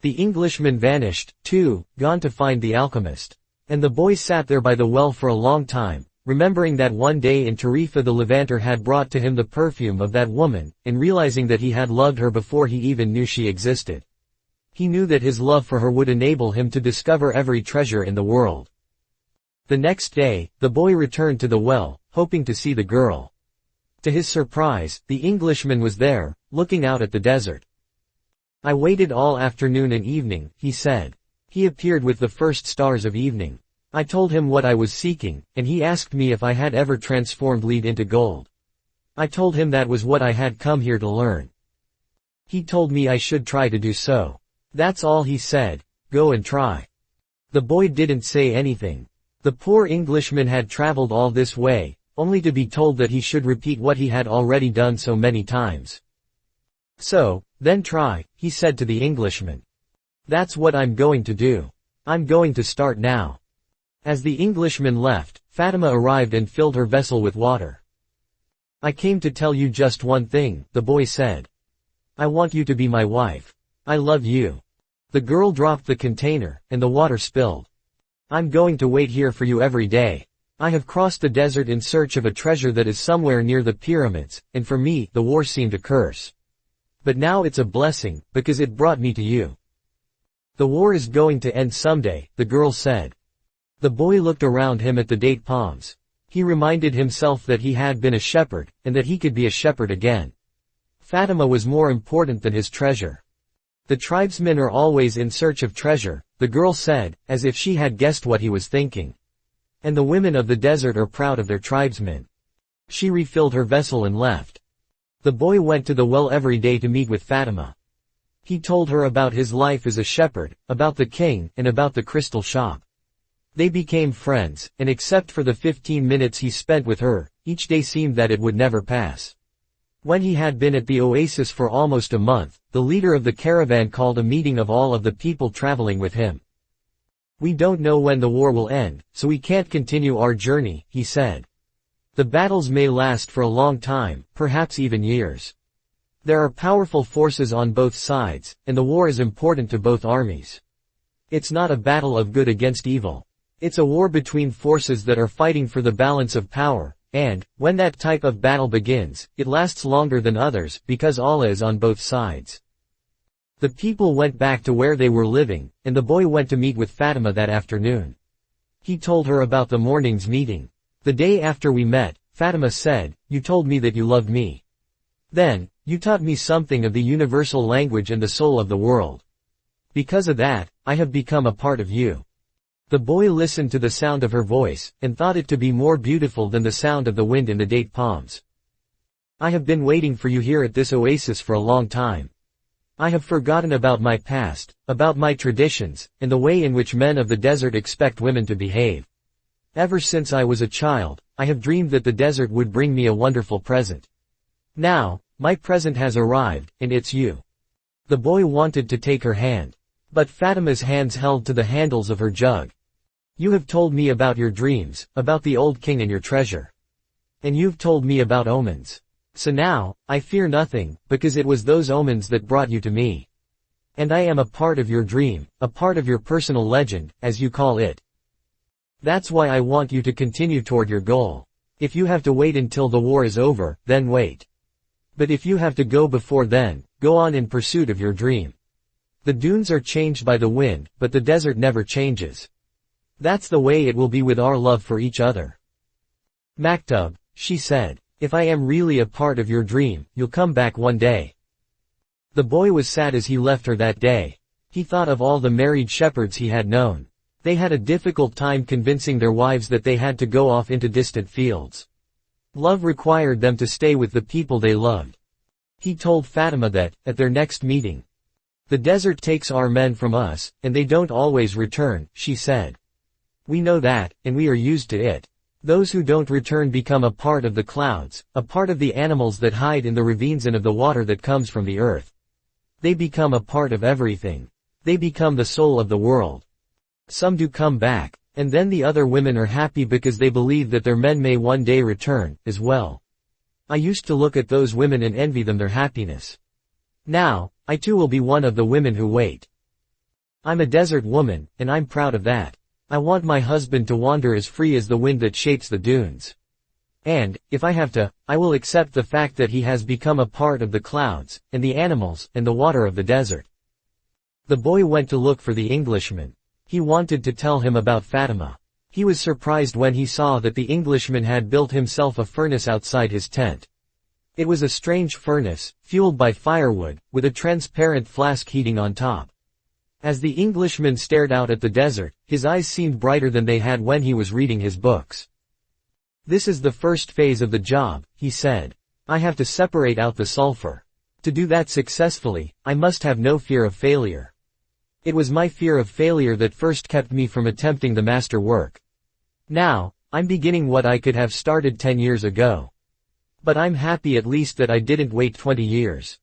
The Englishman vanished, too, gone to find the alchemist. And the boy sat there by the well for a long time, remembering that one day in Tarifa the Levanter had brought to him the perfume of that woman, and realizing that he had loved her before he even knew she existed. He knew that his love for her would enable him to discover every treasure in the world. The next day, the boy returned to the well, hoping to see the girl. To his surprise, the Englishman was there, looking out at the desert. "I waited all afternoon and evening," he said. "He appeared with the first stars of evening. I told him what I was seeking, and he asked me if I had ever transformed lead into gold. I told him that was what I had come here to learn. He told me I should try to do so. That's all he said, go and try." The boy didn't say anything. The poor Englishman had traveled all this way, only to be told that he should repeat what he had already done so many times. "So, then try," he said to the Englishman. "That's what I'm going to do. I'm going to start now." As the Englishman left, Fatima arrived and filled her vessel with water. "I came to tell you just one thing," the boy said. "I want you to be my wife. I love you." The girl dropped the container, and the water spilled. "I'm going to wait here for you every day. I have crossed the desert in search of a treasure that is somewhere near the pyramids, and for me, the war seemed a curse. But now it's a blessing, because it brought me to you." "The war is going to end someday," the girl said. The boy looked around him at the date palms. He reminded himself that he had been a shepherd, and that he could be a shepherd again. Fatima was more important than his treasure. "The tribesmen are always in search of treasure," the girl said, as if she had guessed what he was thinking. "And the women of the desert are proud of their tribesmen." She refilled her vessel and left. The boy went to the well every day to meet with Fatima. He told her about his life as a shepherd, about the king, and about the crystal shop. They became friends, and except for the 15 minutes he spent with her, each day seemed that it would never pass. When he had been at the oasis for almost a month, the leader of the caravan called a meeting of all of the people traveling with him. "We don't know when the war will end, so we can't continue our journey," he said. "The battles may last for a long time, perhaps even years. There are powerful forces on both sides, and the war is important to both armies. It's not a battle of good against evil. It's a war between forces that are fighting for the balance of power, and, when that type of battle begins, it lasts longer than others, because Allah is on both sides." The people went back to where they were living, and the boy went to meet with Fatima that afternoon. He told her about the morning's meeting. "The day after we met," Fatima said, "you told me that you loved me. Then, you taught me something of the universal language and the soul of the world. Because of that, I have become a part of you." The boy listened to the sound of her voice, and thought it to be more beautiful than the sound of the wind in the date palms. "I have been waiting for you here at this oasis for a long time. I have forgotten about my past, about my traditions, and the way in which men of the desert expect women to behave. Ever since I was a child, I have dreamed that the desert would bring me a wonderful present. Now, my present has arrived, and it's you." The boy wanted to take her hand. But Fatima's hands held to the handles of her jug. "You have told me about your dreams, about the old king and your treasure. And you've told me about omens. So now, I fear nothing, because it was those omens that brought you to me. And I am a part of your dream, a part of your personal legend, as you call it. That's why I want you to continue toward your goal. If you have to wait until the war is over, then wait. But if you have to go before then, go on in pursuit of your dream. The dunes are changed by the wind, but the desert never changes. That's the way it will be with our love for each other." "Maktub," she said, "if I am really a part of your dream, you'll come back one day." The boy was sad as he left her that day. He thought of all the married shepherds he had known. They had a difficult time convincing their wives that they had to go off into distant fields. Love required them to stay with the people they loved. He told Fatima that, at their next meeting, "The desert takes our men from us, and they don't always return," she said. "We know that, and we are used to it. Those who don't return become a part of the clouds, a part of the animals that hide in the ravines and of the water that comes from the earth. They become a part of everything. They become the soul of the world. Some do come back, and then the other women are happy because they believe that their men may one day return, as well. I used to look at those women and envy them their happiness. Now, I too will be one of the women who wait. I'm a desert woman, and I'm proud of that. I want my husband to wander as free as the wind that shapes the dunes. And, if I have to, I will accept the fact that he has become a part of the clouds, and the animals, and the water of the desert." The boy went to look for the Englishman. He wanted to tell him about Fatima. He was surprised when he saw that the Englishman had built himself a furnace outside his tent. It was a strange furnace, fueled by firewood, with a transparent flask heating on top. As the Englishman stared out at the desert, his eyes seemed brighter than they had when he was reading his books. "This is the first phase of the job," he said. "I have to separate out the sulfur. To do that successfully, I must have no fear of failure. It was my fear of failure that first kept me from attempting the master work. Now, I'm beginning what I could have started 10 years ago. But I'm happy at least that I didn't wait 20 years.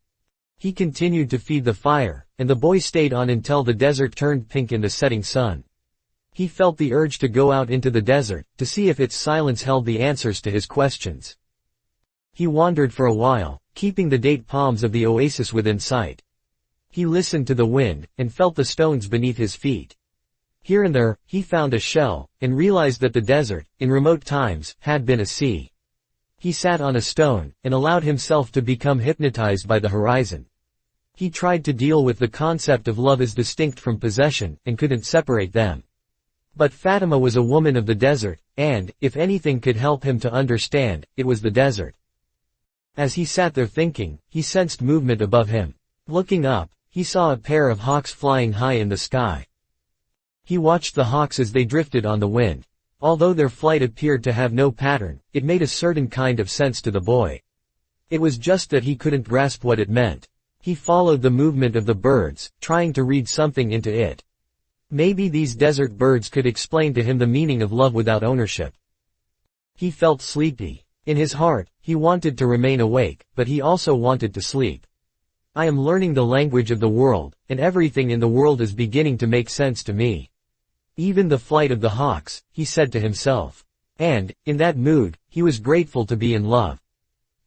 He continued to feed the fire, and the boy stayed on until the desert turned pink in the setting sun. He felt the urge to go out into the desert, to see if its silence held the answers to his questions. He wandered for a while, keeping the date palms of the oasis within sight. He listened to the wind, and felt the stones beneath his feet. Here and there, he found a shell, and realized that the desert, in remote times, had been a sea. He sat on a stone, and allowed himself to become hypnotized by the horizon. He tried to deal with the concept of love as distinct from possession, and couldn't separate them. But Fatima was a woman of the desert, and, if anything could help him to understand, it was the desert. As he sat there thinking, he sensed movement above him. Looking up, he saw a pair of hawks flying high in the sky. He watched the hawks as they drifted on the wind. Although their flight appeared to have no pattern, it made a certain kind of sense to the boy. It was just that he couldn't grasp what it meant. He followed the movement of the birds, trying to read something into it. Maybe these desert birds could explain to him the meaning of love without ownership. He felt sleepy. In his heart, he wanted to remain awake, but he also wanted to sleep. I am learning the language of the world, and everything in the world is beginning to make sense to me. Even the flight of the hawks, he said to himself. And, in that mood, he was grateful to be in love.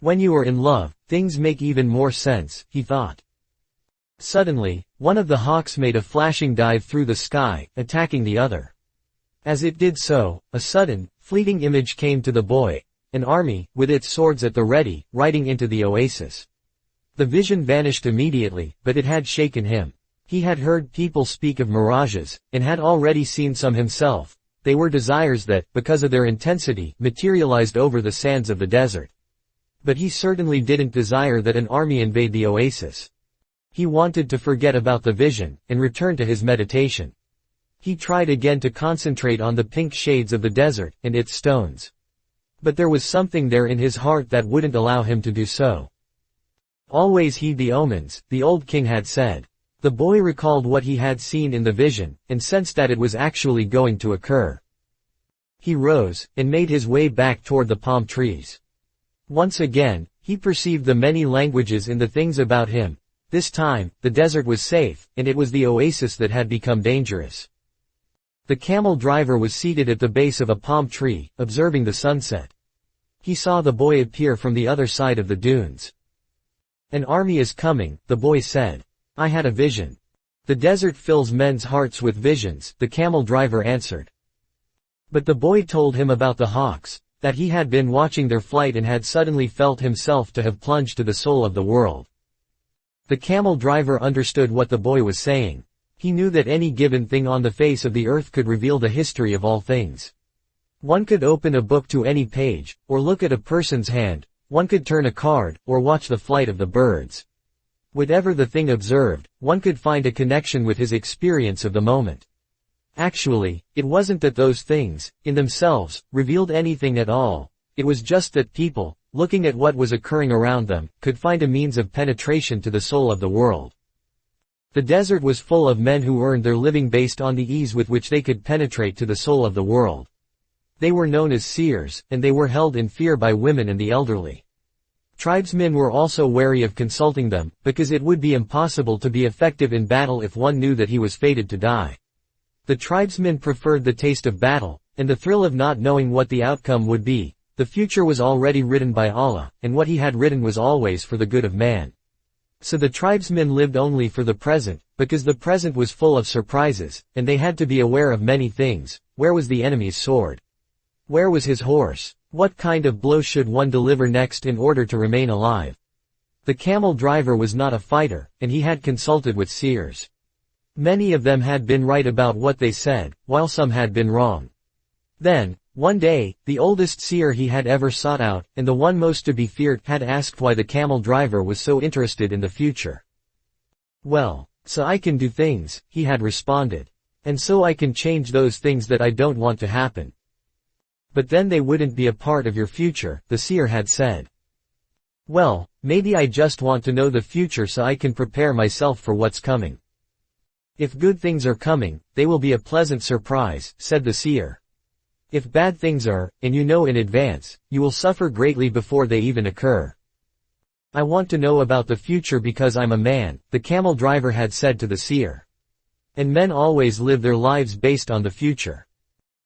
When you are in love, things make even more sense, he thought. Suddenly, one of the hawks made a flashing dive through the sky, attacking the other. As it did so, a sudden, fleeting image came to the boy, an army, with its swords at the ready, riding into the oasis. The vision vanished immediately, but it had shaken him. He had heard people speak of mirages, and had already seen some himself. They were desires that, because of their intensity, materialized over the sands of the desert. But he certainly didn't desire that an army invade the oasis. He wanted to forget about the vision, and return to his meditation. He tried again to concentrate on the pink shades of the desert, and its stones. But there was something there in his heart that wouldn't allow him to do so. Always heed the omens, the old king had said. The boy recalled what he had seen in the vision, and sensed that it was actually going to occur. He rose, and made his way back toward the palm trees. Once again, he perceived the many languages in the things about him. This time, the desert was safe, and it was the oasis that had become dangerous. The camel driver was seated at the base of a palm tree, observing the sunset. He saw the boy appear from the other side of the dunes. An army is coming, the boy said. I had a vision. The desert fills men's hearts with visions, the camel driver answered. But the boy told him about the hawks, that he had been watching their flight and had suddenly felt himself to have plunged to the soul of the world. The camel driver understood what the boy was saying. He knew that any given thing on the face of the earth could reveal the history of all things. One could open a book to any page, or look at a person's hand, one could turn a card, or watch the flight of the birds. Whatever the thing observed, one could find a connection with his experience of the moment. Actually, it wasn't that those things, in themselves, revealed anything at all. It was just that people, looking at what was occurring around them, could find a means of penetration to the soul of the world. The desert was full of men who earned their living based on the ease with which they could penetrate to the soul of the world. They were known as seers, and they were held in fear by women and the elderly. Tribesmen were also wary of consulting them, because it would be impossible to be effective in battle if one knew that he was fated to die. The tribesmen preferred the taste of battle, and the thrill of not knowing what the outcome would be. The future was already written by Allah, and what he had written was always for the good of man. So the tribesmen lived only for the present, because the present was full of surprises, and they had to be aware of many things. Where was the enemy's sword? Where was his horse? What kind of blow should one deliver next in order to remain alive? The camel driver was not a fighter, and he had consulted with seers. Many of them had been right about what they said, while some had been wrong. Then, one day, the oldest seer he had ever sought out, and the one most to be feared, had asked why the camel driver was so interested in the future. "Well, so I can do things," he had responded. "And so I can change those things that I don't want to happen." "But then they wouldn't be a part of your future," the seer had said. "Well, maybe I just want to know the future so I can prepare myself for what's coming. If good things are coming, they will be a pleasant surprise," said the seer. "If bad things are, and you know in advance, you will suffer greatly before they even occur." "I want to know about the future because I'm a man," the camel driver had said to the seer. "And men always live their lives based on the future."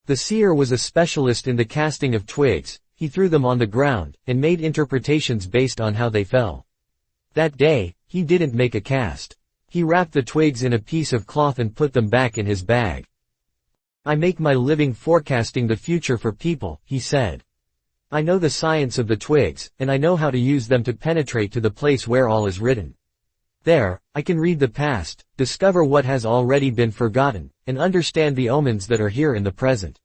The seer was a specialist in the casting of twigs. He threw them on the ground, and made interpretations based on how they fell. That day, he didn't make a cast. He wrapped the twigs in a piece of cloth and put them back in his bag. "I make my living forecasting the future for people," he said. "I know the science of the twigs, and I know how to use them to penetrate to the place where all is written. There, I can read the past, discover what has already been forgotten, and understand the omens that are here in the present.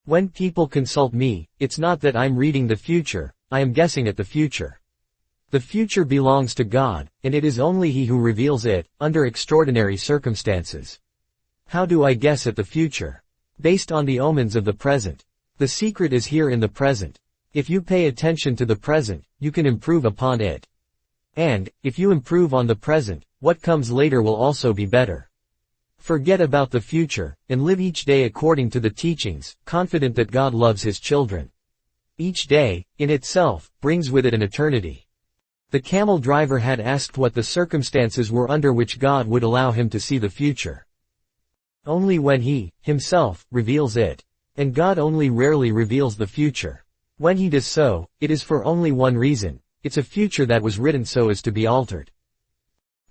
When people consult me, it's not that I'm reading the future, I am guessing at the future. The future belongs to God, and it is only He who reveals it, under extraordinary circumstances. How do I guess at the future? Based on the omens of the present. The secret is here in the present. If you pay attention to the present, you can improve upon it. And, if you improve on the present, what comes later will also be better. Forget about the future, and live each day according to the teachings, confident that God loves His children. Each day, in itself, brings with it an eternity." The camel driver had asked what the circumstances were under which God would allow him to see the future. Only when He, Himself, reveals it. And God only rarely reveals the future. When He does so, it is for only one reason: it's a future that was written so as to be altered.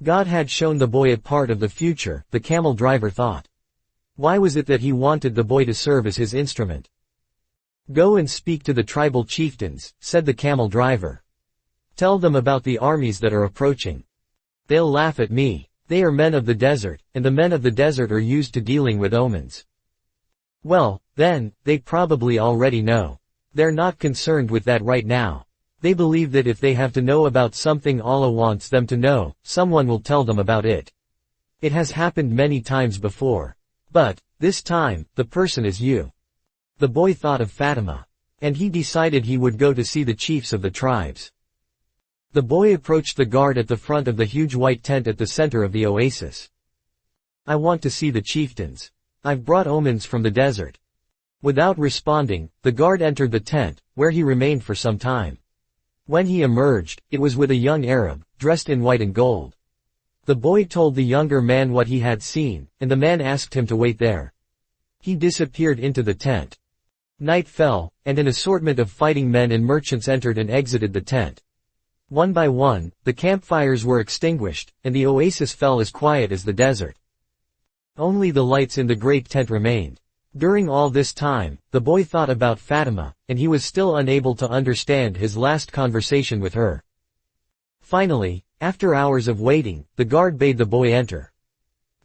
God had shown the boy a part of the future, the camel driver thought. Why was it that He wanted the boy to serve as His instrument? "Go and speak to the tribal chieftains," said the camel driver. "Tell them about the armies that are approaching. They'll laugh at me. They are men of the desert, and the men of the desert are used to dealing with omens. Well, then, they probably already know. They're not concerned with that right now. They believe that if they have to know about something Allah wants them to know, someone will tell them about it. It has happened many times before. But, this time, the person is you." The boy thought of Fatima. And he decided he would go to see the chiefs of the tribes. The boy approached the guard at the front of the huge white tent at the center of the oasis. "I want to see the chieftains. I've brought omens from the desert." Without responding, the guard entered the tent, where he remained for some time. When he emerged, it was with a young Arab, dressed in white and gold. The boy told the younger man what he had seen, and the man asked him to wait there. He disappeared into the tent. Night fell, and an assortment of fighting men and merchants entered and exited the tent. One by one, the campfires were extinguished, and the oasis fell as quiet as the desert. Only the lights in the great tent remained. During all this time, the boy thought about Fatima, and he was still unable to understand his last conversation with her. Finally, after hours of waiting, the guard bade the boy enter.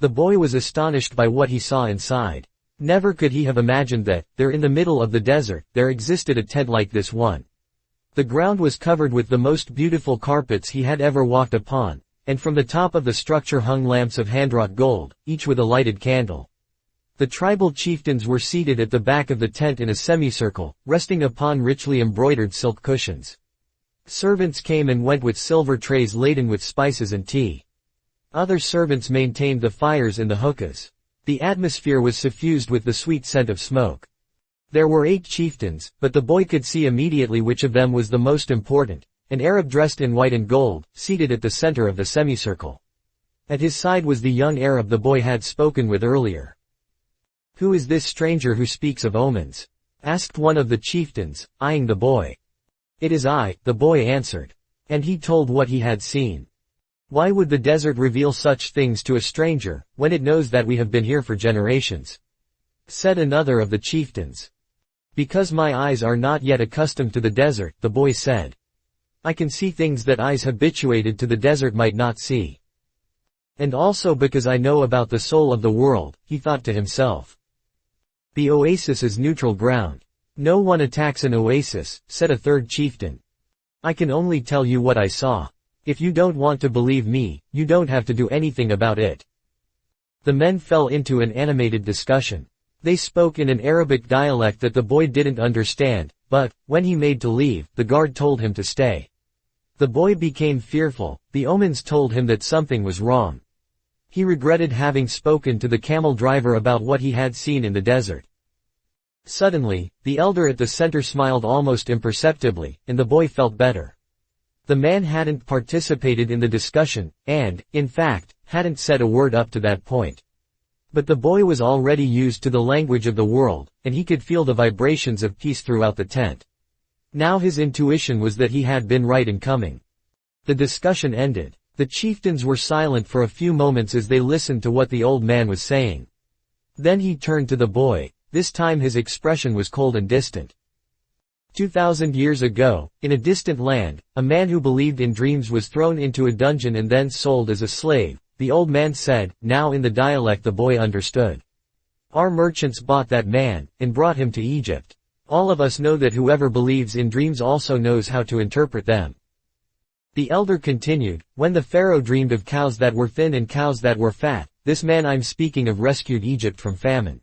The boy was astonished by what he saw inside. Never could he have imagined that, there in the middle of the desert, there existed a tent like this one. The ground was covered with the most beautiful carpets he had ever walked upon, and from the top of the structure hung lamps of hand-wrought gold, each with a lighted candle. The tribal chieftains were seated at the back of the tent in a semicircle, resting upon richly embroidered silk cushions. Servants came and went with silver trays laden with spices and tea. Other servants maintained the fires in the hookahs. The atmosphere was suffused with the sweet scent of smoke. There were 8 chieftains, but the boy could see immediately which of them was the most important, an Arab dressed in white and gold, seated at the center of the semicircle. At his side was the young Arab the boy had spoken with earlier. "Who is this stranger who speaks of omens?" asked one of the chieftains, eyeing the boy. "It is I," the boy answered. And he told what he had seen. "Why would the desert reveal such things to a stranger, when it knows that we have been here for generations?" said another of the chieftains. "Because my eyes are not yet accustomed to the desert," the boy said. "I can see things that eyes habituated to the desert might not see. And also because I know about the soul of the world," he thought to himself. The oasis is neutral ground. No one attacks an oasis, said a third chieftain. I can only tell you what I saw. If you don't want to believe me, you don't have to do anything about it. The men fell into an animated discussion. They spoke in an Arabic dialect that the boy didn't understand, but, when he made to leave, the guard told him to stay. The boy became fearful. The omens told him that something was wrong. He regretted having spoken to the camel driver about what he had seen in the desert. Suddenly, the elder at the center smiled almost imperceptibly, and the boy felt better. The man hadn't participated in the discussion, and, in fact, hadn't said a word up to that point. But the boy was already used to the language of the world, and he could feel the vibrations of peace throughout the tent. Now his intuition was that he had been right in coming. The discussion ended. The chieftains were silent for a few moments as they listened to what the old man was saying. Then he turned to the boy. This time his expression was cold and distant. 2,000 years ago, in a distant land, a man who believed in dreams was thrown into a dungeon and then sold as a slave, the old man said, now in the dialect the boy understood. Our merchants bought that man, and brought him to Egypt. All of us know that whoever believes in dreams also knows how to interpret them. The elder continued, when the pharaoh dreamed of cows that were thin and cows that were fat, this man I'm speaking of rescued Egypt from famine.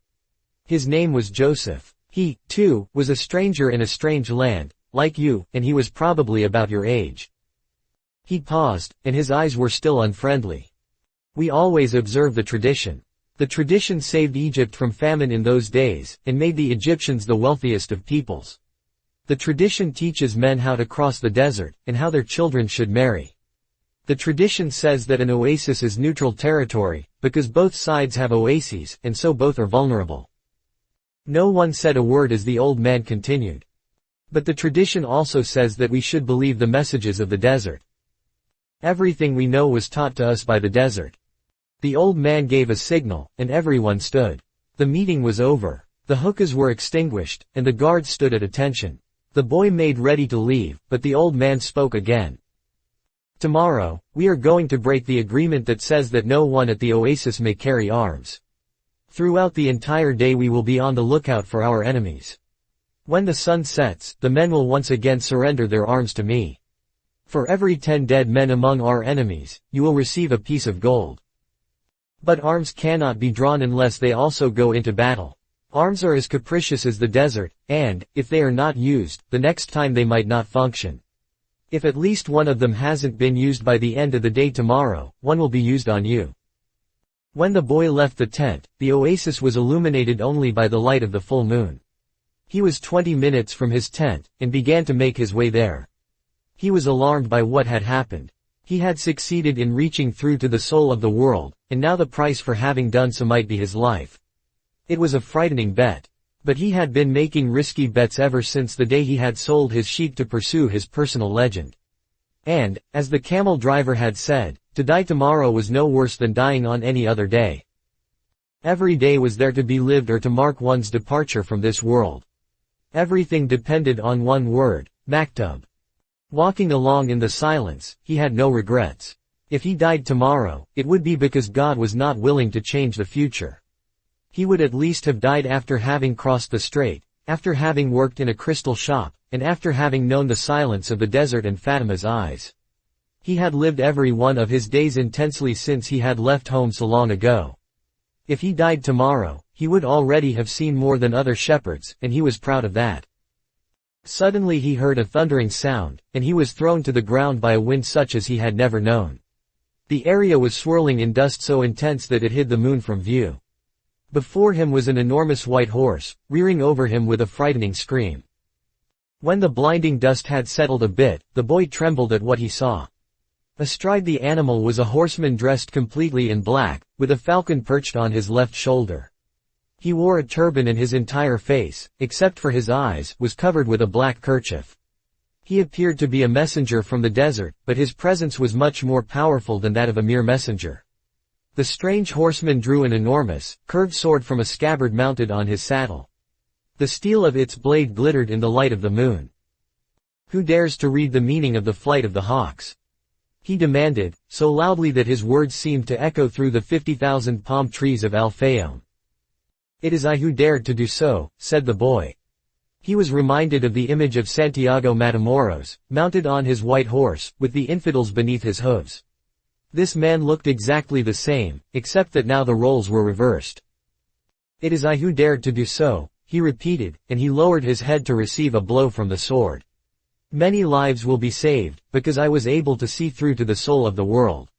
His name was Joseph. He, too, was a stranger in a strange land, like you, and he was probably about your age. He paused, and his eyes were still unfriendly. We always observe the tradition. The tradition saved Egypt from famine in those days, and made the Egyptians the wealthiest of peoples. The tradition teaches men how to cross the desert, and how their children should marry. The tradition says that an oasis is neutral territory, because both sides have oases, and so both are vulnerable. No one said a word as the old man continued. But the tradition also says that we should believe the messages of the desert. Everything we know was taught to us by the desert. The old man gave a signal, and everyone stood. The meeting was over. The hookahs were extinguished, and the guards stood at attention. The boy made ready to leave, but the old man spoke again. Tomorrow, we are going to break the agreement that says that no one at the oasis may carry arms. Throughout the entire day we will be on the lookout for our enemies. When the sun sets, the men will once again surrender their arms to me. For every 10 dead men among our enemies, you will receive a piece of gold. But arms cannot be drawn unless they also go into battle. Arms are as capricious as the desert, and, if they are not used, the next time they might not function. If at least one of them hasn't been used by the end of the day tomorrow, one will be used on you. When the boy left the tent, the oasis was illuminated only by the light of the full moon. He was 20 minutes from his tent, and began to make his way there. He was alarmed by what had happened. He had succeeded in reaching through to the soul of the world, and now the price for having done so might be his life. It was a frightening bet. But he had been making risky bets ever since the day he had sold his sheep to pursue his personal legend. And, as the camel driver had said, to die tomorrow was no worse than dying on any other day. Every day was there to be lived or to mark one's departure from this world. Everything depended on one word, maktub. Walking along in the silence, he had no regrets. If he died tomorrow, it would be because God was not willing to change the future. He would at least have died after having crossed the strait, after having worked in a crystal shop, and after having known the silence of the desert and Fatima's eyes. He had lived every one of his days intensely since he had left home so long ago. If he died tomorrow, he would already have seen more than other shepherds, and he was proud of that. Suddenly he heard a thundering sound, and he was thrown to the ground by a wind such as he had never known. The area was swirling in dust so intense that it hid the moon from view. Before him was an enormous white horse, rearing over him with a frightening scream. When the blinding dust had settled a bit, the boy trembled at what he saw. Astride the animal was a horseman dressed completely in black, with a falcon perched on his left shoulder. He wore a turban and his entire face, except for his eyes, was covered with a black kerchief. He appeared to be a messenger from the desert, but his presence was much more powerful than that of a mere messenger. The strange horseman drew an enormous, curved sword from a scabbard mounted on his saddle. The steel of its blade glittered in the light of the moon. Who dares to read the meaning of the flight of the hawks? He demanded, so loudly that his words seemed to echo through the 50,000 palm trees of Al-Fayoum. "It is I who dared to do so," said the boy. He was reminded of the image of Santiago Matamoros, mounted on his white horse, with the infidels beneath his hooves. This man looked exactly the same, except that now the roles were reversed. "It is I who dared to do so," he repeated, and he lowered his head to receive a blow from the sword. "Many lives will be saved, because I was able to see through to the soul of the world."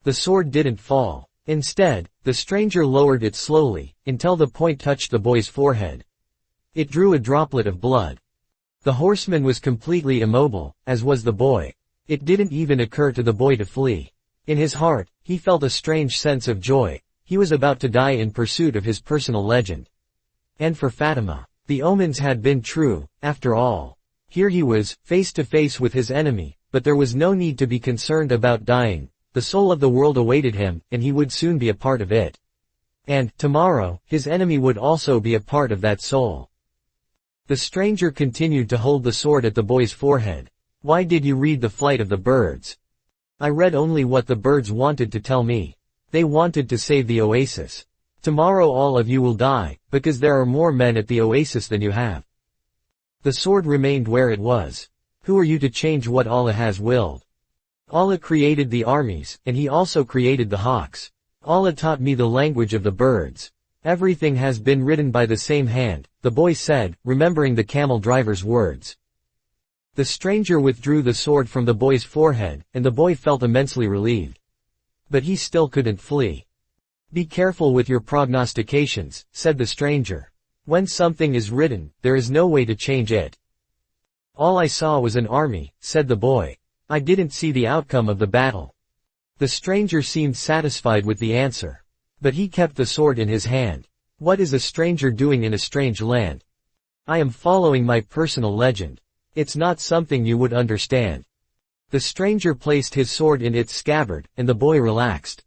The sword didn't fall. Instead, the stranger lowered it slowly, until the point touched the boy's forehead. It drew a droplet of blood. The horseman was completely immobile, as was the boy. It didn't even occur to the boy to flee. In his heart, he felt a strange sense of joy. He was about to die in pursuit of his personal legend. And for Fatima, the omens had been true, after all. Here he was, face to face with his enemy, but there was no need to be concerned about dying. The soul of the world awaited him, and he would soon be a part of it. And, tomorrow, his enemy would also be a part of that soul. The stranger continued to hold the sword at the boy's forehead. "Why did you read The Flight of the Birds?" "I read only what the birds wanted to tell me. They wanted to save the oasis. Tomorrow all of you will die, because there are more men at the oasis than you have." The sword remained where it was. Who are you to change what Allah has willed? Allah created the armies, and He also created the hawks. Allah taught me the language of the birds. Everything has been written by the same hand, the boy said, remembering the camel driver's words. The stranger withdrew the sword from the boy's forehead, and the boy felt immensely relieved. But he still couldn't flee. "Be careful with your prognostications," said the stranger. "When something is written, there is no way to change it." "All I saw was an army," said the boy. "I didn't see the outcome of the battle." The stranger seemed satisfied with the answer. But he kept the sword in his hand. What is a stranger doing in a strange land? "I am following my personal legend. It's not something you would understand." The stranger placed his sword in its scabbard, and the boy relaxed.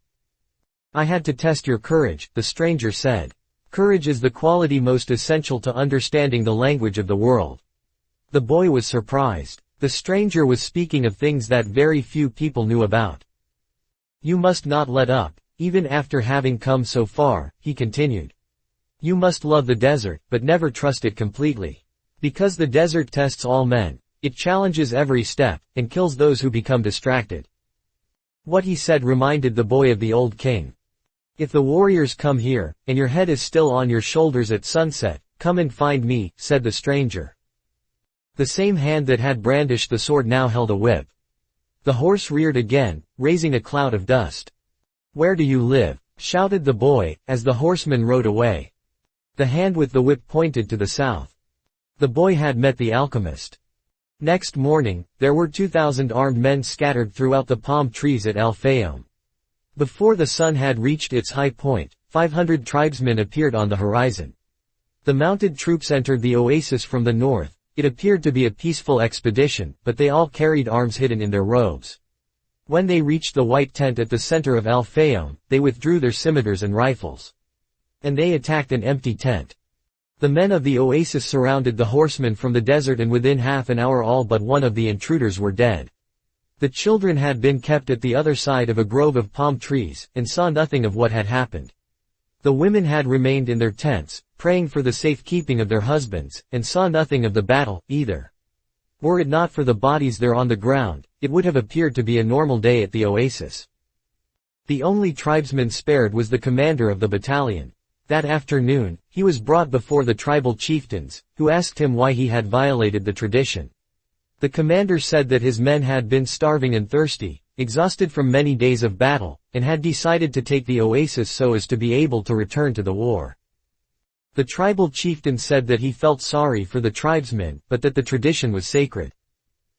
"I had to test your courage," the stranger said. "Courage is the quality most essential to understanding the language of the world." The boy was surprised. The stranger was speaking of things that very few people knew about. "You must not let up, even after having come so far," he continued. "You must love the desert, but never trust it completely. Because the desert tests all men. It challenges every step, and kills those who become distracted." What he said reminded the boy of the old king. "If the warriors come here, and your head is still on your shoulders at sunset, come and find me," said the stranger. The same hand that had brandished the sword now held a whip. The horse reared again, raising a cloud of dust. "Where do you live?" shouted the boy, as the horseman rode away. The hand with the whip pointed to the south. The boy had met the alchemist. Next morning, there were 2,000 armed men scattered throughout the palm trees at Al-Fayoum. Before the sun had reached its high point, 500 tribesmen appeared on the horizon. The mounted troops entered the oasis from the north. It appeared to be a peaceful expedition, but they all carried arms hidden in their robes. When they reached the white tent at the center of Al-Fayoum, they withdrew their scimitars and rifles. And they attacked an empty tent. The men of the oasis surrounded the horsemen from the desert, and within half an hour all but one of the intruders were dead. The children had been kept at the other side of a grove of palm trees, and saw nothing of what had happened. The women had remained in their tents, praying for the safekeeping of their husbands, and saw nothing of the battle, either. Were it not for the bodies there on the ground, it would have appeared to be a normal day at the oasis. The only tribesman spared was the commander of the battalion. That afternoon, he was brought before the tribal chieftains, who asked him why he had violated the tradition. The commander said that his men had been starving and thirsty, exhausted from many days of battle, and had decided to take the oasis so as to be able to return to the war. The tribal chieftain said that he felt sorry for the tribesmen, but that the tradition was sacred.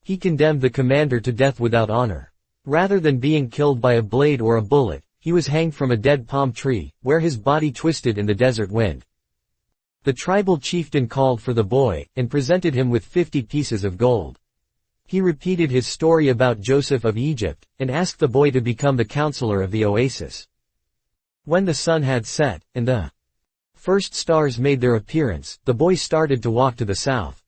He condemned the commander to death without honor. Rather than being killed by a blade or a bullet, he was hanged from a dead palm tree, where his body twisted in the desert wind. The tribal chieftain called for the boy, and presented him with 50 pieces of gold. He repeated his story about Joseph of Egypt, and asked the boy to become the counselor of the oasis. When the sun had set, and the first stars made their appearance, the boy started to walk to the south.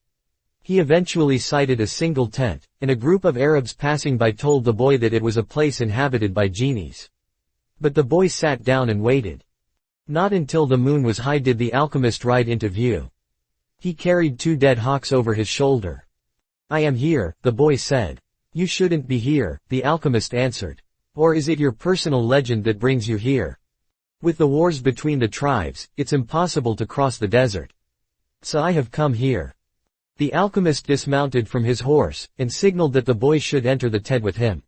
He eventually sighted a single tent, and a group of Arabs passing by told the boy that it was a place inhabited by genies. But the boy sat down and waited. Not until the moon was high did the alchemist ride into view. He carried 2 dead hawks over his shoulder. "I am here," the boy said. "You shouldn't be here," the alchemist answered. "Or is it your personal legend that brings you here? With the wars between the tribes, it's impossible to cross the desert. So I have come here." The alchemist dismounted from his horse, and signaled that the boy should enter the tent with him.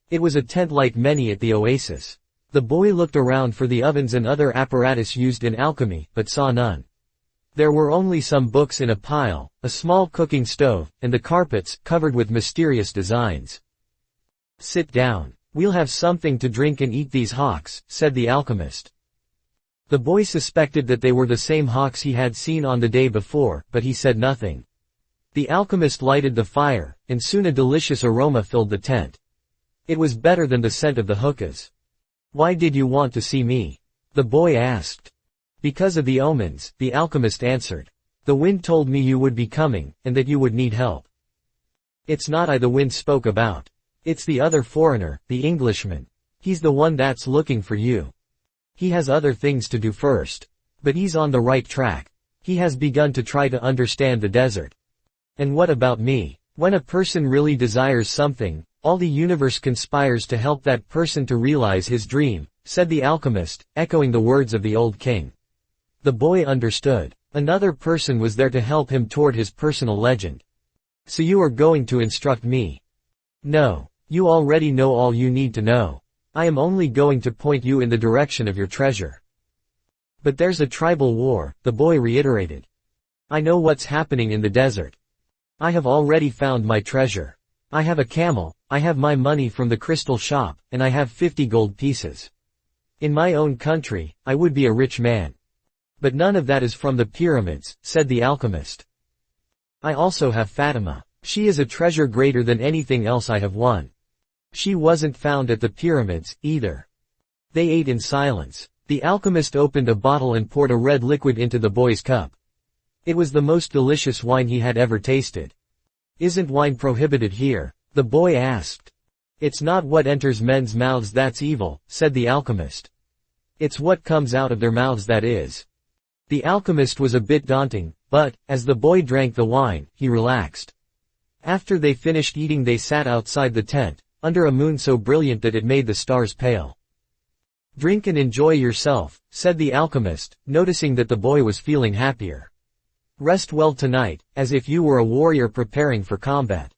It was a tent like many at the oasis. The boy looked around for the ovens and other apparatus used in alchemy, but saw none. There were only some books in a pile, a small cooking stove, and the carpets, covered with mysterious designs. "Sit down. We'll have something to drink and eat these hawks," said the alchemist. The boy suspected that they were the same hawks he had seen on the day before, but he said nothing. The alchemist lighted the fire, and soon a delicious aroma filled the tent. It was better than the scent of the hookahs. "Why did you want to see me?" the boy asked. "Because of the omens," the alchemist answered. "The wind told me you would be coming, and that you would need help." "It's not I the wind spoke about. It's the other foreigner, the Englishman. He's the one that's looking for you. He has other things to do first. But he's on the right track. He has begun to try to understand the desert. And what about me? When a person really desires something, all the universe conspires to help that person to realize his dream," said the alchemist, echoing the words of the old king. The boy understood. Another person was there to help him toward his personal legend. "So you are going to instruct me?" "No. You already know all you need to know. I am only going to point you in the direction of your treasure." "But there's a tribal war," the boy reiterated. "I know what's happening in the desert. I have already found my treasure. I have a camel, I have my money from the crystal shop, and I have 50 gold pieces. In my own country, I would be a rich man. But none of that is from the pyramids," said the alchemist. "I also have Fatima. She is a treasure greater than anything else I have won. She wasn't found at the pyramids, either." They ate in silence. The alchemist opened a bottle and poured a red liquid into the boy's cup. It was the most delicious wine he had ever tasted. "Isn't wine prohibited here?" the boy asked. "It's not what enters men's mouths that's evil," said the alchemist. "It's what comes out of their mouths that is." The alchemist was a bit daunting, but, as the boy drank the wine, he relaxed. After they finished eating they sat outside the tent, under a moon so brilliant that it made the stars pale. "Drink and enjoy yourself," said the alchemist, noticing that the boy was feeling happier. "Rest well tonight, as if you were a warrior preparing for combat.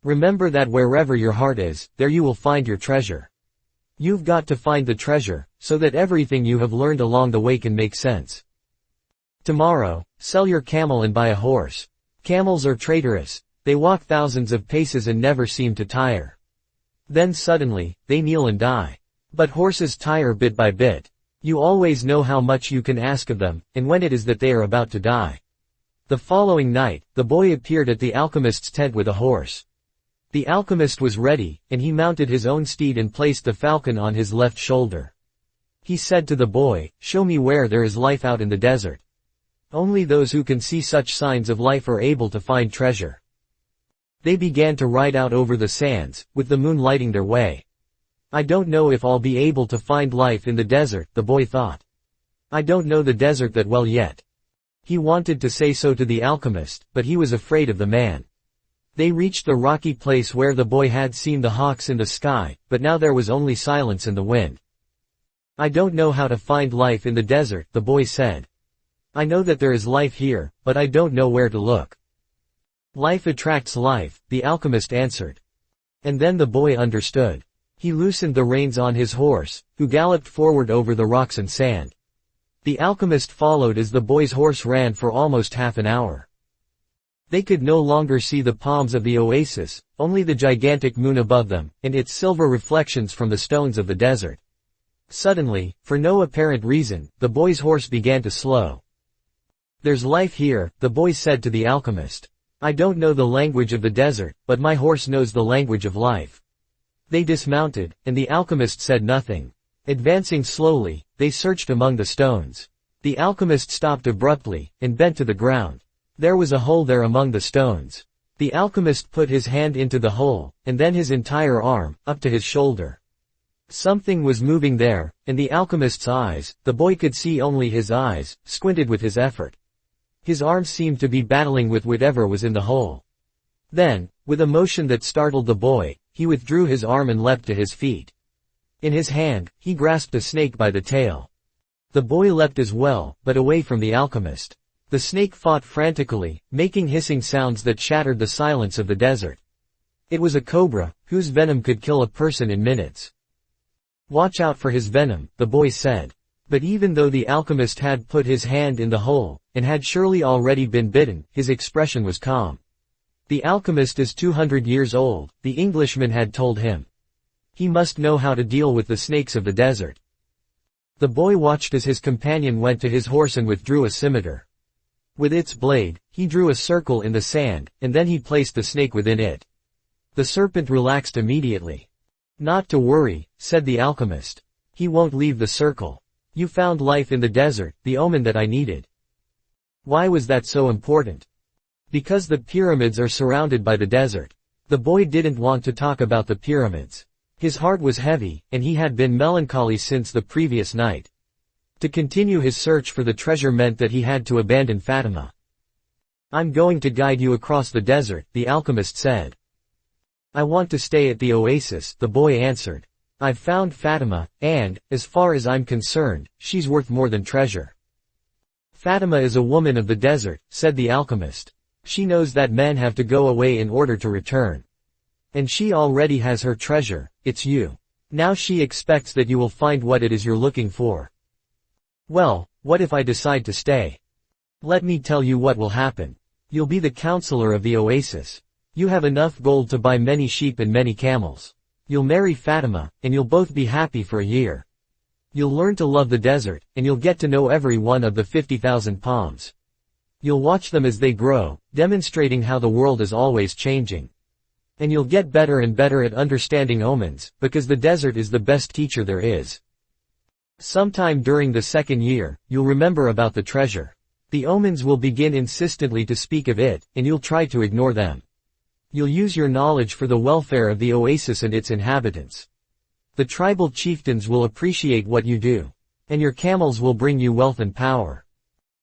Remember that wherever your heart is, there you will find your treasure. You've got to find the treasure, so that everything you have learned along the way can make sense. Tomorrow, sell your camel and buy a horse. Camels are traitorous. They walk thousands of paces and never seem to tire. Then suddenly, they kneel and die. But horses tire bit by bit. You always know how much you can ask of them, and when it is that they are about to die." The following night, the boy appeared at the alchemist's tent with a horse. The alchemist was ready, and he mounted his own steed and placed the falcon on his left shoulder. He said to the boy, "Show me where there is life out in the desert. Only those who can see such signs of life are able to find treasure." They began to ride out over the sands, with the moon lighting their way. "I don't know if I'll be able to find life in the desert," the boy thought. "I don't know the desert that well yet." He wanted to say so to the alchemist, but he was afraid of the man. They reached the rocky place where the boy had seen the hawks in the sky, but now there was only silence in the wind. "I don't know how to find life in the desert," the boy said. "I know that there is life here, but I don't know where to look." "Life attracts life," the alchemist answered. And then the boy understood. He loosened the reins on his horse, who galloped forward over the rocks and sand. The alchemist followed as the boy's horse ran for almost half an hour. They could no longer see the palms of the oasis, only the gigantic moon above them, and its silver reflections from the stones of the desert. Suddenly, for no apparent reason, the boy's horse began to slow. "There's life here," the boy said to the alchemist. "I don't know the language of the desert, but my horse knows the language of life." They dismounted, and the alchemist said nothing. Advancing slowly, they searched among the stones. The alchemist stopped abruptly, and bent to the ground. There was a hole there among the stones. The alchemist put his hand into the hole, and then his entire arm, up to his shoulder. Something was moving there, in the alchemist's eyes. The boy could see only his eyes, squinted with his effort. His arms seemed to be battling with whatever was in the hole. Then, with a motion that startled the boy, he withdrew his arm and leapt to his feet. In his hand, he grasped a snake by the tail. The boy leapt as well, but away from the alchemist. The snake fought frantically, making hissing sounds that shattered the silence of the desert. It was a cobra, whose venom could kill a person in minutes. "Watch out for his venom," the boy said. But even though the alchemist had put his hand in the hole, and had surely already been bitten, his expression was calm. "The alchemist is 200 years old," the Englishman had told him. "He must know how to deal with the snakes of the desert." The boy watched as his companion went to his horse and withdrew a scimitar. With its blade, he drew a circle in the sand, and then he placed the snake within it. The serpent relaxed immediately. "Not to worry," said the alchemist. "He won't leave the circle. You found life in the desert, the omen that I needed." Why was that so important? Because the pyramids are surrounded by the desert. The boy didn't want to talk about the pyramids. His heart was heavy, and he had been melancholy since the previous night. To continue his search for the treasure meant that he had to abandon Fatima. "I'm going to guide you across the desert," the alchemist said. "I want to stay at the oasis," the boy answered. "I've found Fatima, and, as far as I'm concerned, she's worth more than treasure." "Fatima is a woman of the desert," said the alchemist. "She knows that men have to go away in order to return. And she already has her treasure, it's you. Now she expects that you will find what it is you're looking for." "Well, what if I decide to stay?" "Let me tell you what will happen. You'll be the counselor of the oasis. You have enough gold to buy many sheep and many camels. You'll marry Fatima, and you'll both be happy for a year. You'll learn to love the desert, and you'll get to know every one of the 50,000 palms. You'll watch them as they grow, demonstrating how the world is always changing. And you'll get better and better at understanding omens, because the desert is the best teacher there is. Sometime during the second year, you'll remember about the treasure. The omens will begin insistently to speak of it, and you'll try to ignore them. You'll use your knowledge for the welfare of the oasis and its inhabitants. The tribal chieftains will appreciate what you do. And your camels will bring you wealth and power.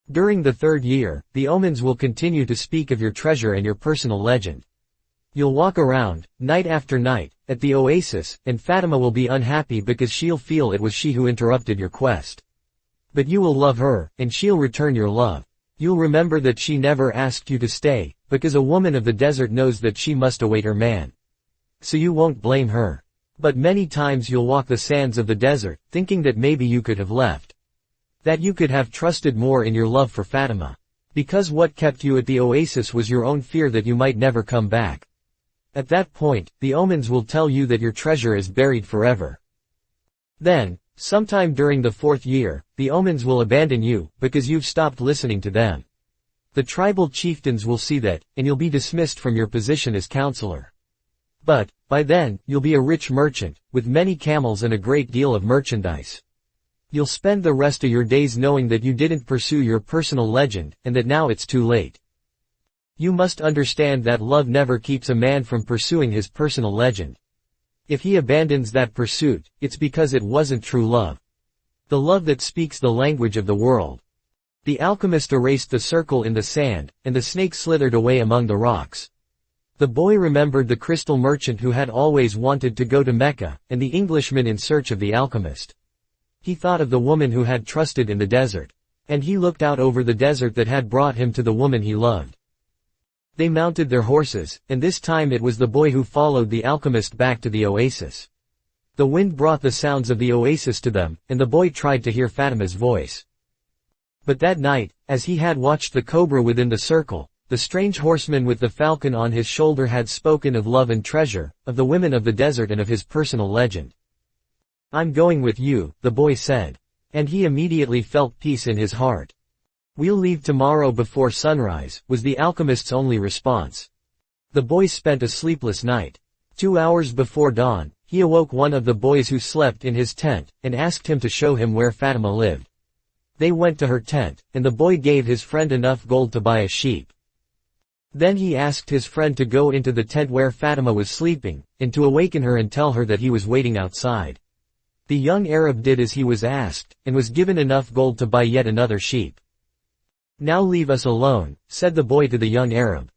During the third year, the omens will continue to speak of your treasure and your personal legend. You'll walk around, night after night, at the oasis, and Fatima will be unhappy because she'll feel it was she who interrupted your quest. But you will love her, and she'll return your love. You'll remember that she never asked you to stay, because a woman of the desert knows that she must await her man. So you won't blame her. But many times you'll walk the sands of the desert, thinking that maybe you could have left. That you could have trusted more in your love for Fatima. Because what kept you at the oasis was your own fear that you might never come back. At that point, the omens will tell you that your treasure is buried forever. Then, sometime during the fourth year, the omens will abandon you, because you've stopped listening to them. The tribal chieftains will see that, and you'll be dismissed from your position as counselor. But, by then, you'll be a rich merchant, with many camels and a great deal of merchandise. You'll spend the rest of your days knowing that you didn't pursue your personal legend, and that now it's too late. You must understand that love never keeps a man from pursuing his personal legend. If he abandons that pursuit, it's because it wasn't true love. The love that speaks the language of the world. The alchemist erased the circle in the sand, and the snake slithered away among the rocks. The boy remembered the crystal merchant who had always wanted to go to Mecca, and the Englishman in search of the alchemist. He thought of the woman who had trusted in the desert. And he looked out over the desert that had brought him to the woman he loved. They mounted their horses, and this time it was the boy who followed the alchemist back to the oasis. The wind brought the sounds of the oasis to them, and the boy tried to hear Fatima's voice. But that night, as he had watched the cobra within the circle, the strange horseman with the falcon on his shoulder had spoken of love and treasure, of the women of the desert and of his personal legend. "I'm going with you," the boy said. And he immediately felt peace in his heart. "We'll leave tomorrow before sunrise," was the alchemist's only response. The boy spent a sleepless night. 2 hours before dawn, he awoke one of the boys who slept in his tent, and asked him to show him where Fatima lived. They went to her tent, and the boy gave his friend enough gold to buy a sheep. Then he asked his friend to go into the tent where Fatima was sleeping, and to awaken her and tell her that he was waiting outside. The young Arab did as he was asked, and was given enough gold to buy yet another sheep. "Now leave us alone," said the boy to the young Arab.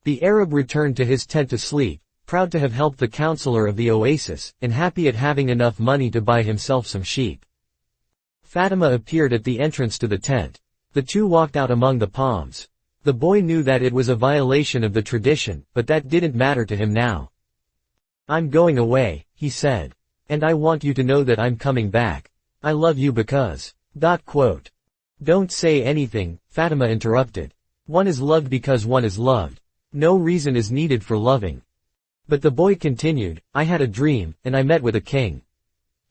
The Arab returned to his tent to sleep, proud to have helped the counselor of the oasis, and happy at having enough money to buy himself some sheep. Fatima appeared at the entrance to the tent. The two walked out among the palms. The boy knew that it was a violation of the tradition, but that didn't matter to him now. "I'm going away," he said. "And I want you to know that I'm coming back. I love you because." "Don't say anything," Fatima interrupted. "One is loved because one is loved. No reason is needed for loving." But the boy continued, "I had a dream, and I met with a king.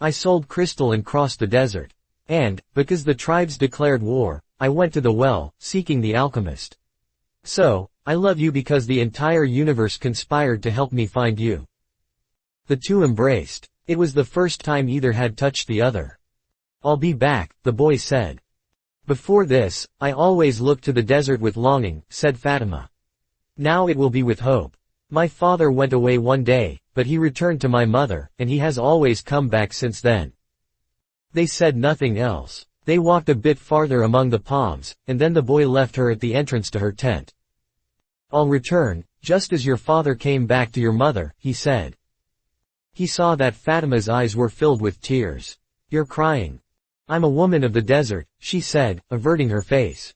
I sold crystal and crossed the desert. And, because the tribes declared war, I went to the well, seeking the alchemist. So, I love you because the entire universe conspired to help me find you." The two embraced. It was the first time either had touched the other. "I'll be back," the boy said. "Before this, I always looked to the desert with longing," said Fatima. "Now it will be with hope. My father went away one day, but he returned to my mother, and he has always come back since then." They said nothing else. They walked a bit farther among the palms, and then the boy left her at the entrance to her tent. "I'll return, just as your father came back to your mother," he said. He saw that Fatima's eyes were filled with tears. "You're crying." "I'm a woman of the desert," she said, averting her face.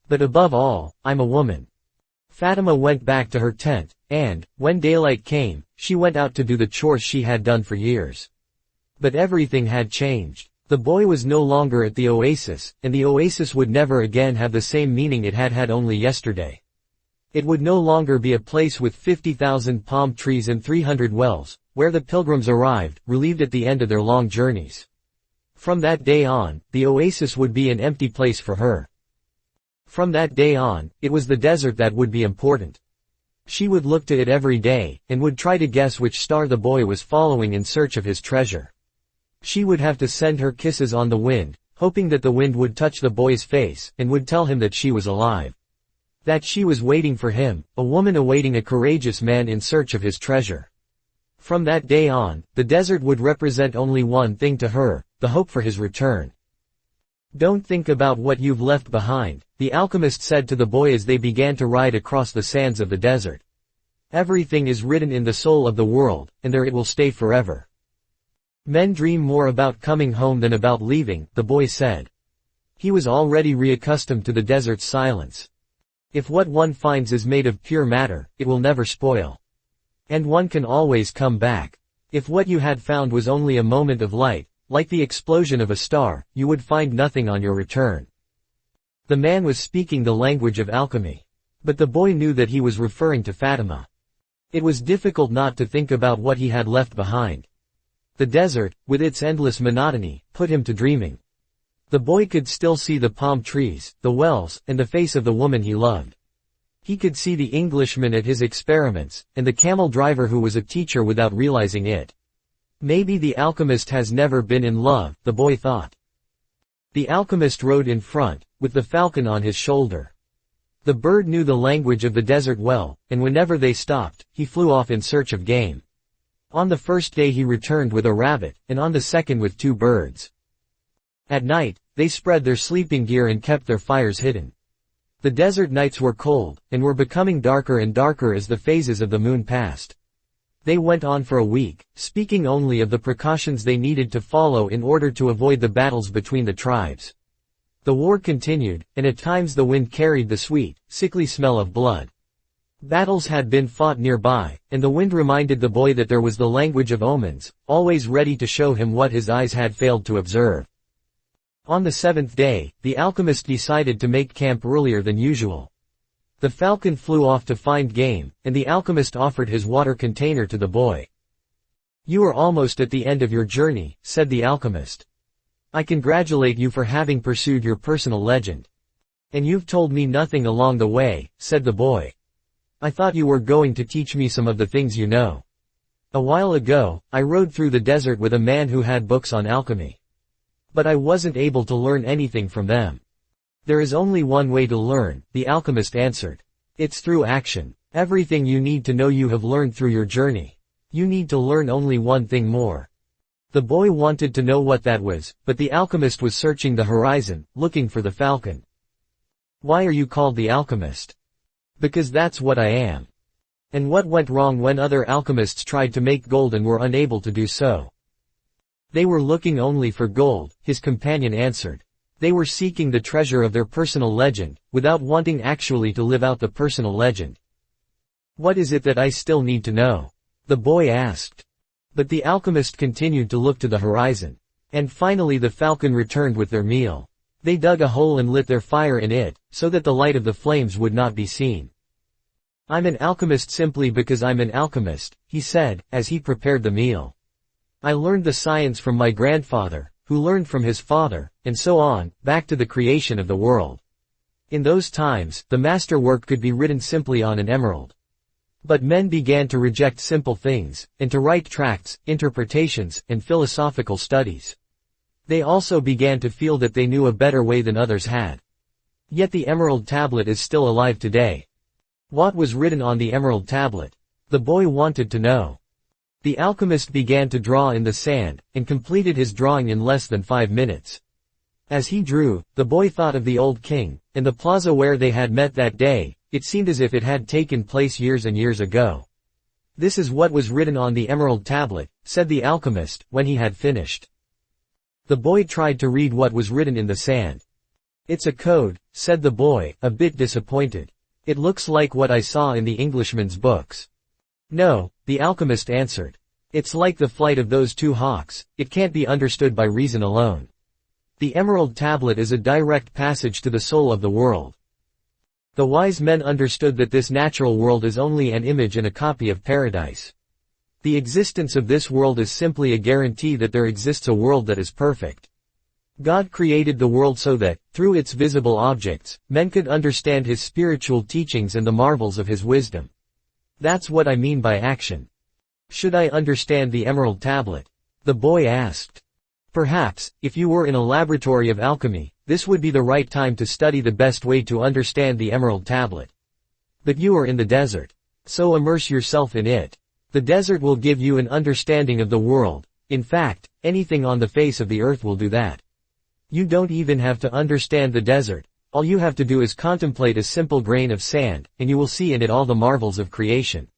"But above all, I'm a woman." Fatima went back to her tent, and, when daylight came, she went out to do the chores she had done for years. But everything had changed. The boy was no longer at the oasis, and the oasis would never again have the same meaning it had had only yesterday. It would no longer be a place with 50,000 palm trees and 300 wells, where the pilgrims arrived, relieved at the end of their long journeys. From that day on, the oasis would be an empty place for her. From that day on, it was the desert that would be important. She would look to it every day, and would try to guess which star the boy was following in search of his treasure. She would have to send her kisses on the wind, hoping that the wind would touch the boy's face, and would tell him that she was alive. That she was waiting for him, a woman awaiting a courageous man in search of his treasure. From that day on, the desert would represent only one thing to her, the hope for his return. "Don't think about what you've left behind," the alchemist said to the boy as they began to ride across the sands of the desert. "Everything is written in the soul of the world, and there it will stay forever." "Men dream more about coming home than about leaving," the boy said. He was already reaccustomed to the desert's silence. If what one finds is made of pure matter, it will never spoil. And one can always come back. If what you had found was only a moment of light, like the explosion of a star, you would find nothing on your return. The man was speaking the language of alchemy. But the boy knew that he was referring to Fatima. It was difficult not to think about what he had left behind. The desert, with its endless monotony, put him to dreaming. The boy could still see the palm trees, the wells, and the face of the woman he loved. He could see the Englishman at his experiments, and the camel driver who was a teacher without realizing it. Maybe the alchemist has never been in love, the boy thought. The alchemist rode in front, with the falcon on his shoulder. The bird knew the language of the desert well, and whenever they stopped, he flew off in search of game. On the first day he returned with a rabbit, and on the second with 2 birds. At night, they spread their sleeping gear and kept their fires hidden. The desert nights were cold, and were becoming darker and darker as the phases of the moon passed. They went on for a week, speaking only of the precautions they needed to follow in order to avoid the battles between the tribes. The war continued, and at times the wind carried the sweet, sickly smell of blood. Battles had been fought nearby, and the wind reminded the boy that there was the language of omens, always ready to show him what his eyes had failed to observe. On the 7th day, the alchemist decided to make camp earlier than usual. The falcon flew off to find game, and the alchemist offered his water container to the boy. "You are almost at the end of your journey," said the alchemist. "I congratulate you for having pursued your personal legend. And you've told me nothing along the way," said the boy. "I thought you were going to teach me some of the things you know. A while ago, I rode through the desert with a man who had books on alchemy. But I wasn't able to learn anything from them." "There is only one way to learn," the alchemist answered. "It's through action. Everything you need to know you have learned through your journey. You need to learn only one thing more." The boy wanted to know what that was, but the alchemist was searching the horizon, looking for the falcon. Why are you called the alchemist? Because that's what I am. And what went wrong when other alchemists tried to make gold and were unable to do so? They were looking only for gold, his companion answered. They were seeking the treasure of their personal legend, without wanting actually to live out the personal legend. What is it that I still need to know? The boy asked. But the alchemist continued to look to the horizon. And finally the falcon returned with their meal. They dug a hole and lit their fire in it, so that the light of the flames would not be seen. I'm an alchemist simply because I'm an alchemist, he said, as he prepared the meal. I learned the science from my grandfather, who learned from his father, and so on, back to the creation of the world. In those times, the master work could be written simply on an emerald. But men began to reject simple things, and to write tracts, interpretations, and philosophical studies. They also began to feel that they knew a better way than others had. Yet the emerald tablet is still alive today. What was written on the emerald tablet? The boy wanted to know. The alchemist began to draw in the sand, and completed his drawing in less than 5 minutes. As he drew, the boy thought of the old king, and the plaza where they had met that day. It seemed as if it had taken place years and years ago. This is what was written on the emerald tablet, said the alchemist, when he had finished. The boy tried to read what was written in the sand. It's a code, said the boy, a bit disappointed. It looks like what I saw in the Englishman's books. No, the alchemist answered. It's like the flight of those two hawks, it can't be understood by reason alone. The emerald tablet is a direct passage to the soul of the world. The wise men understood that this natural world is only an image and a copy of paradise. The existence of this world is simply a guarantee that there exists a world that is perfect. God created the world so that, through its visible objects, men could understand his spiritual teachings and the marvels of his wisdom. That's what I mean by action. Should I understand the emerald tablet? The boy asked. Perhaps, if you were in a laboratory of alchemy, this would be the right time to study the best way to understand the emerald tablet. But you are in the desert. So immerse yourself in it. The desert will give you an understanding of the world. In fact, anything on the face of the earth will do that. You don't even have to understand the desert. All you have to do is contemplate a simple grain of sand, and you will see in it all the marvels of creation.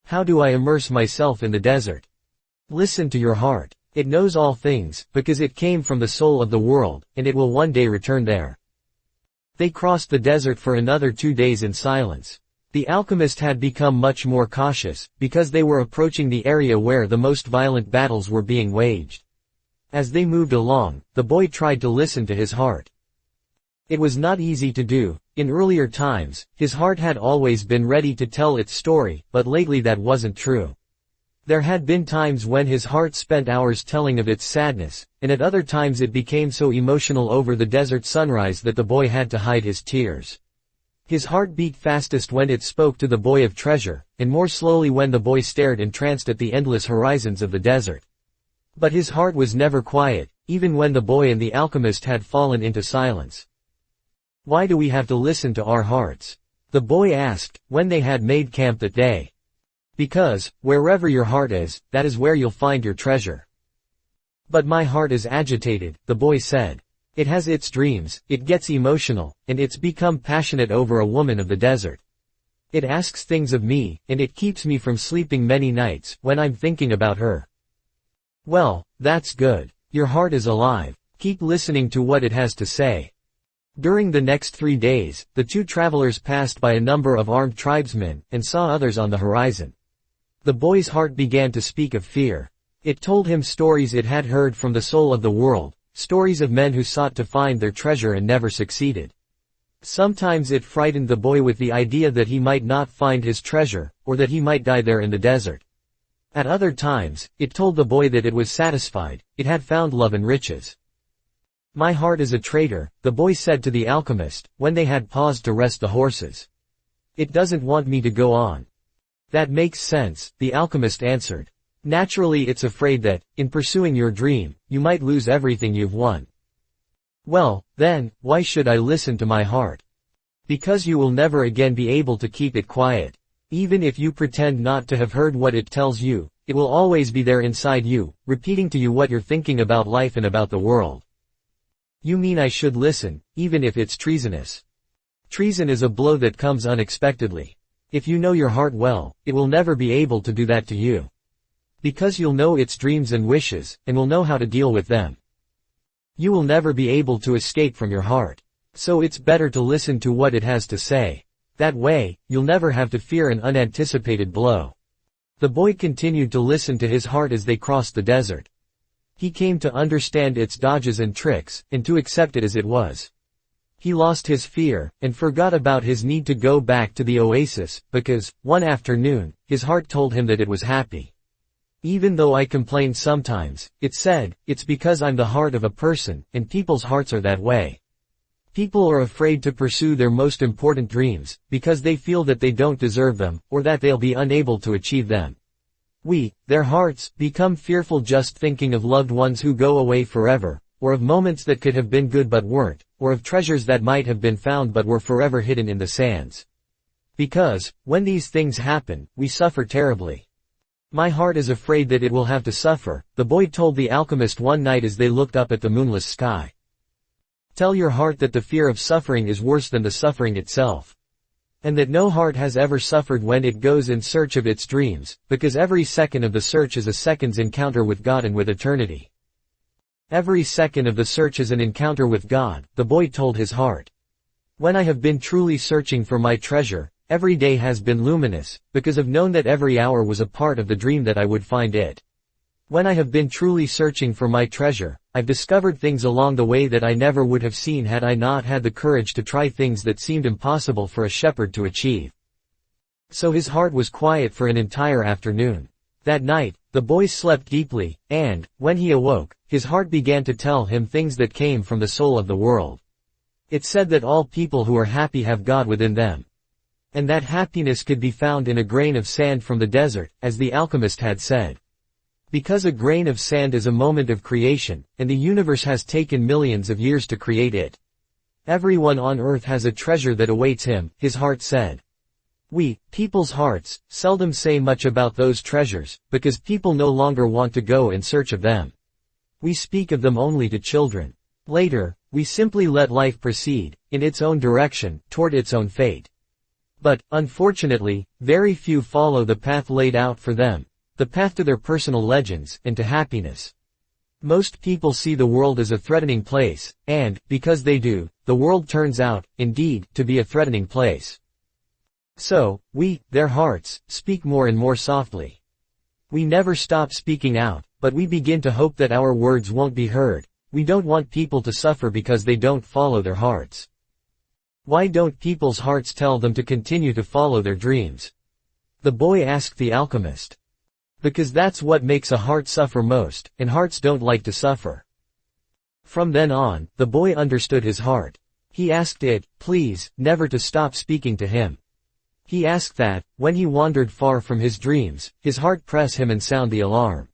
How do I immerse myself in the desert? Listen to your heart. It knows all things, because it came from the soul of the world, and it will one day return there. They crossed the desert for another 2 days in silence. The alchemist had become much more cautious, because they were approaching the area where the most violent battles were being waged. As they moved along, the boy tried to listen to his heart. It was not easy to do. In earlier times, his heart had always been ready to tell its story, but lately that wasn't true. There had been times when his heart spent hours telling of its sadness, and at other times it became so emotional over the desert sunrise that the boy had to hide his tears. His heart beat fastest when it spoke to the boy of treasure, and more slowly when the boy stared entranced at the endless horizons of the desert. But his heart was never quiet, even when the boy and the alchemist had fallen into silence. Why do we have to listen to our hearts? The boy asked, when they had made camp that day. Because, wherever your heart is, that is where you'll find your treasure. But my heart is agitated, the boy said. It has its dreams, it gets emotional, and it's become passionate over a woman of the desert. It asks things of me, and it keeps me from sleeping many nights, when I'm thinking about her. Well, that's good. Your heart is alive. Keep listening to what it has to say. During the next 3 days, the two travelers passed by a number of armed tribesmen, and saw others on the horizon. The boy's heart began to speak of fear. It told him stories it had heard from the soul of the world, stories of men who sought to find their treasure and never succeeded. Sometimes it frightened the boy with the idea that he might not find his treasure, or that he might die there in the desert. At other times, it told the boy that it was satisfied, it had found love and riches. My heart is a traitor, the boy said to the alchemist, when they had paused to rest the horses. It doesn't want me to go on. That makes sense, the alchemist answered. Naturally it's afraid that, in pursuing your dream, you might lose everything you've won. Well, then, why should I listen to my heart? Because you will never again be able to keep it quiet. Even if you pretend not to have heard what it tells you, it will always be there inside you, repeating to you what you're thinking about life and about the world. You mean I should listen, even if it's treasonous. Treason is a blow that comes unexpectedly. If you know your heart well, it will never be able to do that to you. Because you'll know its dreams and wishes, and will know how to deal with them. You will never be able to escape from your heart. So it's better to listen to what it has to say. That way, you'll never have to fear an unanticipated blow. The boy continued to listen to his heart as they crossed the desert. He came to understand its dodges and tricks, and to accept it as it was. He lost his fear, and forgot about his need to go back to the oasis, because, one afternoon, his heart told him that it was happy. Even though I complain sometimes, it said, it's because I'm the heart of a person, and people's hearts are that way. People are afraid to pursue their most important dreams, because they feel that they don't deserve them, or that they'll be unable to achieve them. Their hearts, become fearful just thinking of loved ones who go away forever, or of moments that could have been good but weren't, or of treasures that might have been found but were forever hidden in the sands. Because, when these things happen, we suffer terribly. My heart is afraid that it will have to suffer, the boy told the alchemist one night as they looked up at the moonless sky. Tell your heart that the fear of suffering is worse than the suffering itself. And that no heart has ever suffered when it goes in search of its dreams, because every second of the search is a second's encounter with God and with eternity. Every second of the search is an encounter with God, the boy told his heart. When I have been truly searching for my treasure, every day has been luminous, because I've known that every hour was a part of the dream that I would find it. When I have been truly searching for my treasure, I've discovered things along the way that I never would have seen had I not had the courage to try things that seemed impossible for a shepherd to achieve. So his heart was quiet for an entire afternoon. That night, the boy slept deeply, and, when he awoke, his heart began to tell him things that came from the soul of the world. It said that all people who are happy have God within them. And that happiness could be found in a grain of sand from the desert, as the alchemist had said. Because a grain of sand is a moment of creation, and the universe has taken millions of years to create it. Everyone on earth has a treasure that awaits him, his heart said. People's hearts, seldom say much about those treasures, because people no longer want to go in search of them. We speak of them only to children. Later, we simply let life proceed, in its own direction, toward its own fate. But, unfortunately, very few follow the path laid out for them. The path to their personal legends, and to happiness. Most people see the world as a threatening place, and, because they do, the world turns out, indeed, to be a threatening place. So, their hearts, speak more and more softly. We never stop speaking out, but we begin to hope that our words won't be heard. We don't want people to suffer because they don't follow their hearts. Why don't people's hearts tell them to continue to follow their dreams? The boy asked the alchemist. Because that's what makes a heart suffer most, and hearts don't like to suffer. From then on, the boy understood his heart. He asked it, please, never to stop speaking to him. He asked that, when he wandered far from his dreams, his heart press him and sound the alarm.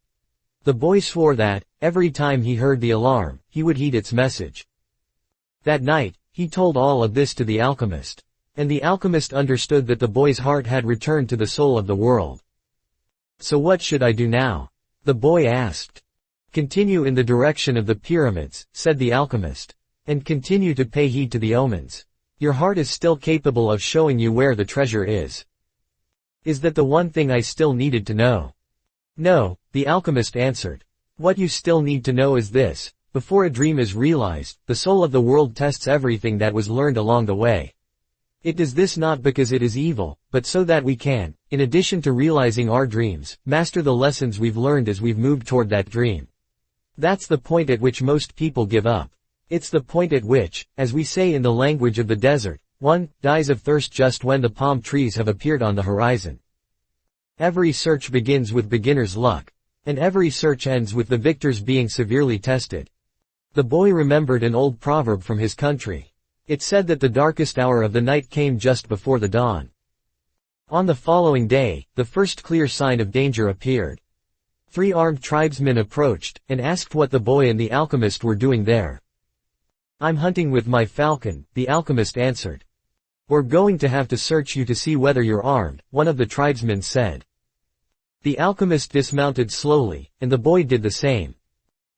The boy swore that, every time he heard the alarm, he would heed its message. That night, he told all of this to the alchemist. And the alchemist understood that the boy's heart had returned to the soul of the world. So what should I do now? The boy asked. Continue in the direction of the pyramids, said the alchemist. And continue to pay heed to the omens. Your heart is still capable of showing you where the treasure is. Is that the one thing I still needed to know? No, the alchemist answered. What you still need to know is this: before a dream is realized, the soul of the world tests everything that was learned along the way. It does this not because it is evil, but so that we can, in addition to realizing our dreams, master the lessons we've learned as we've moved toward that dream. That's the point at which most people give up. It's the point at which, as we say in the language of the desert, one dies of thirst just when the palm trees have appeared on the horizon. Every search begins with beginner's luck. And every search ends with the victors being severely tested. The boy remembered an old proverb from his country. It said that the darkest hour of the night came just before the dawn. On the following day, the first clear sign of danger appeared. 3 armed tribesmen approached, and asked what the boy and the alchemist were doing there. I'm hunting with my falcon, the alchemist answered. "We're going to have to search you to see whether you're armed," one of the tribesmen said. The alchemist dismounted slowly, and the boy did the same.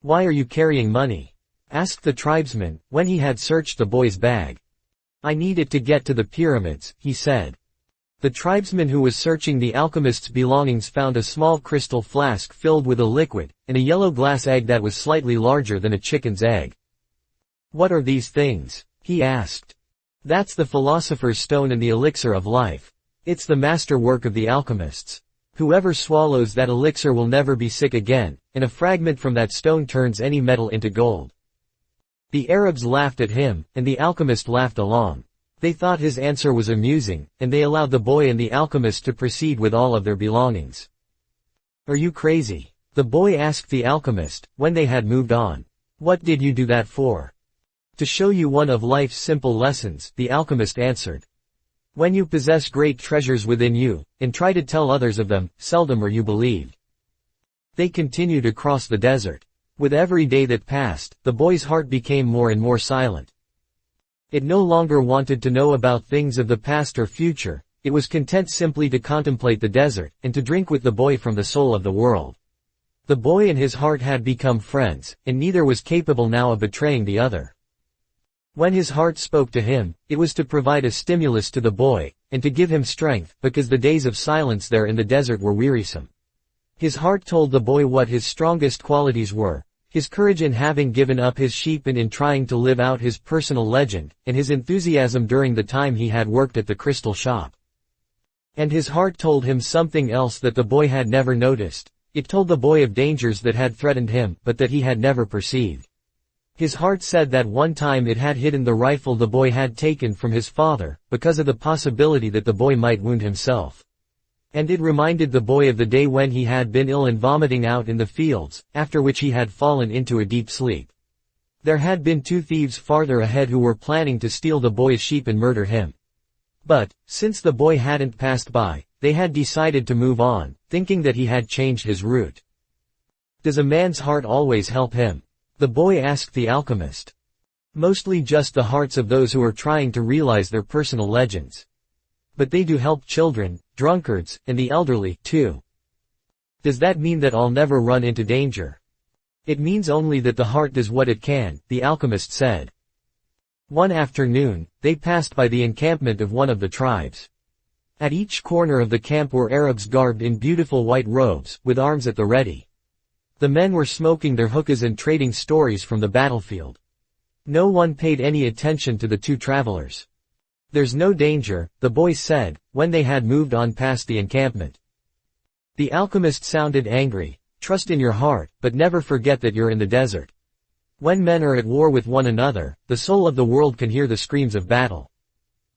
"Why are you carrying money?" asked the tribesman, when he had searched the boy's bag. "I need it to get to the pyramids," he said. The tribesman who was searching the alchemist's belongings found a small crystal flask filled with a liquid, and a yellow glass egg that was slightly larger than a chicken's egg. "What are these things?" he asked. "That's the philosopher's stone and the elixir of life. It's the master work of the alchemists. Whoever swallows that elixir will never be sick again, and a fragment from that stone turns any metal into gold." The Arabs laughed at him, and the alchemist laughed along. They thought his answer was amusing, and they allowed the boy and the alchemist to proceed with all of their belongings. "Are you crazy?" the boy asked the alchemist, when they had moved on. "What did you do that for?" "To show you one of life's simple lessons," the alchemist answered. "When you possess great treasures within you, and try to tell others of them, seldom are you believed." They continued across the desert. With every day that passed, the boy's heart became more and more silent. It no longer wanted to know about things of the past or future, it was content simply to contemplate the desert, and to drink with the boy from the soul of the world. The boy and his heart had become friends, and neither was capable now of betraying the other. When his heart spoke to him, it was to provide a stimulus to the boy, and to give him strength, because the days of silence there in the desert were wearisome. His heart told the boy what his strongest qualities were: his courage in having given up his sheep and in trying to live out his personal legend, and his enthusiasm during the time he had worked at the crystal shop. And his heart told him something else that the boy had never noticed. It told the boy of dangers that had threatened him, but that he had never perceived. His heart said that one time it had hidden the rifle the boy had taken from his father, because of the possibility that the boy might wound himself. And it reminded the boy of the day when he had been ill and vomiting out in the fields, after which he had fallen into a deep sleep. There had been 2 thieves farther ahead who were planning to steal the boy's sheep and murder him. But, since the boy hadn't passed by, they had decided to move on, thinking that he had changed his route. "Does a man's heart always help him?" the boy asked the alchemist. "Mostly just the hearts of those who are trying to realize their personal legends. But they do help children, drunkards, and the elderly, too." "Does that mean that I'll never run into danger?" "It means only that the heart does what it can," the alchemist said. One afternoon, they passed by the encampment of one of the tribes. At each corner of the camp were Arabs garbed in beautiful white robes, with arms at the ready. The men were smoking their hookahs and trading stories from the battlefield. No one paid any attention to the 2 travelers. "There's no danger," the boy said, when they had moved on past the encampment. The alchemist sounded angry. "Trust in your heart, but never forget that you're in the desert. When men are at war with one another, the soul of the world can hear the screams of battle.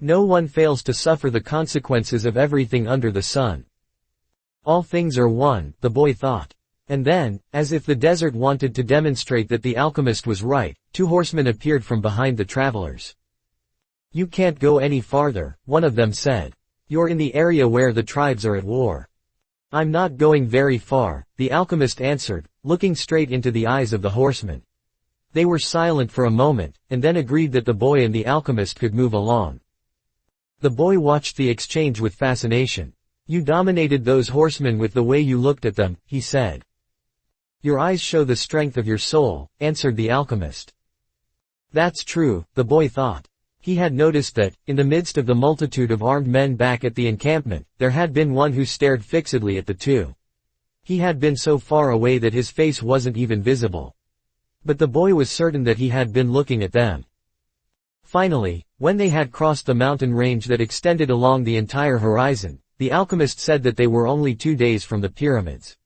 No one fails to suffer the consequences of everything under the sun." All things are one, the boy thought. And then, as if the desert wanted to demonstrate that the alchemist was right, 2 horsemen appeared from behind the travelers. "You can't go any farther," one of them said. "You're in the area where the tribes are at war." "I'm not going very far," the alchemist answered, looking straight into the eyes of the horsemen. They were silent for a moment, and then agreed that the boy and the alchemist could move along. The boy watched the exchange with fascination. "You dominated those horsemen with the way you looked at them," he said. "Your eyes show the strength of your soul," answered the alchemist. That's true, the boy thought. He had noticed that, in the midst of the multitude of armed men back at the encampment, there had been one who stared fixedly at the 2. He had been so far away that his face wasn't even visible. But the boy was certain that he had been looking at them. Finally, when they had crossed the mountain range that extended along the entire horizon, the alchemist said that they were only 2 days from the pyramids.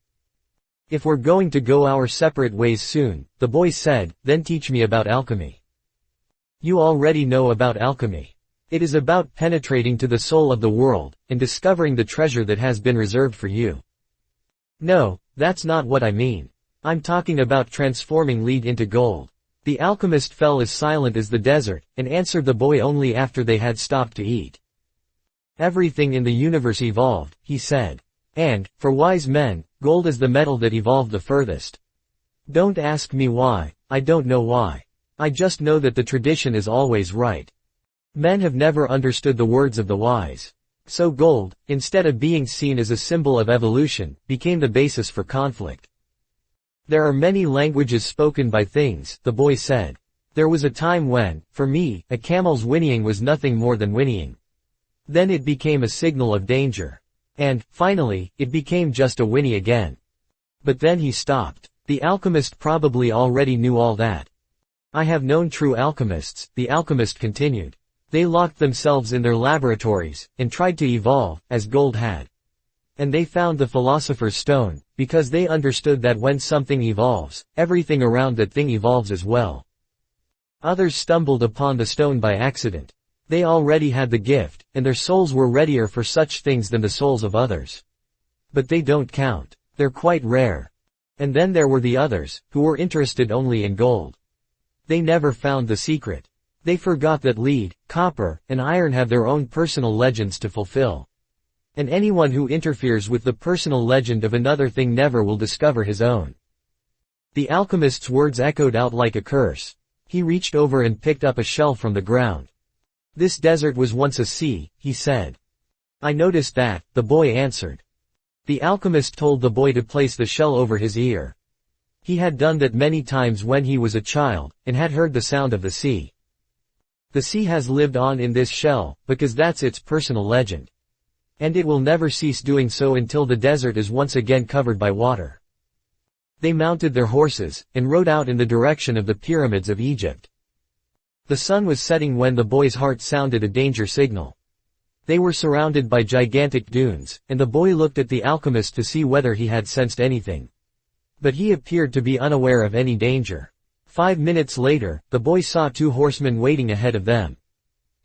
"If we're going to go our separate ways soon," the boy said, "then teach me about alchemy." "You already know about alchemy. It is about penetrating to the soul of the world, and discovering the treasure that has been reserved for you." "No, that's not what I mean. I'm talking about transforming lead into gold." The alchemist fell as silent as the desert, and answered the boy only after they had stopped to eat. "Everything in the universe evolved," he said. "And, for wise men, gold is the metal that evolved the furthest. Don't ask me why, I don't know why. I just know that the tradition is always right." Men have never understood the words of the wise. So gold, instead of being seen as a symbol of evolution, became the basis for conflict. There are many languages spoken by things, the boy said. There was a time when, for me, a camel's whinnying was nothing more than whinnying. Then it became a signal of danger. And, finally, it became just a whinny again. But then he stopped. The alchemist probably already knew all that. I have known true alchemists, the alchemist continued. They locked themselves in their laboratories, and tried to evolve, as gold had. And they found the philosopher's stone, because they understood that when something evolves, everything around that thing evolves as well. Others stumbled upon the stone by accident. They already had the gift, and their souls were readier for such things than the souls of others. But they don't count. They're quite rare. And then there were the others, who were interested only in gold. They never found the secret. They forgot that lead, copper, and iron have their own personal legends to fulfill. And anyone who interferes with the personal legend of another thing never will discover his own. The alchemist's words echoed out like a curse. He reached over and picked up a shell from the ground. This desert was once a sea, he said. I noticed that, the boy answered. The alchemist told the boy to place the shell over his ear. He had done that many times when he was a child, and had heard the sound of the sea. The sea has lived on in this shell, because that's its personal legend. And it will never cease doing so until the desert is once again covered by water. They mounted their horses, and rode out in the direction of the pyramids of Egypt. The sun was setting when the boy's heart sounded a danger signal. They were surrounded by gigantic dunes, and the boy looked at the alchemist to see whether he had sensed anything. But he appeared to be unaware of any danger. 5 minutes later, the boy saw 2 horsemen waiting ahead of them.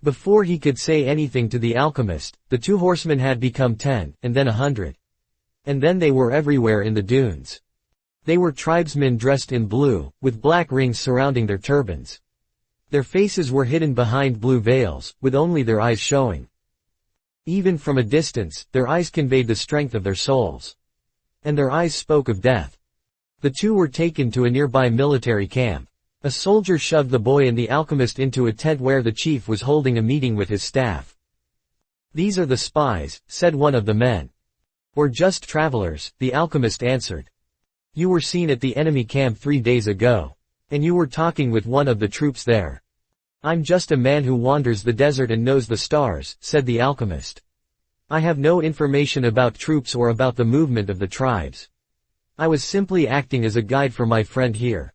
Before he could say anything to the alchemist, the 2 horsemen had become 10, and then 100. And then they were everywhere in the dunes. They were tribesmen dressed in blue, with black rings surrounding their turbans. Their faces were hidden behind blue veils, with only their eyes showing. Even from a distance, their eyes conveyed the strength of their souls. And their eyes spoke of death. The 2 were taken to a nearby military camp. A soldier shoved the boy and the alchemist into a tent where the chief was holding a meeting with his staff. These are the spies, said one of the men. We're just travelers, the alchemist answered. You were seen at the enemy camp 3 days ago. And you were talking with one of the troops there. I'm just a man who wanders the desert and knows the stars, said the alchemist. I have no information about troops or about the movement of the tribes. I was simply acting as a guide for my friend here.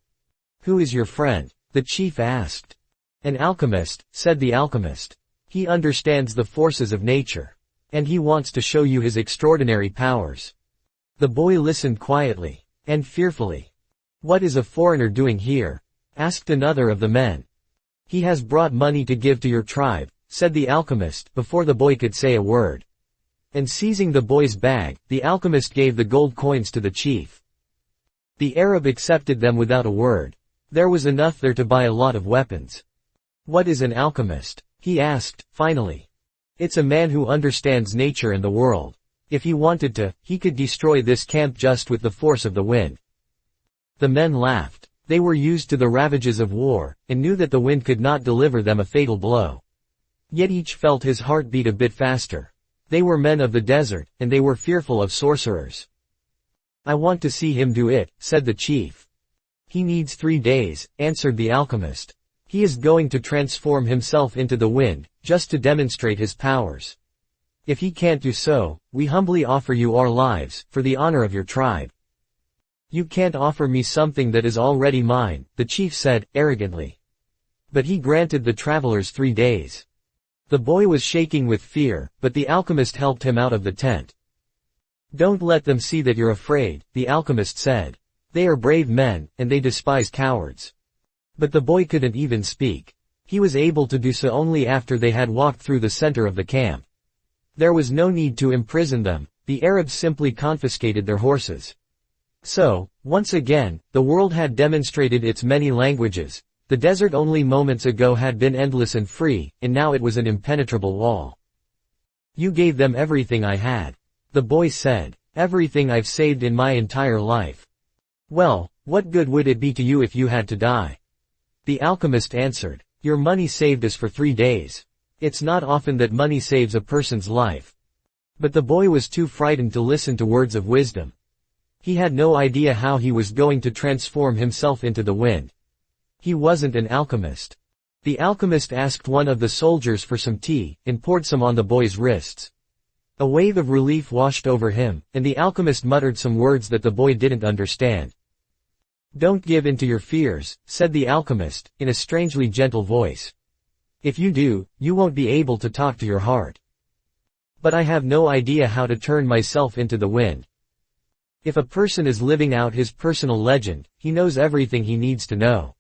Who is your friend? The chief asked. An alchemist, said the alchemist. He understands the forces of nature. And he wants to show you his extraordinary powers. The boy listened quietly. And fearfully. What is a foreigner doing here? Asked another of the men. He has brought money to give to your tribe, said the alchemist, before the boy could say a word. And seizing the boy's bag, the alchemist gave the gold coins to the chief. The Arab accepted them without a word. There was enough there to buy a lot of weapons. What is an alchemist? He asked, finally. It's a man who understands nature and the world. If he wanted to, he could destroy this camp just with the force of the wind. The men laughed. They were used to the ravages of war, and knew that the wind could not deliver them a fatal blow. Yet each felt his heart beat a bit faster. They were men of the desert, and they were fearful of sorcerers. I want to see him do it, said the chief. He needs 3 days, answered the alchemist. He is going to transform himself into the wind, just to demonstrate his powers. If he can't do so, we humbly offer you our lives, for the honor of your tribe. You can't offer me something that is already mine, the chief said, arrogantly. But he granted the travelers 3 days. The boy was shaking with fear, but the alchemist helped him out of the tent. Don't let them see that you're afraid, the alchemist said. They are brave men, and they despise cowards. But the boy couldn't even speak. He was able to do so only after they had walked through the center of the camp. There was no need to imprison them, the Arabs simply confiscated their horses. So, once again, the world had demonstrated its many languages. The desert only moments ago had been endless and free, and now it was an impenetrable wall. You gave them everything I had. The boy said, everything I've saved in my entire life. Well, what good would it be to you if you had to die? The alchemist answered, your money saved us for 3 days. It's not often that money saves a person's life. But the boy was too frightened to listen to words of wisdom. He had no idea how he was going to transform himself into the wind. He wasn't an alchemist. The alchemist asked one of the soldiers for some tea, and poured some on the boy's wrists. A wave of relief washed over him, and the alchemist muttered some words that the boy didn't understand. "Don't give in to your fears," said the alchemist, in a strangely gentle voice. "If you do, you won't be able to talk to your heart." "But I have no idea how to turn myself into the wind." If a person is living out his personal legend, he knows everything he needs to know.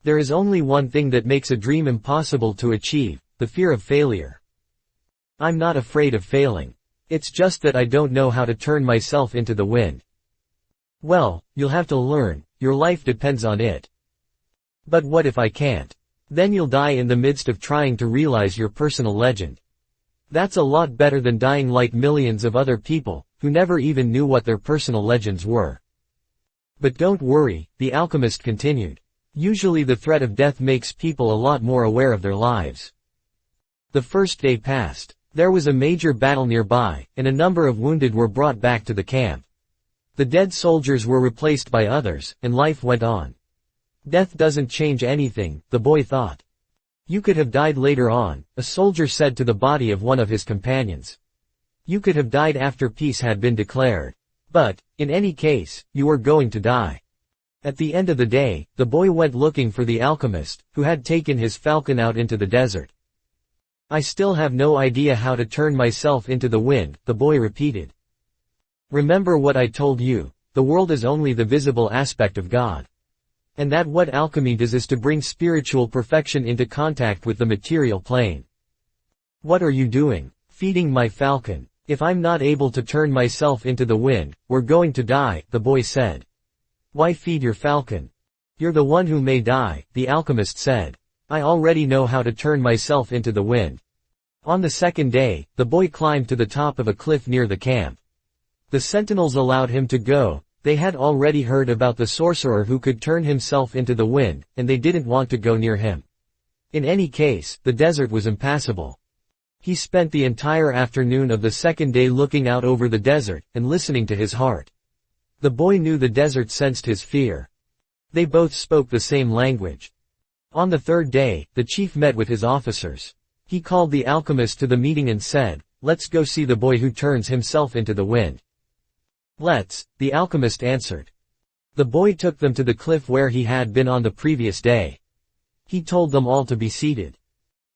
There is only one thing that makes a dream impossible to achieve: the fear of failure. I'm not afraid of failing. It's just that I don't know how to turn myself into the wind. Well, you'll have to learn, your life depends on it. But what if I can't? Then you'll die in the midst of trying to realize your personal legend. That's a lot better than dying like millions of other people, who never even knew what their personal legends were. But don't worry, the alchemist continued. Usually the threat of death makes people a lot more aware of their lives. The first day passed. There was a major battle nearby, and a number of wounded were brought back to the camp. The dead soldiers were replaced by others, and life went on. Death doesn't change anything, the boy thought. You could have died later on, a soldier said to the body of one of his companions. You could have died after peace had been declared. But, in any case, you were going to die. At the end of the day, the boy went looking for the alchemist, who had taken his falcon out into the desert. I still have no idea how to turn myself into the wind, the boy repeated. Remember what I told you, the world is only the visible aspect of God. And that what alchemy does is to bring spiritual perfection into contact with the material plane. What are you doing? Feeding my falcon. If I'm not able to turn myself into the wind, we're going to die, the boy said. Why feed your falcon? You're the one who may die, the alchemist said. I already know how to turn myself into the wind. On the second day, the boy climbed to the top of a cliff near the camp. The sentinels allowed him to go. They had already heard about the sorcerer who could turn himself into the wind, and they didn't want to go near him. In any case, the desert was impassable. He spent the entire afternoon of the second day looking out over the desert, and listening to his heart. The boy knew the desert sensed his fear. They both spoke the same language. On the third day, the chief met with his officers. He called the alchemist to the meeting and said, "Let's go see the boy who turns himself into the wind." "Let's," the alchemist answered. The boy took them to the cliff where he had been on the previous day. He told them all to be seated.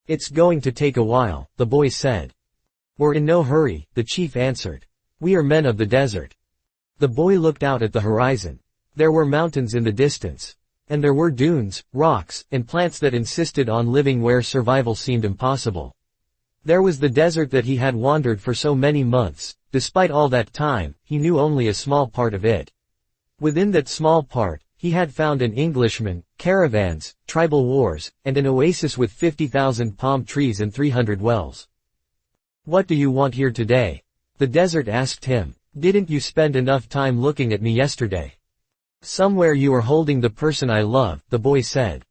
"It's going to take a while," the boy said. "We're in no hurry," the chief answered. "We are men of the desert." The boy looked out at the horizon. There were mountains in the distance. And there were dunes, rocks, and plants that insisted on living where survival seemed impossible. There was the desert that he had wandered for so many months. Despite all that time, he knew only a small part of it. Within that small part, he had found an Englishman, caravans, tribal wars, and an oasis with 50,000 palm trees and 300 wells. "What do you want here today?" the desert asked him. "Didn't you spend enough time looking at me yesterday?" "Somewhere you are holding the person I love," the boy said.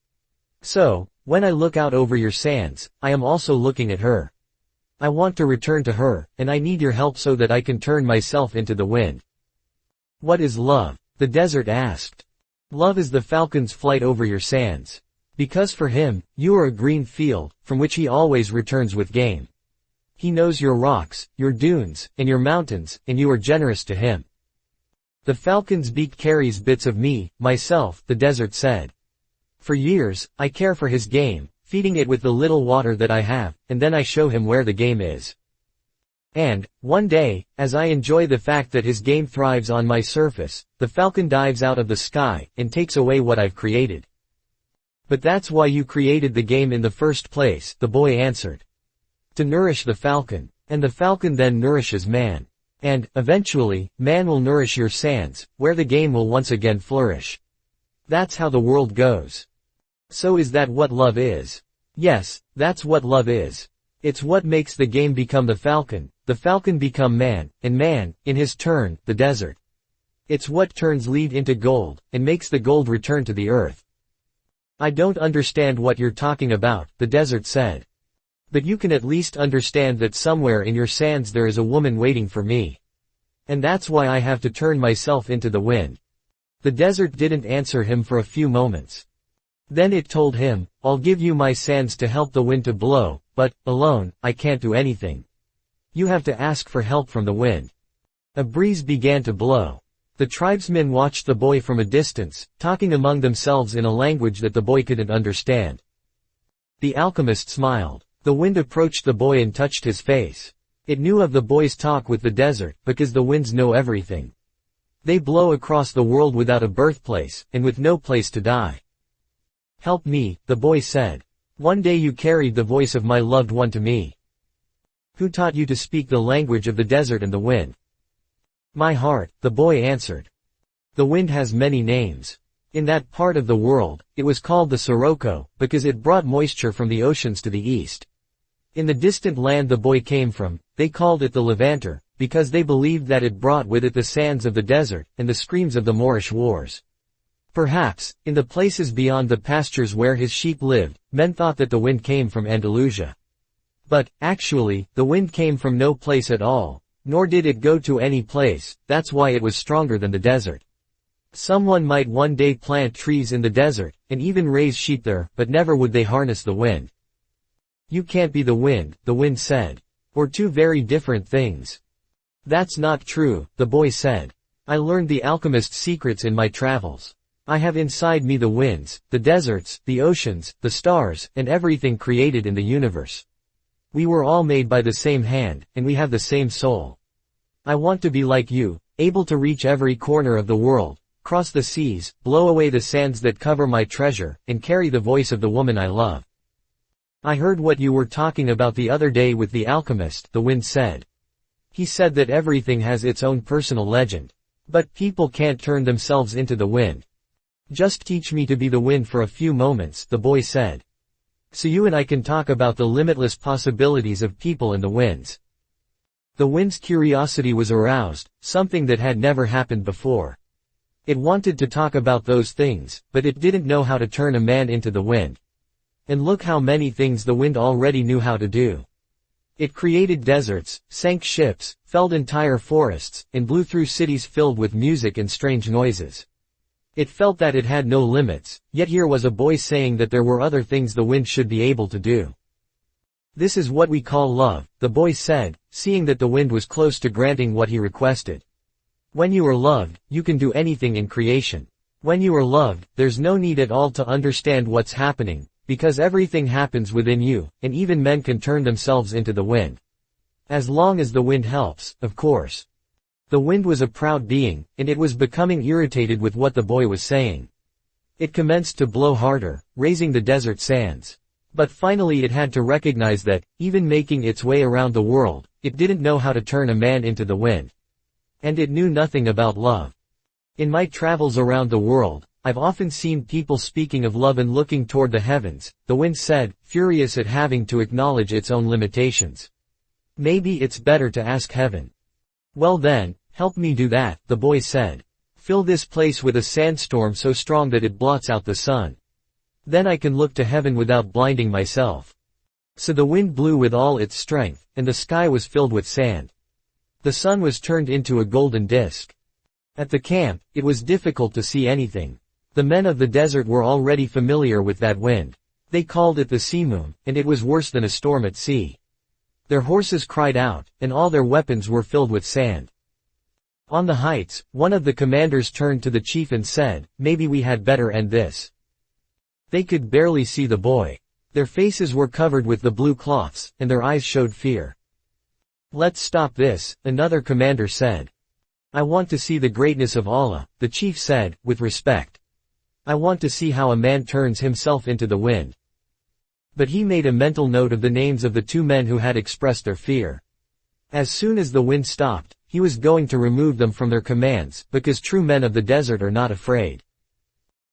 "So, when I look out over your sands, I am also looking at her. I want to return to her, and I need your help so that I can turn myself into the wind." "What is love?" the desert asked. "Love is the falcon's flight over your sands. Because for him, you are a green field, from which he always returns with game. He knows your rocks, your dunes, and your mountains, and you are generous to him." "The falcon's beak carries bits of me, myself," the desert said. "For years, I care for his game, feeding it with the little water that I have, and then I show him where the game is. And, one day, as I enjoy the fact that his game thrives on my surface, the falcon dives out of the sky, and takes away what I've created." "But that's why you created the game in the first place," the boy answered. "To nourish the falcon. And the falcon then nourishes man. And, eventually, man will nourish your sands, where the game will once again flourish. That's how the world goes." "So is that what love is?" "Yes, that's what love is. It's what makes the game become the falcon become man, and man, in his turn, the desert. It's what turns lead into gold, and makes the gold return to the earth." "I don't understand what you're talking about," the desert said. But you can at least understand that somewhere in your sands there is a woman waiting for me. And that's why I have to turn myself into the wind." The desert didn't answer him for a few moments. Then it told him, "I'll give you my sands to help the wind to blow, but, alone, I can't do anything. You have to ask for help from the wind." A breeze began to blow. The tribesmen watched the boy from a distance, talking among themselves in a language that the boy couldn't understand. The alchemist smiled. The wind approached the boy and touched his face. It knew of the boy's talk with the desert, because the winds know everything. They blow across the world without a birthplace, and with no place to die. "Help me," the boy said. "One day you carried the voice of my loved one to me." "Who taught you to speak the language of the desert and the wind?" "My heart," the boy answered. "The wind has many names. In that part of the world, it was called the Sirocco, because it brought moisture from the oceans to the east. In the distant land the boy came from, they called it the Levanter, because they believed that it brought with it the sands of the desert, and the screams of the Moorish wars. Perhaps, in the places beyond the pastures where his sheep lived, men thought that the wind came from Andalusia. But, actually, the wind came from no place at all, nor did it go to any place, that's why it was stronger than the desert. Someone might one day plant trees in the desert, and even raise sheep there, but never would they harness the wind." "You can't be the wind said. Or two very different things." "That's not true," the boy said. "I learned the alchemist's secrets in my travels. I have inside me the winds, the deserts, the oceans, the stars, and everything created in the universe. We were all made by the same hand, and we have the same soul. I want to be like you, able to reach every corner of the world, cross the seas, blow away the sands that cover my treasure, and carry the voice of the woman I love." "I heard what you were talking about the other day with the alchemist," the wind said. "He said that everything has its own personal legend. But people can't turn themselves into the wind." "Just teach me to be the wind for a few moments," the boy said. "So you and I can talk about the limitless possibilities of people and the winds." The wind's curiosity was aroused, something that had never happened before. It wanted to talk about those things, but it didn't know how to turn a man into the wind. And look how many things the wind already knew how to do. It created deserts, sank ships, felled entire forests, and blew through cities filled with music and strange noises. It felt that it had no limits, yet here was a boy saying that there were other things the wind should be able to do. "This is what we call love," the boy said, seeing that the wind was close to granting what he requested. "When you are loved, you can do anything in creation. When you are loved, there's no need at all to understand what's happening, because everything happens within you, and even men can turn themselves into the wind. As long as the wind helps, of course." The wind was a proud being, and it was becoming irritated with what the boy was saying. It commenced to blow harder, raising the desert sands. But finally it had to recognize that, even making its way around the world, it didn't know how to turn a man into the wind. And it knew nothing about love. "In my travels around the world, I've often seen people speaking of love and looking toward the heavens," the wind said, furious at having to acknowledge its own limitations. "Maybe it's better to ask heaven." "Well then, help me do that," the boy said. "Fill this place with a sandstorm so strong that it blots out the sun. Then I can look to heaven without blinding myself." So the wind blew with all its strength, and the sky was filled with sand. The sun was turned into a golden disk. At the camp, it was difficult to see anything. The men of the desert were already familiar with that wind. They called it the sea moon, and it was worse than a storm at sea. Their horses cried out, and all their weapons were filled with sand. On the heights, one of the commanders turned to the chief and said, "Maybe we had better end this." They could barely see the boy. Their faces were covered with the blue cloths, and their eyes showed fear. "Let's stop this," another commander said. "I want to see the greatness of Allah," the chief said, with respect. "I want to see how a man turns himself into the wind." But he made a mental note of the names of the two men who had expressed their fear. As soon as the wind stopped, he was going to remove them from their commands, because true men of the desert are not afraid.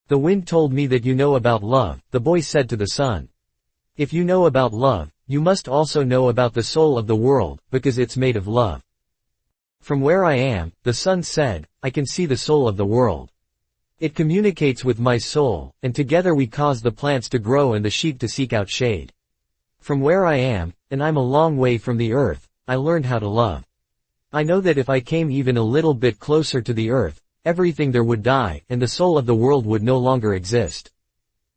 "The wind told me that you know about love," the boy said to the sun. "If you know about love, you must also know about the soul of the world, because it's made of love." "From where I am," the sun said, "I can see the soul of the world. It communicates with my soul, and together we cause the plants to grow and the sheep to seek out shade. From where I am, and I'm a long way from the earth, I learned how to love. I know that if I came even a little bit closer to the earth, everything there would die, and the soul of the world would no longer exist.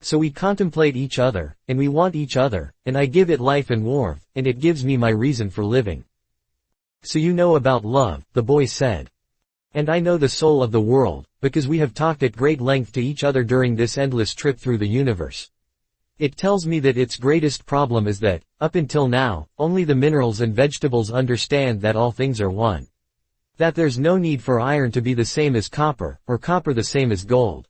So we contemplate each other, and we want each other, and I give it life and warmth, and it gives me my reason for living. So you know about love, the boy said. And I know the soul of the world, because we have talked at great length to each other during this endless trip through the universe. It tells me that its greatest problem is that, up until now, only the minerals and vegetables understand that all things are one. That there's no need for iron to be the same as copper, or copper the same as gold.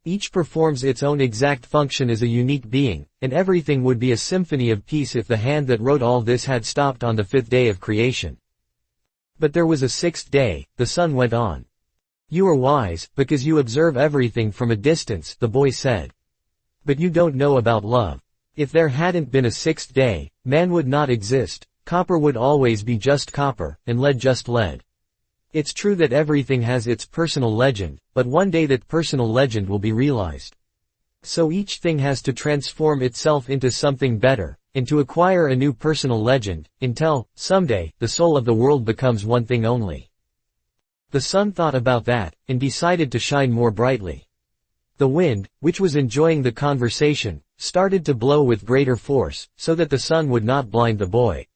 Each performs its own exact function as a unique being, and everything would be a symphony of peace if the hand that wrote all this had stopped on the 5th day of creation. But there was a 6th day, the sun went on. You are wise, because you observe everything from a distance, the boy said. But you don't know about love. If there hadn't been a 6th day, man would not exist, copper would always be just copper, and lead just lead. It's true that everything has its personal legend, but one day that personal legend will be realized. So each thing has to transform itself into something better, and to acquire a new personal legend, until, someday, the soul of the world becomes one thing only. The sun thought about that, and decided to shine more brightly. The wind, which was enjoying the conversation, started to blow with greater force, so that the sun would not blind the boy.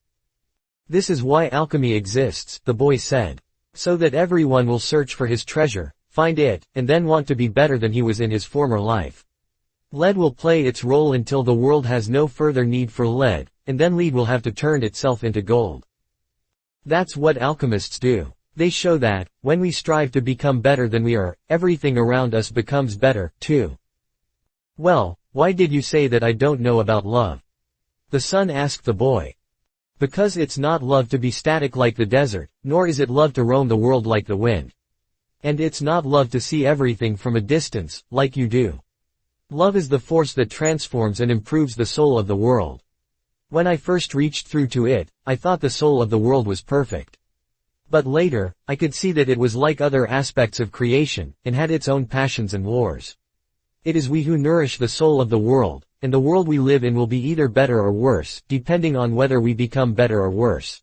This is why alchemy exists, the boy said. So that everyone will search for his treasure, find it, and then want to be better than he was in his former life. Lead will play its role until the world has no further need for lead, and then lead will have to turn itself into gold. That's what alchemists do. They show that, when we strive to become better than we are, everything around us becomes better, too. Well, why did you say that I don't know about love? The sun asked the boy. Because it's not love to be static like the desert, nor is it love to roam the world like the wind. And it's not love to see everything from a distance, like you do. Love is the force that transforms and improves the soul of the world. When I first reached through to it, I thought the soul of the world was perfect. But later, I could see that it was like other aspects of creation, and had its own passions and wars. It is we who nourish the soul of the world, and the world we live in will be either better or worse, depending on whether we become better or worse.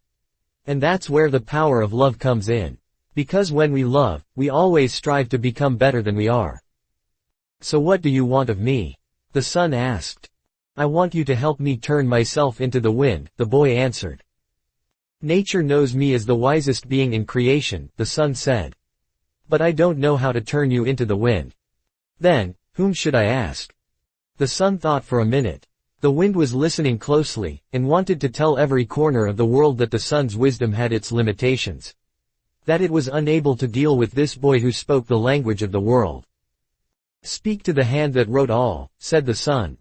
And that's where the power of love comes in. Because when we love, we always strive to become better than we are. So what do you want of me? The sun asked. I want you to help me turn myself into the wind, the boy answered. Nature knows me as the wisest being in creation, the sun said. But I don't know how to turn you into the wind. Then, whom should I ask? The sun thought for a minute. The wind was listening closely, and wanted to tell every corner of the world that the sun's wisdom had its limitations. That it was unable to deal with this boy who spoke the language of the world. Speak to the hand that wrote all, said the sun.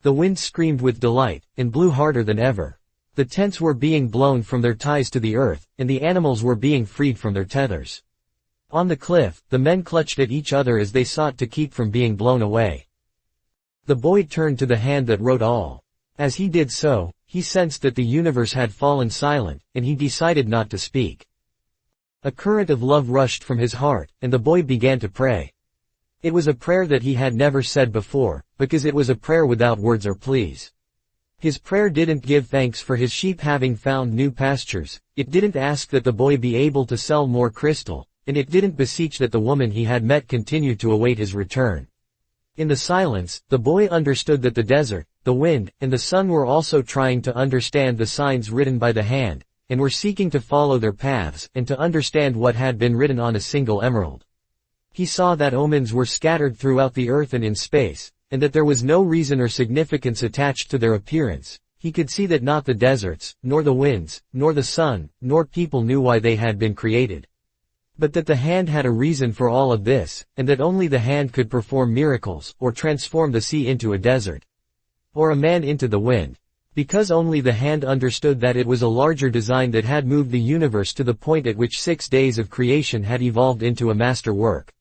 The wind screamed with delight, and blew harder than ever. The tents were being blown from their ties to the earth, and the animals were being freed from their tethers. On the cliff, the men clutched at each other as they sought to keep from being blown away. The boy turned to the hand that wrote all. As he did so, he sensed that the universe had fallen silent, and he decided not to speak. A current of love rushed from his heart, and the boy began to pray. It was a prayer that he had never said before, because it was a prayer without words or pleas. His prayer didn't give thanks for his sheep having found new pastures, it didn't ask that the boy be able to sell more crystal, and it didn't beseech that the woman he had met continue to await his return. In the silence, the boy understood that the desert, the wind, and the sun were also trying to understand the signs written by the hand, and were seeking to follow their paths, and to understand what had been written on a single emerald. He saw that omens were scattered throughout the earth and in space, and that there was no reason or significance attached to their appearance. He could see that not the deserts, nor the winds, nor the sun, nor people knew why they had been created. But that the hand had a reason for all of this, and that only the hand could perform miracles, or transform the sea into a desert. Or a man into the wind. Because only the hand understood that it was a larger design that had moved the universe to the point at which 6 days of creation had evolved into a master work.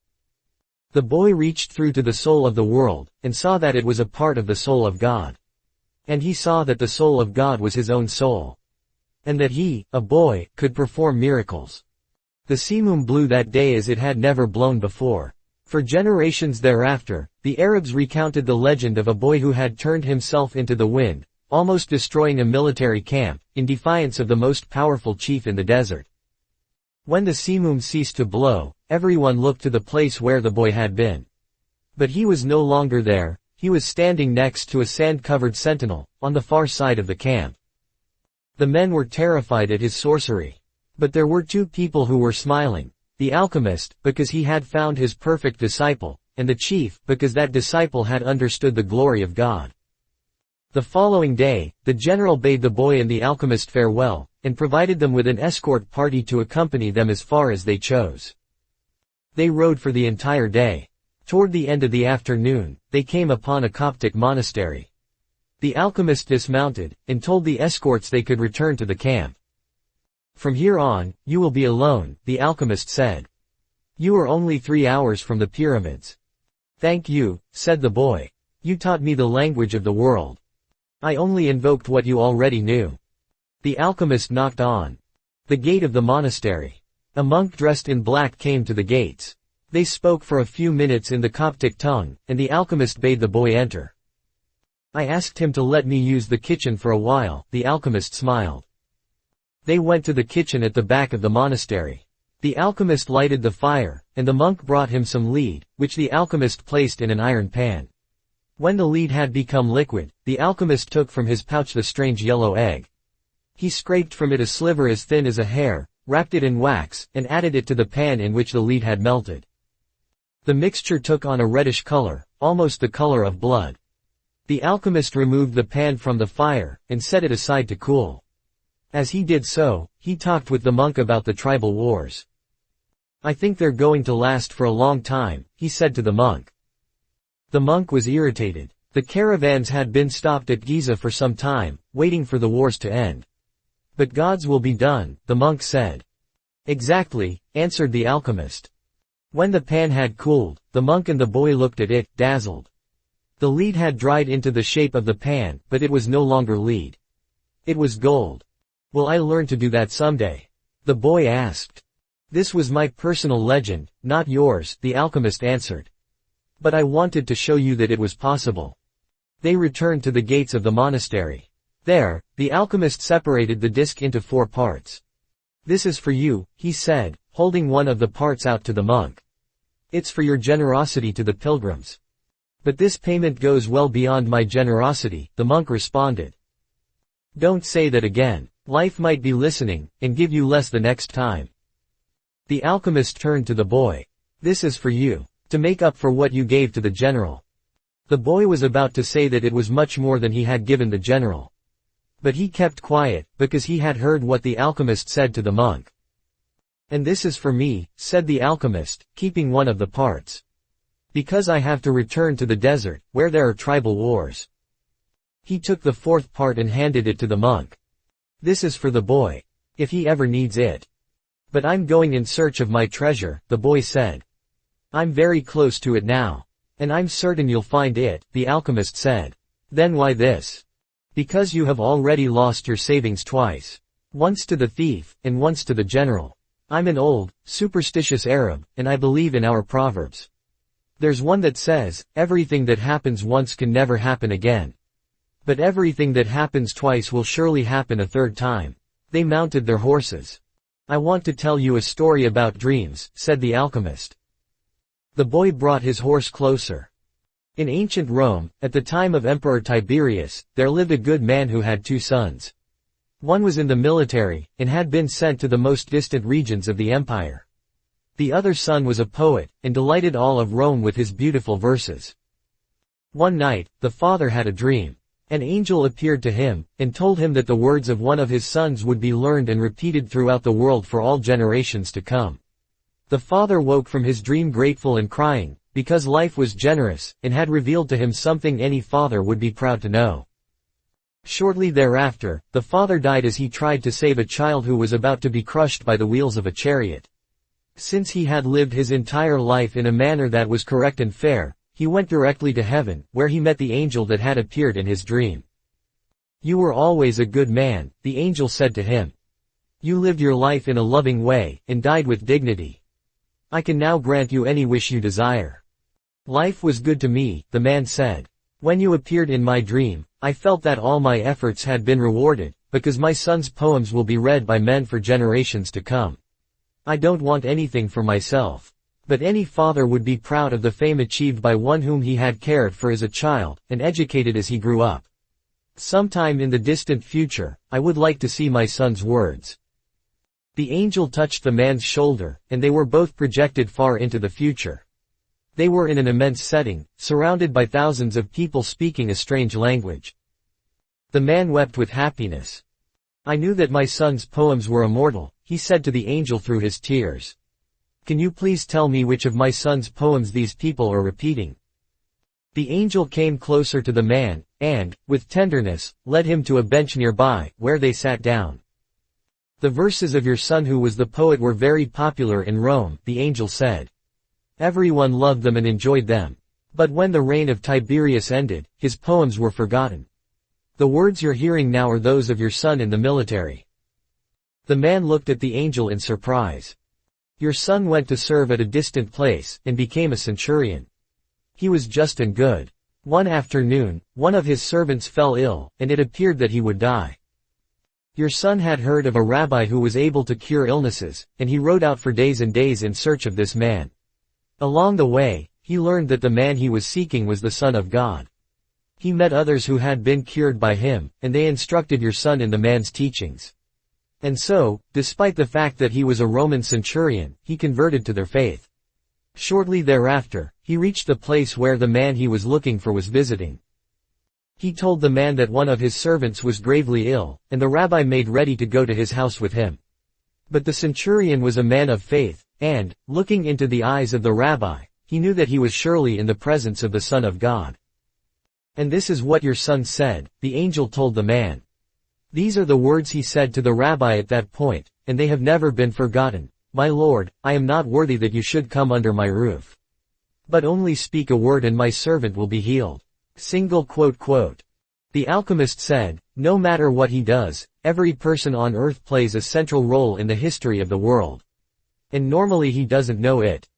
The boy reached through to the soul of the world, and saw that it was a part of the soul of God. And he saw that the soul of God was his own soul. And that he, a boy, could perform miracles. The simoom blew that day as it had never blown before. For generations thereafter, the Arabs recounted the legend of a boy who had turned himself into the wind, almost destroying a military camp, in defiance of the most powerful chief in the desert. When the simoom ceased to blow, everyone looked to the place where the boy had been. But he was no longer there, he was standing next to a sand-covered sentinel, on the far side of the camp. The men were terrified at his sorcery. But there were two people who were smiling. The alchemist, because he had found his perfect disciple, and the chief, because that disciple had understood the glory of God. The following day, the general bade the boy and the alchemist farewell, and provided them with an escort party to accompany them as far as they chose. They rode for the entire day. Toward the end of the afternoon, they came upon a Coptic monastery. The alchemist dismounted, and told the escorts they could return to the camp. "From here on, you will be alone," the alchemist said. "You are only 3 hours from the pyramids." "Thank you," said the boy. "You taught me the language of the world. I only invoked what you already knew." The alchemist knocked on the gate of the monastery. A monk dressed in black came to the gates. They spoke for a few minutes in the Coptic tongue, and the alchemist bade the boy enter. "I asked him to let me use the kitchen for a while," the alchemist smiled. They went to the kitchen at the back of the monastery. The alchemist lighted the fire, and the monk brought him some lead, which the alchemist placed in an iron pan. When the lead had become liquid, the alchemist took from his pouch the strange yellow egg. He scraped from it a sliver as thin as a hair, wrapped it in wax, and added it to the pan in which the lead had melted. The mixture took on a reddish color, almost the color of blood. The alchemist removed the pan from the fire, and set it aside to cool. As he did so, he talked with the monk about the tribal wars. "I think they're going to last for a long time," he said to the monk. The monk was irritated. The caravans had been stopped at Giza for some time, waiting for the wars to end. "But God's will be done," the monk said. "Exactly," answered the alchemist. When the pan had cooled, the monk and the boy looked at it, dazzled. The lead had dried into the shape of the pan, but it was no longer lead. It was gold. "Will I learn to do that someday?" the boy asked. "This was my personal legend, not yours," the alchemist answered. "But I wanted to show you that it was possible." They returned to the gates of the monastery. There, the alchemist separated the disc into 4 parts. "This is for you," he said, holding one of the parts out to the monk. "It's for your generosity to the pilgrims." "But this payment goes well beyond my generosity," the monk responded. "Don't say that again. Life might be listening, and give you less the next time." The alchemist turned to the boy. "This is for you, to make up for what you gave to the general." The boy was about to say that it was much more than he had given the general. But he kept quiet, because he had heard what the alchemist said to the monk. "And this is for me," said the alchemist, keeping one of the parts. "Because I have to return to the desert, where there are tribal wars." He took the 4th part and handed it to the monk. "This is for the boy. If he ever needs it." "But I'm going in search of my treasure," the boy said. "I'm very close to it now. And I'm certain you'll find it," the alchemist said. "Then why this?" "Because you have already lost your savings twice. Once to the thief, and once to the general. I'm an old, superstitious Arab, and I believe in our proverbs. There's one that says, everything that happens once can never happen again. But everything that happens twice will surely happen a 3rd time." They mounted their horses. "I want to tell you a story about dreams," said the alchemist. The boy brought his horse closer. In ancient Rome, at the time of Emperor Tiberius, there lived a good man who had 2 sons. One was in the military, and had been sent to the most distant regions of the empire. The other son was a poet, and delighted all of Rome with his beautiful verses. One night, the father had a dream. An angel appeared to him, and told him that the words of one of his sons would be learned and repeated throughout the world for all generations to come. The father woke from his dream grateful and crying, because life was generous, and had revealed to him something any father would be proud to know. Shortly thereafter, the father died as he tried to save a child who was about to be crushed by the wheels of a chariot. Since he had lived his entire life in a manner that was correct and fair, he went directly to heaven, where he met the angel that had appeared in his dream. "You were always a good man," the angel said to him. "You lived your life in a loving way, and died with dignity. I can now grant you any wish you desire." "Life was good to me," the man said. "When you appeared in my dream, I felt that all my efforts had been rewarded, because my son's poems will be read by men for generations to come. I don't want anything for myself. But any father would be proud of the fame achieved by one whom he had cared for as a child, and educated as he grew up. Sometime in the distant future, I would like to see my son's words. The angel touched the man's shoulder, and they were both projected far into the future. They were in an immense setting, surrounded by thousands of people speaking a strange language. The man wept with happiness. I knew that my son's poems were immortal, he said to the angel through his tears. Can you please tell me which of my son's poems these people are repeating? The angel came closer to the man, and, with tenderness, led him to a bench nearby, where they sat down. The verses of your son who was the poet were very popular in Rome, the angel said. Everyone loved them and enjoyed them. But when the reign of Tiberius ended, his poems were forgotten. The words you're hearing now are those of your son in the military. The man looked at the angel in surprise. Your son went to serve at a distant place, and became a centurion. He was just and good. One afternoon, one of his servants fell ill, and it appeared that he would die. Your son had heard of a rabbi who was able to cure illnesses, and he rode out for days and days in search of this man. Along the way, he learned that the man he was seeking was the Son of God. He met others who had been cured by him, and they instructed your son in the man's teachings. And so, despite the fact that he was a Roman centurion, he converted to their faith. Shortly thereafter, he reached the place where the man he was looking for was visiting. He told the man that one of his servants was gravely ill, and the rabbi made ready to go to his house with him. But the centurion was a man of faith, and, looking into the eyes of the rabbi, he knew that he was surely in the presence of the Son of God. And this is what your son said, the angel told the man. These are the words he said to the rabbi at that point, and they have never been forgotten. My Lord, I am not worthy that you should come under my roof. But only speak a word and my servant will be healed. The alchemist said, no matter what he does, every person on earth plays a central role in the history of the world. And normally he doesn't know it.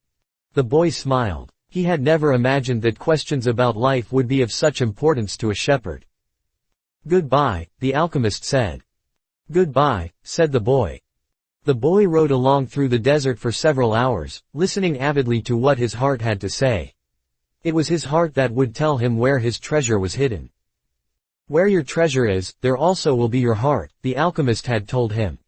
The boy smiled. He had never imagined that questions about life would be of such importance to a shepherd. Goodbye, the alchemist said. Goodbye, said the boy. The boy rode along through the desert for several hours, listening avidly to what his heart had to say. It was his heart that would tell him where his treasure was hidden. Where your treasure is, there also will be your heart, the alchemist had told him.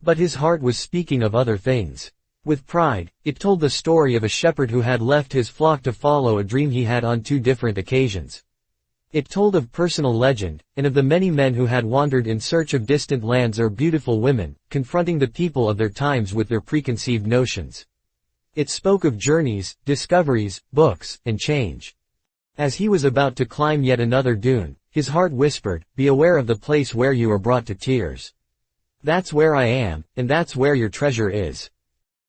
But his heart was speaking of other things. With pride, it told the story of a shepherd who had left his flock to follow a dream he had on 2 different occasions. It told of personal legend, and of the many men who had wandered in search of distant lands or beautiful women, confronting the people of their times with their preconceived notions. It spoke of journeys, discoveries, books, and change. As he was about to climb yet another dune, his heart whispered, be aware of the place where you are brought to tears. That's where I am, and that's where your treasure is.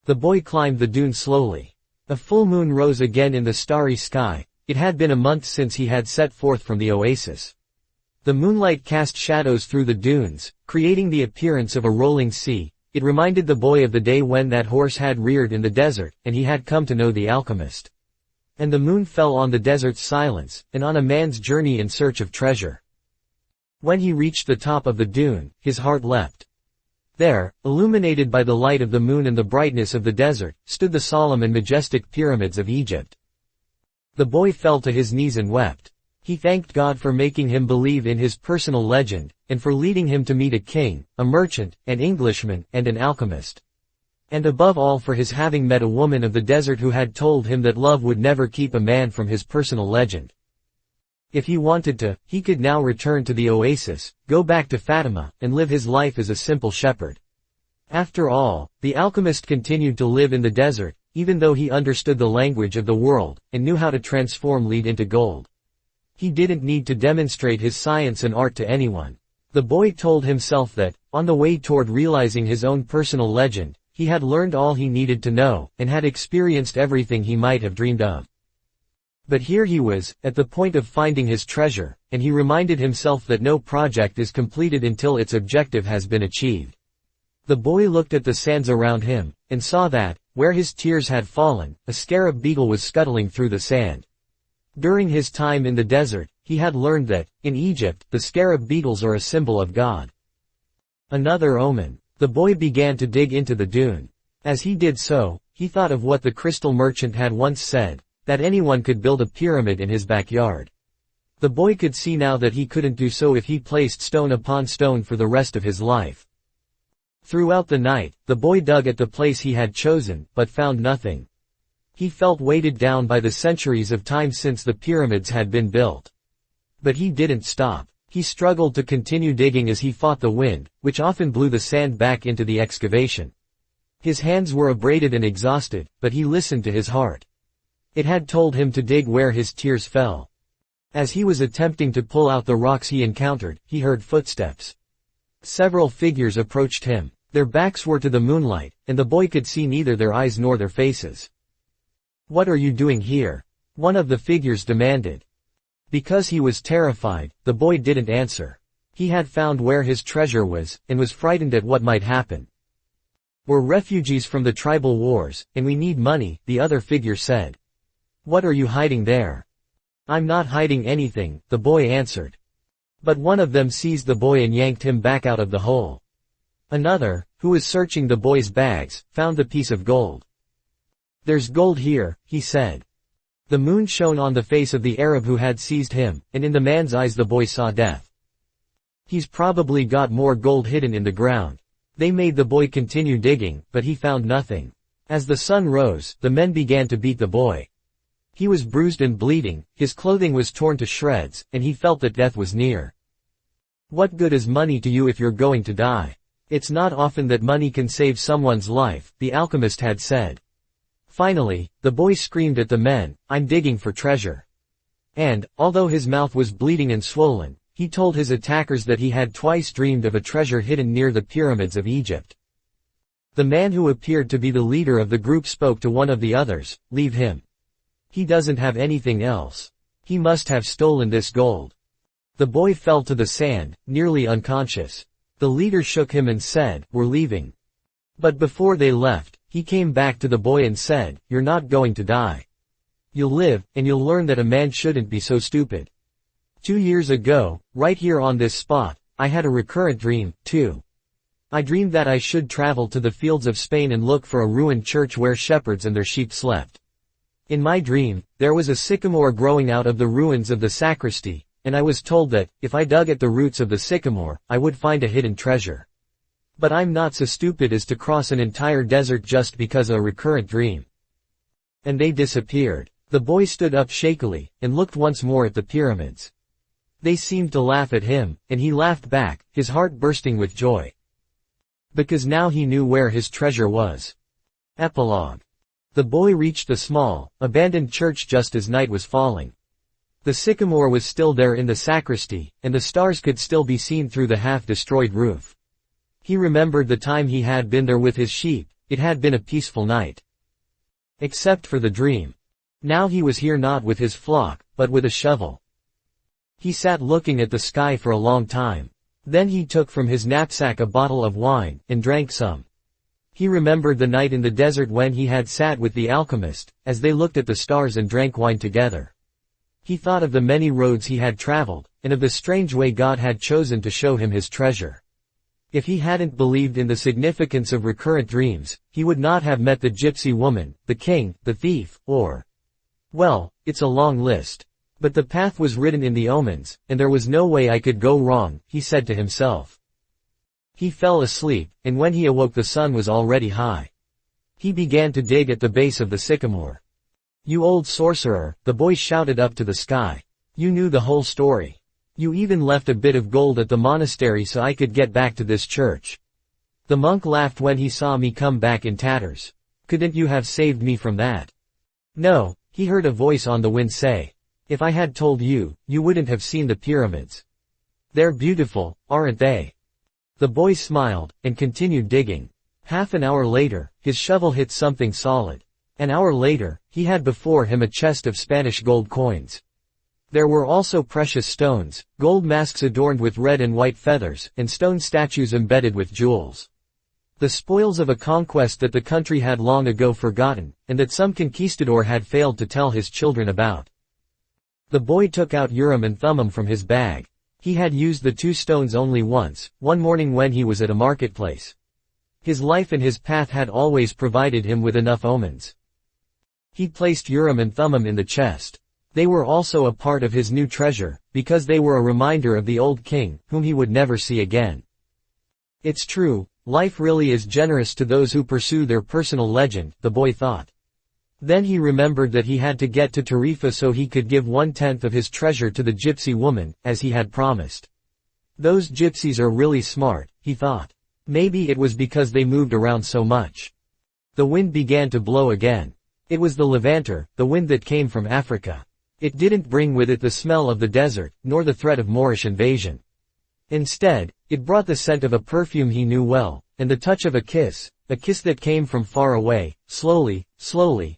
The boy climbed the dune slowly. A full moon rose again in the starry sky. It had been a month since he had set forth from the oasis. The moonlight cast shadows through the dunes, creating the appearance of a rolling sea. It reminded the boy of the day when that horse had reared in the desert, and he had come to know the alchemist. And the moon fell on the desert's silence, and on a man's journey in search of treasure. When he reached the top of the dune, his heart leapt. There, illuminated by the light of the moon and the brightness of the desert, stood the solemn and majestic pyramids of Egypt. The boy fell to his knees and wept. He thanked God for making him believe in his personal legend, and for leading him to meet a king, a merchant, an Englishman, and an alchemist. And above all for his having met a woman of the desert who had told him that love would never keep a man from his personal legend. If he wanted to, he could now return to the oasis, go back to Fatima, and live his life as a simple shepherd. After all, the alchemist continued to live in the desert, even though he understood the language of the world, and knew how to transform lead into gold. He didn't need to demonstrate his science and art to anyone. The boy told himself that, on the way toward realizing his own personal legend, he had learned all he needed to know, and had experienced everything he might have dreamed of. But here he was, at the point of finding his treasure, and he reminded himself that no project is completed until its objective has been achieved. The boy looked at the sands around him, and saw that, where his tears had fallen, a scarab beetle was scuttling through the sand. During his time in the desert, he had learned that, in Egypt, the scarab beetles are a symbol of God. Another omen. The boy began to dig into the dune. As he did so, he thought of what the crystal merchant had once said, that anyone could build a pyramid in his backyard. The boy could see now that he couldn't do so if he placed stone upon stone for the rest of his life. Throughout the night, the boy dug at the place he had chosen, but found nothing. He felt weighted down by the centuries of time since the pyramids had been built. But he didn't stop. He struggled to continue digging as he fought the wind, which often blew the sand back into the excavation. His hands were abraded and exhausted, but he listened to his heart. It had told him to dig where his tears fell. As he was attempting to pull out the rocks he encountered, he heard footsteps. Several figures approached him. Their backs were to the moonlight, and the boy could see neither their eyes nor their faces. "What are you doing here?" one of the figures demanded. Because he was terrified, the boy didn't answer. He had found where his treasure was, and was frightened at what might happen. "We're refugees from the tribal wars, and we need money," the other figure said. "What are you hiding there?" "I'm not hiding anything," the boy answered. But one of them seized the boy and yanked him back out of the hole. Another, who was searching the boy's bags, found the piece of gold. "There's gold here," he said. The moon shone on the face of the Arab who had seized him, and in the man's eyes the boy saw death. "He's probably got more gold hidden in the ground." They made the boy continue digging, but he found nothing. As the sun rose, the men began to beat the boy. He was bruised and bleeding, his clothing was torn to shreds, and he felt that death was near. "What good is money to you if you're going to die? It's not often that money can save someone's life," the alchemist had said. Finally, the boy screamed at the men, "I'm digging for treasure." And, although his mouth was bleeding and swollen, he told his attackers that he had twice dreamed of a treasure hidden near the pyramids of Egypt. The man who appeared to be the leader of the group spoke to one of the others, "Leave him. He doesn't have anything else. He must have stolen this gold." The boy fell to the sand, nearly unconscious. The leader shook him and said, "We're leaving." But before they left, he came back to the boy and said, "You're not going to die. You'll live, and you'll learn that a man shouldn't be so stupid." 2 years ago, right here on this spot, I had a recurrent dream, too. I dreamed that I should travel to the fields of Spain and look for a ruined church where shepherds and their sheep slept. In my dream, there was a sycamore growing out of the ruins of the sacristy, and I was told that, if I dug at the roots of the sycamore, I would find a hidden treasure. But I'm not so stupid as to cross an entire desert just because of a recurrent dream. And they disappeared. The boy stood up shakily, and looked once more at the pyramids. They seemed to laugh at him, and he laughed back, his heart bursting with joy. Because now he knew where his treasure was. Epilogue. The boy reached the small, abandoned church just as night was falling. The sycamore was still there in the sacristy, and the stars could still be seen through the half-destroyed roof. He remembered the time he had been there with his sheep. It had been a peaceful night. Except for the dream. Now he was here not with his flock, but with a shovel. He sat looking at the sky for a long time. Then he took from his knapsack a bottle of wine, and drank some. He remembered the night in the desert when he had sat with the alchemist, as they looked at the stars and drank wine together. He thought of the many roads he had traveled, and of the strange way God had chosen to show him his treasure. If he hadn't believed in the significance of recurrent dreams, he would not have met the gypsy woman, the king, the thief, or... Well, it's a long list. But the path was written in the omens, and there was no way I could go wrong, he said to himself. He fell asleep, and when he awoke the sun was already high. He began to dig at the base of the sycamore. "You old sorcerer," the boy shouted up to the sky. "You knew the whole story. You even left a bit of gold at the monastery so I could get back to this church." The monk laughed when he saw me come back in tatters. "Couldn't you have saved me from that?" "No," he heard a voice on the wind say. "If I had told you, you wouldn't have seen the pyramids. They're beautiful, aren't they?" The boy smiled, and continued digging. Half an hour later, his shovel hit something solid. An hour later, he had before him a chest of Spanish gold coins. There were also precious stones, gold masks adorned with red and white feathers, and stone statues embedded with jewels. The spoils of a conquest that the country had long ago forgotten, and that some conquistador had failed to tell his children about. The boy took out Urim and Thummim from his bag. He had used the two stones only once, one morning when he was at a marketplace. His life and his path had always provided him with enough omens. He placed Urim and Thummim in the chest. They were also a part of his new treasure, because they were a reminder of the old king, whom he would never see again. It's true, life really is generous to those who pursue their personal legend, the boy thought. Then he remembered that he had to get to Tarifa so he could give 1/10 of his treasure to the gypsy woman, as he had promised. Those gypsies are really smart, he thought. Maybe it was because they moved around so much. The wind began to blow again. It was the Levanter, the wind that came from Africa. It didn't bring with it the smell of the desert, nor the threat of Moorish invasion. Instead, it brought the scent of a perfume he knew well, and the touch of a kiss that came from far away, slowly,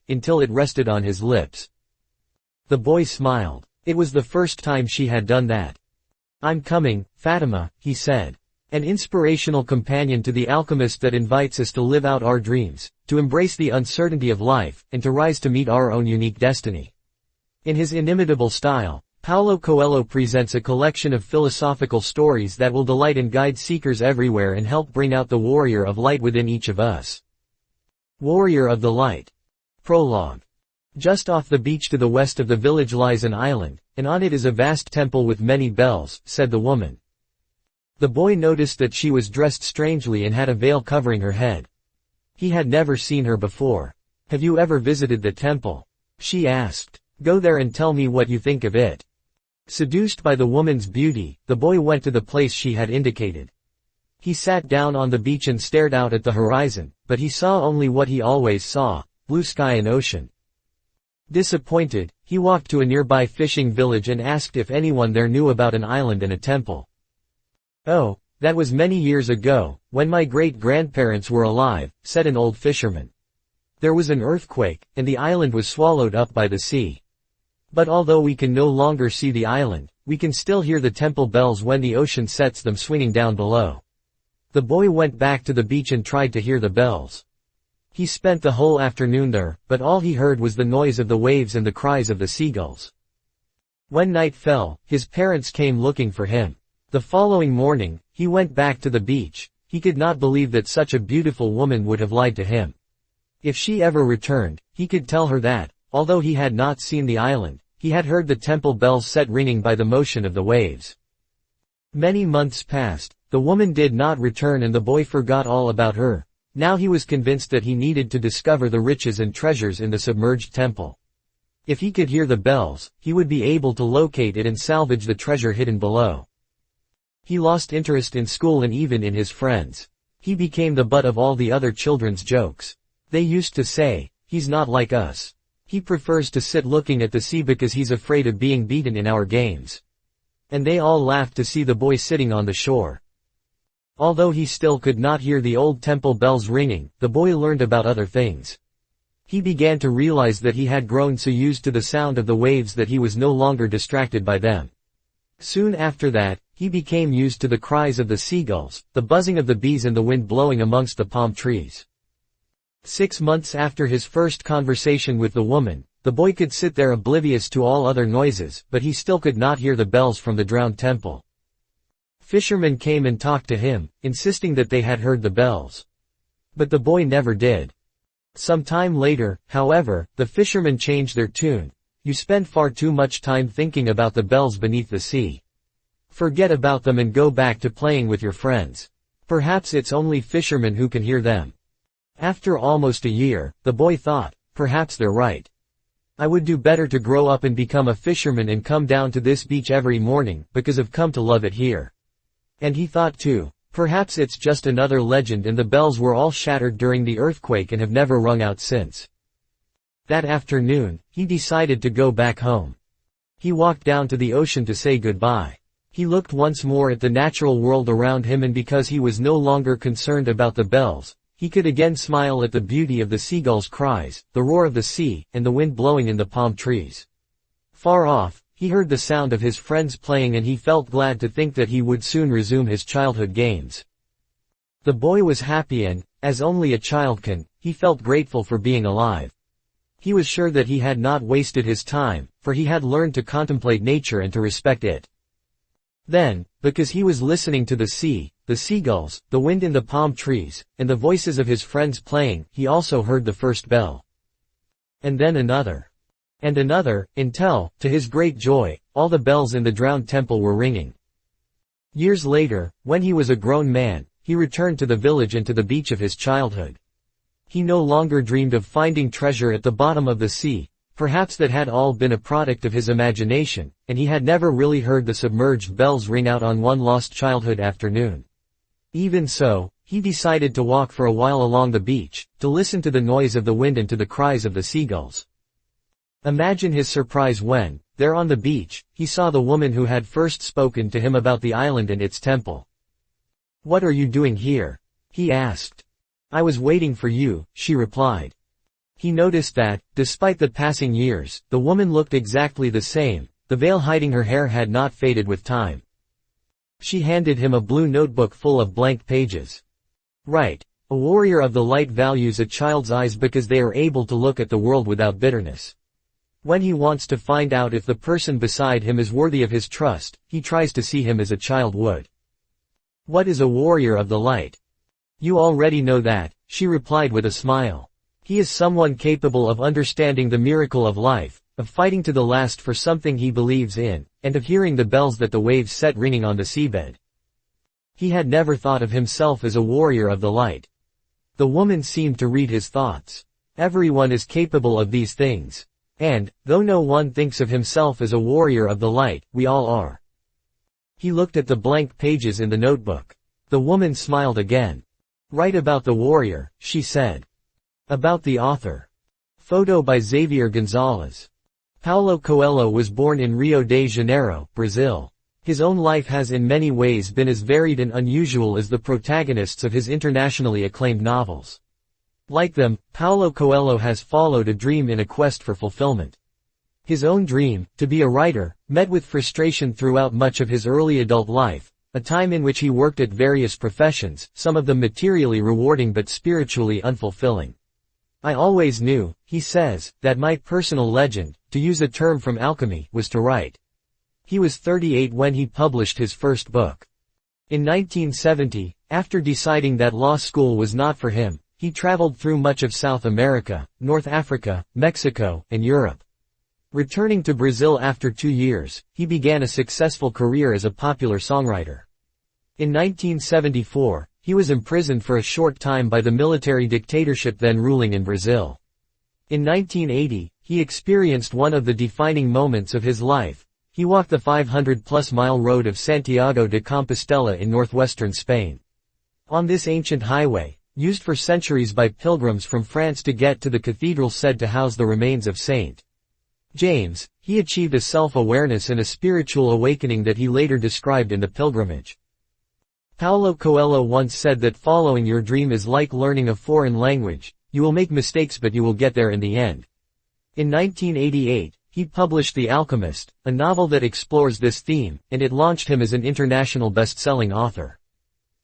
until it rested on his lips. The boy smiled. It was the first time she had done that. "I'm coming, Fatima," he said. An inspirational companion to the alchemist that invites us to live out our dreams, to embrace the uncertainty of life, and to rise to meet our own unique destiny. In his inimitable style, Paulo Coelho presents a collection of philosophical stories that will delight and guide seekers everywhere and help bring out the warrior of light within each of us. Warrior of the Light. Prologue. Just off the beach to the west of the village lies an island, and on it is a vast temple with many bells, said the woman. The boy noticed that she was dressed strangely and had a veil covering her head. He had never seen her before. "Have you ever visited the temple?" she asked. "Go there and tell me what you think of it." Seduced by the woman's beauty, the boy went to the place she had indicated. He sat down on the beach and stared out at the horizon, but he saw only what he always saw, blue sky and ocean. Disappointed, he walked to a nearby fishing village and asked if anyone there knew about an island and a temple. "Oh, that was many years ago, when my great-grandparents were alive," said an old fisherman. "There was an earthquake, and the island was swallowed up by the sea. But although we can no longer see the island, we can still hear the temple bells when the ocean sets them swinging down below." The boy went back to the beach and tried to hear the bells. He spent the whole afternoon there, but all he heard was the noise of the waves and the cries of the seagulls. When night fell, his parents came looking for him. The following morning, he went back to the beach. He could not believe that such a beautiful woman would have lied to him. If she ever returned, he could tell her that, although he had not seen the island, he had heard the temple bells set ringing by the motion of the waves. Many months passed, the woman did not return and the boy forgot all about her. Now he was convinced that he needed to discover the riches and treasures in the submerged temple. If he could hear the bells, he would be able to locate it and salvage the treasure hidden below. He lost interest in school and even in his friends. He became the butt of all the other children's jokes. They used to say, "He's not like us. He prefers to sit looking at the sea because he's afraid of being beaten in our games." And they all laughed to see the boy sitting on the shore. Although he still could not hear the old temple bells ringing, the boy learned about other things. He began to realize that he had grown so used to the sound of the waves that he was no longer distracted by them. Soon after that, he became used to the cries of the seagulls, the buzzing of the bees and the wind blowing amongst the palm trees. 6 months after his first conversation with the woman, the boy could sit there oblivious to all other noises, but he still could not hear the bells from the drowned temple. Fishermen came and talked to him, insisting that they had heard the bells. But the boy never did. Some time later, however, the fishermen changed their tune. "You spend far too much time thinking about the bells beneath the sea. Forget about them and go back to playing with your friends. Perhaps it's only fishermen who can hear them." After almost a year, the boy thought, perhaps they're right. I would do better to grow up and become a fisherman and come down to this beach every morning, because I've come to love it here. And he thought too, perhaps it's just another legend and the bells were all shattered during the earthquake and have never rung out since. That afternoon, he decided to go back home. He walked down to the ocean to say goodbye. He looked once more at the natural world around him, and because he was no longer concerned about the bells, he could again smile at the beauty of the seagulls' cries, the roar of the sea, and the wind blowing in the palm trees. Far off, he heard the sound of his friends playing and he felt glad to think that he would soon resume his childhood games. The boy was happy and, as only a child can, he felt grateful for being alive. He was sure that he had not wasted his time, for he had learned to contemplate nature and to respect it. Then, because he was listening to the sea, the seagulls, the wind in the palm trees, and the voices of his friends playing, he also heard the first bell. And then another. And another, until, to his great joy, all the bells in the drowned temple were ringing. Years later, when he was a grown man, he returned to the village and to the beach of his childhood. He no longer dreamed of finding treasure at the bottom of the sea. Perhaps that had all been a product of his imagination, and he had never really heard the submerged bells ring out on one lost childhood afternoon. Even so, he decided to walk for a while along the beach, to listen to the noise of the wind and to the cries of the seagulls. Imagine his surprise when, there on the beach, he saw the woman who had first spoken to him about the island and its temple. "What are you doing here?" he asked. "I was waiting for you," she replied. He noticed that, despite the passing years, the woman looked exactly the same. The veil hiding her hair had not faded with time. She handed him a blue notebook full of blank pages. "Write. A warrior of the light values a child's eyes because they are able to look at the world without bitterness. When he wants to find out if the person beside him is worthy of his trust, he tries to see him as a child would." "What is a warrior of the light?" "You already know that," she replied with a smile. "He is someone capable of understanding the miracle of life, of fighting to the last for something he believes in, and of hearing the bells that the waves set ringing on the seabed." He had never thought of himself as a warrior of the light. The woman seemed to read his thoughts. Everyone is capable of these things. And, though no one thinks of himself as a warrior of the light, we all are. He looked at the blank pages in the notebook. The woman smiled again. "Write about the warrior," she said. About the author. Photo by Xavier Gonzalez. Paulo Coelho was born in Rio de Janeiro, Brazil. His own life has in many ways been as varied and unusual as the protagonists of his internationally acclaimed novels. Like them, Paulo Coelho has followed a dream in a quest for fulfillment. His own dream, to be a writer, met with frustration throughout much of his early adult life, a time in which he worked at various professions, some of them materially rewarding but spiritually unfulfilling. "I always knew," he says, "that my personal legend, to use a term from alchemy, was to write." He was 38 when he published his first book. In 1970, after deciding that law school was not for him, he traveled through much of South America, North Africa, Mexico, and Europe. Returning to Brazil after 2 years, he began a successful career as a popular songwriter. In 1974, he was imprisoned for a short time by the military dictatorship then ruling in Brazil. In 1980, he experienced one of the defining moments of his life. He walked the 500-plus-mile road of Santiago de Compostela in northwestern Spain. On this ancient highway, used for centuries by pilgrims from France to get to the cathedral said to house the remains of Saint James, he achieved a self-awareness and a spiritual awakening that he later described in the pilgrimage. Paulo Coelho once said that following your dream is like learning a foreign language. You will make mistakes but you will get there in the end. In 1988, he published The Alchemist, a novel that explores this theme, and it launched him as an international best-selling author.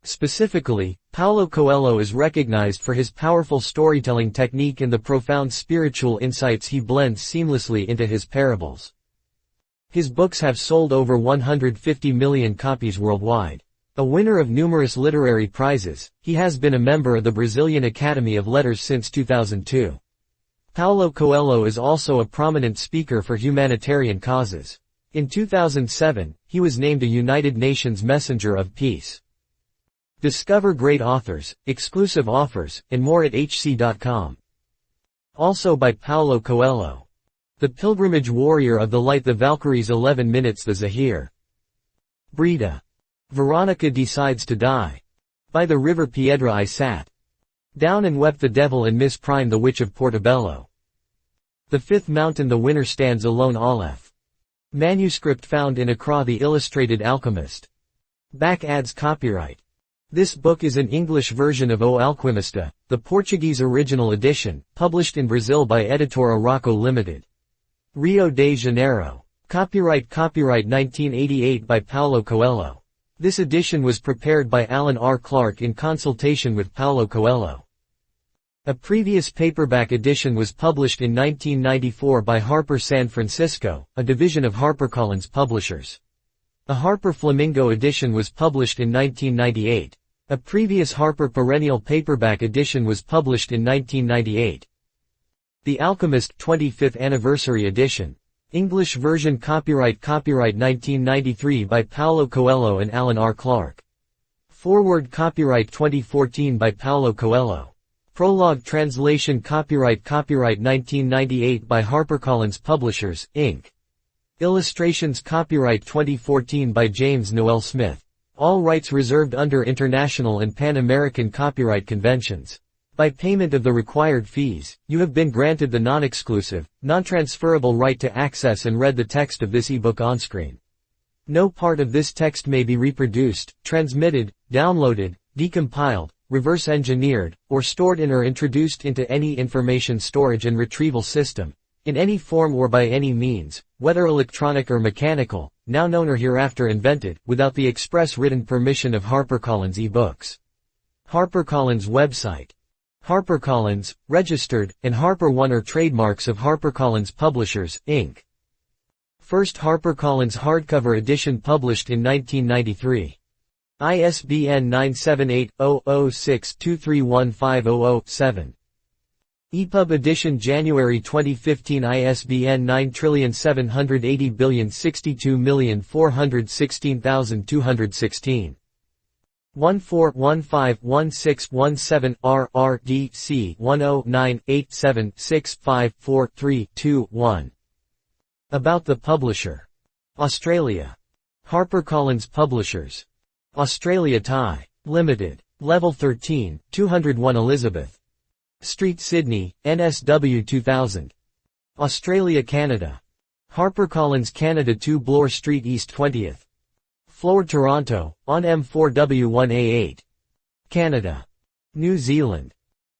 Specifically, Paulo Coelho is recognized for his powerful storytelling technique and the profound spiritual insights he blends seamlessly into his parables. His books have sold over 150 million copies worldwide. A winner of numerous literary prizes, he has been a member of the Brazilian Academy of Letters since 2002. Paulo Coelho is also a prominent speaker for humanitarian causes. In 2007, he was named a United Nations Messenger of Peace. Discover great authors, exclusive offers, and more at hc.com. Also by Paulo Coelho. The Pilgrimage Warrior of the Light, The Valkyries, 11 Minutes, The Zahir. Breda. Veronica decides to die. By the river Piedra I sat down and wept, the devil and Miss Prime, the witch of Portobello. The Fifth Mountain, the winner stands alone, Aleph. Manuscript found in Accra, The Illustrated Alchemist. Back adds copyright. This book is an English version of O Alquimista, the Portuguese original edition, published in Brazil by Editora Rocco Limited. Rio de Janeiro. Copyright 1988 by Paulo Coelho. This edition was prepared by Alan R. Clark in consultation with Paulo Coelho. A previous paperback edition was published in 1994 by Harper San Francisco, a division of HarperCollins Publishers. A Harper Flamingo edition was published in 1998. A previous Harper Perennial paperback edition was published in 1998. The Alchemist 25th Anniversary Edition. English version copyright 1993 by Paulo Coelho and Alan R. Clark. Foreword copyright 2014 by Paulo Coelho. Prologue translation copyright 1998 by HarperCollins Publishers, Inc. Illustrations copyright 2014 by James Noel Smith. All rights reserved under international and Pan-American copyright conventions. By payment of the required fees, you have been granted the non-exclusive, non-transferable right to access and read the text of this ebook onscreen. No part of this text may be reproduced, transmitted, downloaded, decompiled, reverse engineered, or stored in or introduced into any information storage and retrieval system, in any form or by any means, whether electronic or mechanical, now known or hereafter invented, without the express written permission of HarperCollins eBooks. HarperCollins website. HarperCollins, registered, and Harper One are trademarks of HarperCollins Publishers, Inc. First HarperCollins hardcover edition published in 1993. ISBN 978-0062315007. EPUB edition January 2015 ISBN 9780762416216. 14151617 D C 10987654321. About the publisher. Australia. HarperCollins Publishers. Australia Thai. Limited. Level 13, 201 Elizabeth Street, Sydney, NSW 2000. Australia Canada. HarperCollins Canada 2 Bloor Street East 20th Floor, Toronto, on M4W1A8. Canada. New Zealand.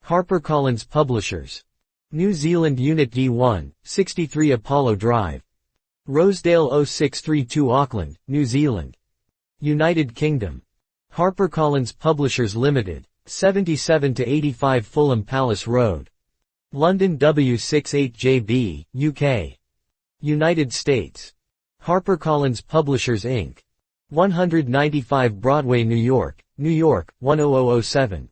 HarperCollins Publishers. New Zealand Unit D1, 63 Apollo Drive. Rosedale 0632 Auckland, New Zealand. United Kingdom. HarperCollins Publishers Limited, 77-85 Fulham Palace Road. London W68JB, UK. United States. HarperCollins Publishers Inc. 195 Broadway, New York, 10007.